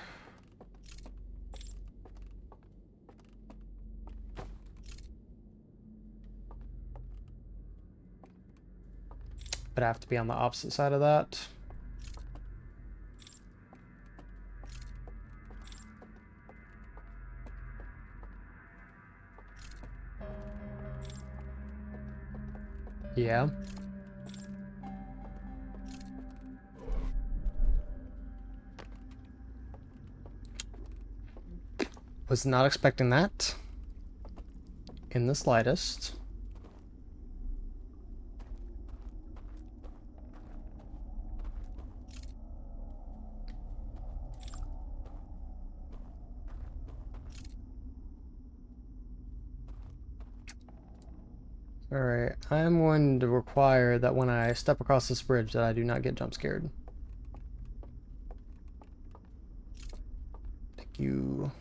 But I have to be on the opposite side of that. Yeah. Was not expecting that. In the slightest. Alright, I'm going to require that when I step across this bridge that I do not get jump scared. Thank you.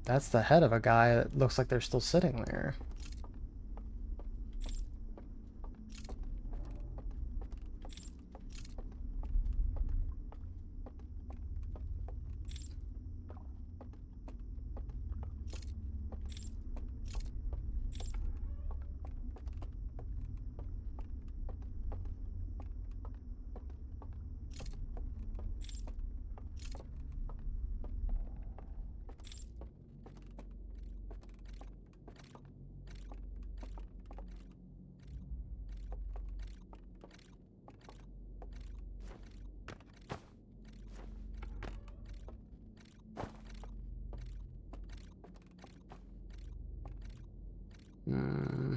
That's the head of a guy that looks like they're still sitting there. Hmm.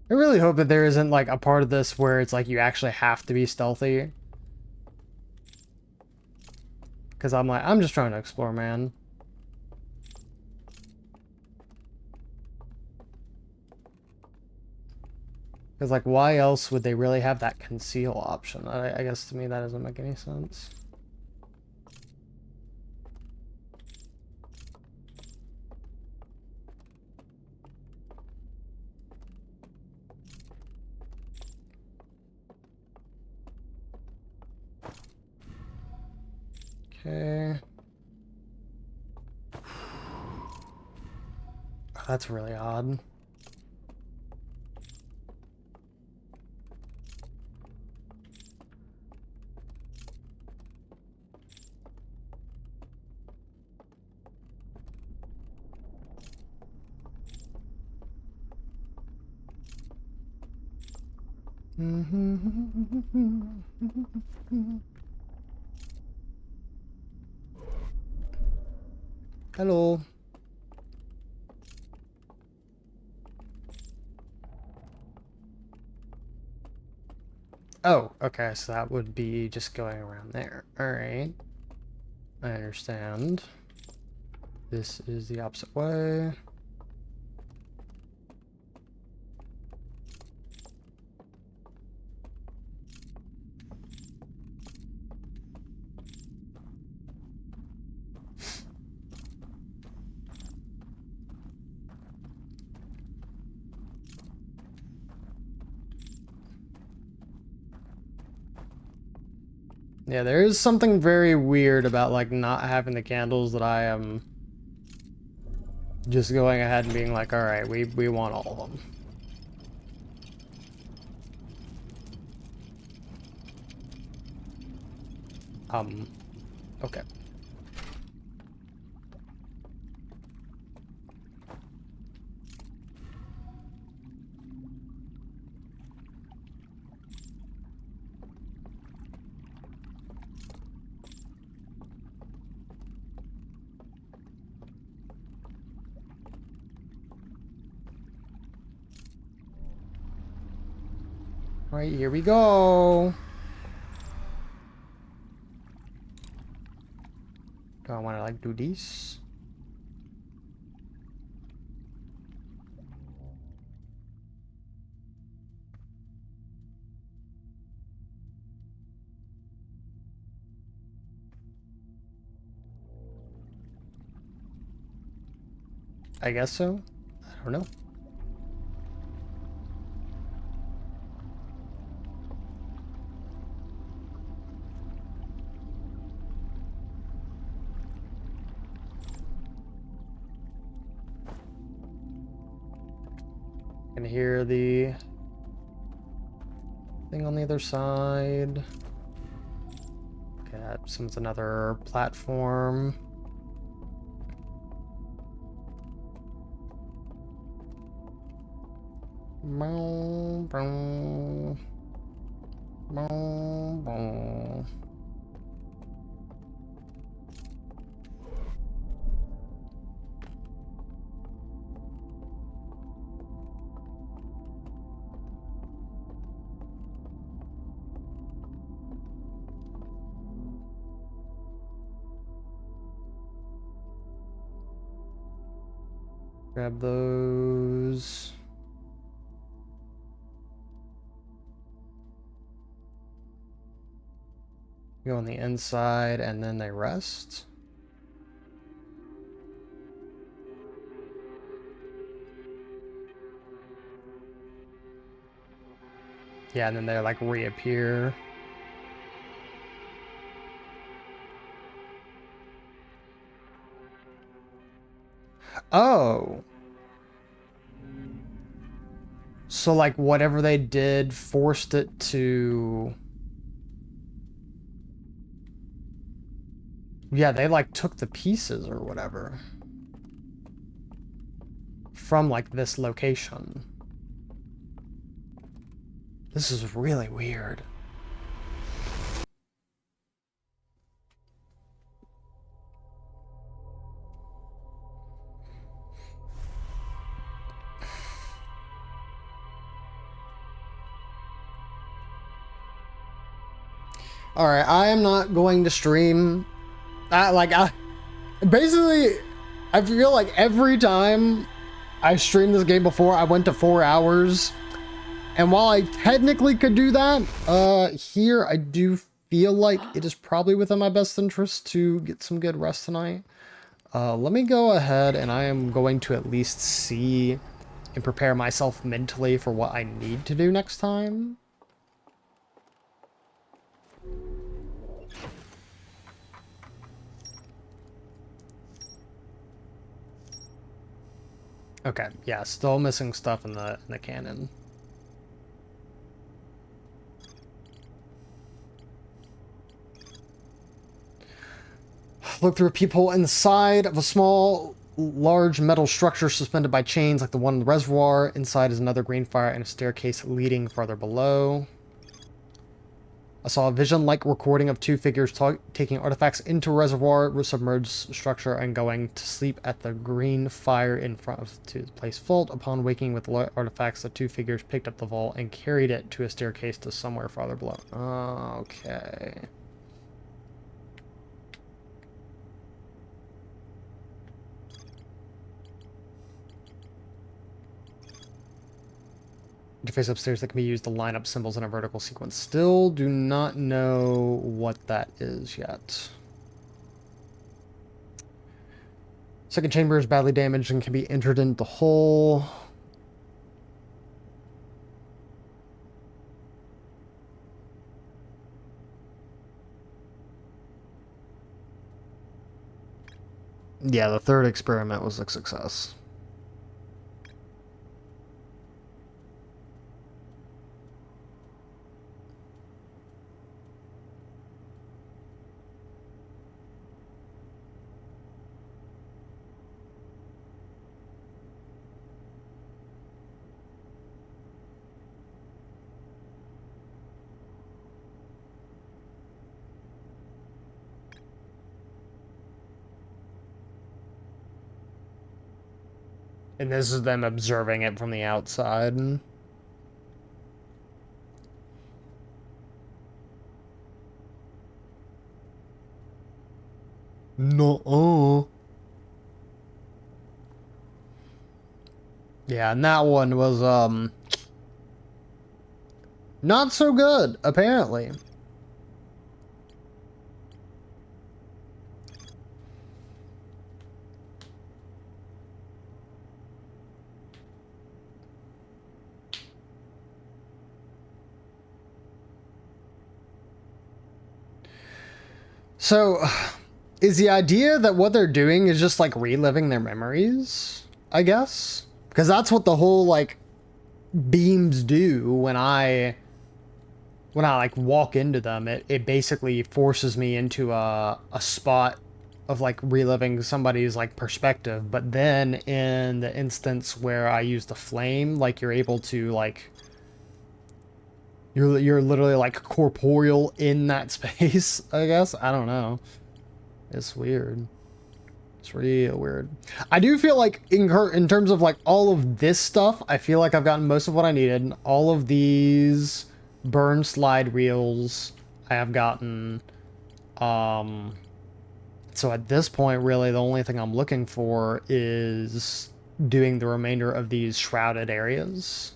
I really hope that there isn't like a part of this where it's like you actually have to be stealthy. Because I'm like, I'm just trying to explore, man. Because, like, why else would they really have that conceal option? I guess to me that doesn't make any sense. Okay. Oh, that's really odd. Hello. Oh, okay, so that would be just going around there. Alright. I understand. This is the opposite way. Yeah, there is something very weird about, like, not having the candles that I am just going ahead and being like, alright, we want all of them. Okay. Alright, here we go. Do I want to, like, do these? I guess so. I don't know. Can hear the thing on the other side. Okay, that seems another platform. Bow, bow. Bow, bow. Grab those. Go on the inside and then they rest. Yeah, and then they like reappear. Oh. So like whatever they did forced it to... Yeah, they like took the pieces or whatever from like this location. This is really weird. Alright, I am not going to stream Basically, I feel like every time I streamed this game before, I went to 4 hours. And while I technically could do that, here I do feel like it is probably within my best interest to get some good rest tonight. Let me go ahead and I am going to at least see and prepare myself mentally for what I need to do next time. Okay, yeah, still missing stuff in the cannon. Look through a peephole in the side of a small, large metal structure suspended by chains like the one in the reservoir. Inside is another green fire and a staircase leading farther below. I saw a vision-like recording of 2 figures taking artifacts into a reservoir, submerged structure, and going to sleep at the green fire in front of the place vault. Upon waking with the artifacts, the 2 figures picked up the vault and carried it to a staircase to somewhere farther below. Okay. Interface upstairs that can be used to line up symbols in a vertical sequence. Still do not know what that is yet. Second chamber is badly damaged and can be entered into the hole. Yeah, the third experiment was a success. And this is them observing it from the outside. No. Yeah, and that one was, not so good, apparently. So, is the idea that what they're doing is just, like, reliving their memories, I guess? Because that's what the whole, like, beams do when I like, walk into them. It basically forces me into a spot of, like, reliving somebody's, like, perspective. But then, in the instance where I use the flame, like, you're able to, like... You're literally, like, corporeal in that space, I guess. I don't know. It's weird. It's real weird. I do feel like, in terms of, like, all of this stuff, I feel like I've gotten most of what I needed. All of these burn slide reels I have gotten. So at this point, really, the only thing I'm looking for is doing the remainder of these shrouded areas.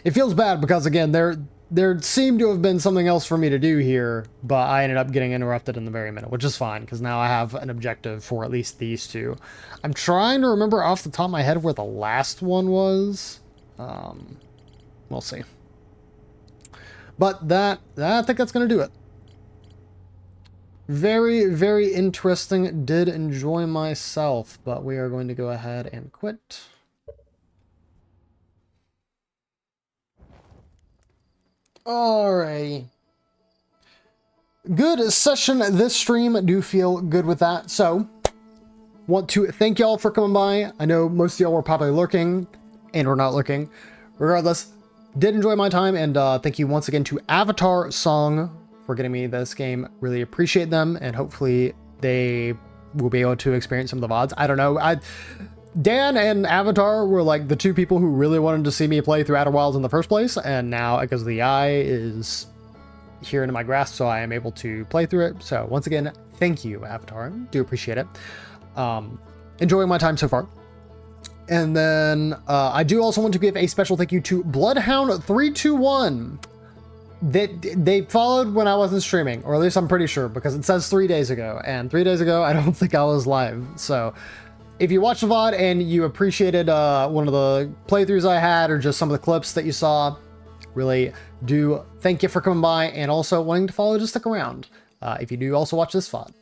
It feels bad because, again, there seemed to have been something else for me to do here, but I ended up getting interrupted in the very minute, which is fine, because now I have an objective for at least these 2. I'm trying to remember off the top of my head where the last one was. We'll see. But I think that's going to do it. Very, very interesting. Did enjoy myself, but we are going to go ahead and quit. Alrighty. Good session this stream. Do feel good with that. So, want to thank y'all for coming by. I know most of y'all were probably lurking and or not lurking. Regardless, did enjoy my time, and thank you once again to Avatar Song for getting me this game. Really appreciate them, and hopefully they will be able to experience some of the VODs. I don't know. Dan and Avatar were like the 2 people who really wanted to see me play through Outer Wilds in the first place, and now, because the eye is here into my grasp, so I am able to play through it. So once again, thank you, Avatar. Do appreciate it. Enjoying my time so far. And then I do also want to give a special thank you to Bloodhound321. They followed when I wasn't streaming, or at least I'm pretty sure, because it says 3 days ago, and 3 days ago I don't think I was live. So if you watched the VOD and you appreciated one of the playthroughs I had, or just some of the clips that you saw, really do thank you for coming by, and also wanting to follow, just stick around. If you do also watch this VOD,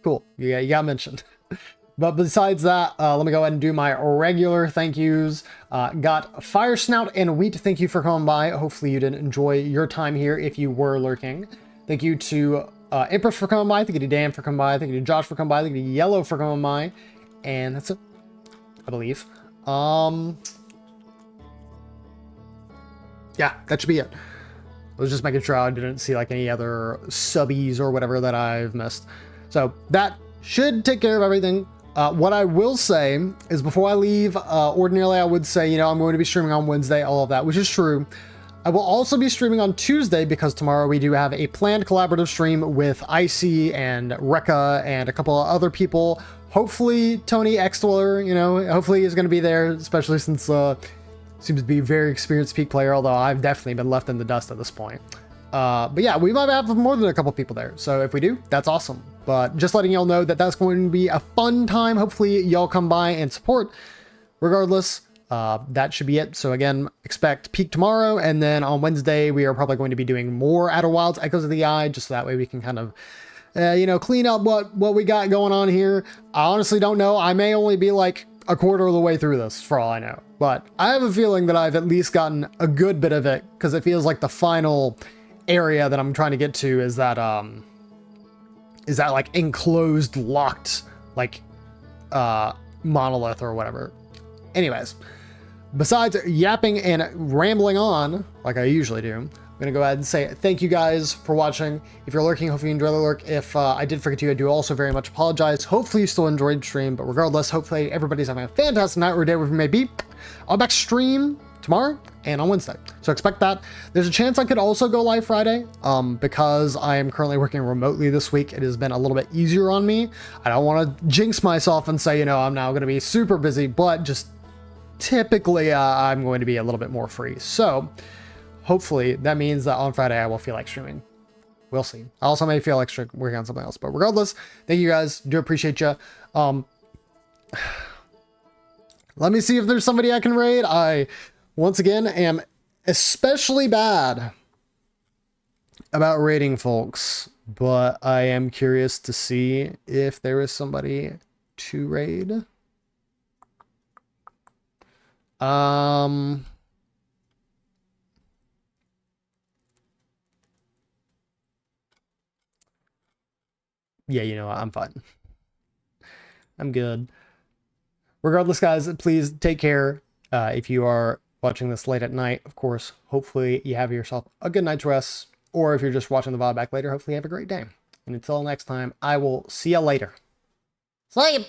cool, you got mentioned. But besides that, let me go ahead and do my regular thank yous. Got Fire Snout and Wheat, thank you for coming by. Hopefully you did enjoy your time here if you were lurking. Thank you to Empress for coming by. Thank you to Dan for coming by. Thank you to Josh for coming by. Thank you to Yellow for coming by. And that's it, I believe. Yeah, that should be it. I was just making sure I didn't see like any other subbies or whatever that I've missed. So that should take care of everything. What I will say is, before I leave, ordinarily I would say, you know, I'm going to be streaming on Wednesday, all of that, which is true. I will also be streaming on Tuesday, because tomorrow we do have a planned collaborative stream with Icy and Rekka and a couple of other people. Hopefully Tony Extler, you know, hopefully he's going to be there, especially since seems to be a very experienced Peak player, although I've definitely been left in the dust at this point. But yeah, we might have more than a couple people there. So if we do, that's awesome. But just letting y'all know that that's going to be a fun time. Hopefully y'all come by and support. Regardless, that should be it. So again, expect Peak tomorrow. And then on Wednesday, we are probably going to be doing more Outer Wilds Echoes of the Eye, just so that way we can kind of, you know, clean up what we got going on here. I honestly don't know. I may only be like a quarter of the way through this, for all I know. But I have a feeling that I've at least gotten a good bit of it, because it feels like the final area that I'm trying to get to is that like enclosed, locked, like monolith or whatever. Anyways, besides yapping and rambling on like I usually do, I'm gonna go ahead and say thank you guys for watching. If you're lurking, hopefully you enjoy the lurk. If I did forget you, I do also very much apologize. Hopefully you still enjoyed the stream, but regardless, hopefully everybody's having a fantastic night or day wherever you may be. I'll back stream tomorrow and on Wednesday, so expect that. There's a chance I could also go live Friday, because I am currently working remotely this week. It has been a little bit easier on me. I don't want to jinx myself and say, you know, I'm now going to be super busy, but just typically I'm going to be a little bit more free. So hopefully that means that on Friday I will feel like streaming. We'll see. I also may feel like working on something else, but regardless, thank you guys. Do appreciate you. Let me see if there's somebody I can raid. I, once again, am especially bad about raiding folks, but I am curious to see if there is somebody to raid. Yeah, you know what? I'm fine. I'm good. Regardless, guys, please take care. If you are watching this late at night, of course, hopefully you have yourself a good night's rest. Or if you're just watching the VOD back later, hopefully you have a great day. And until next time, I will see you later. Sleep!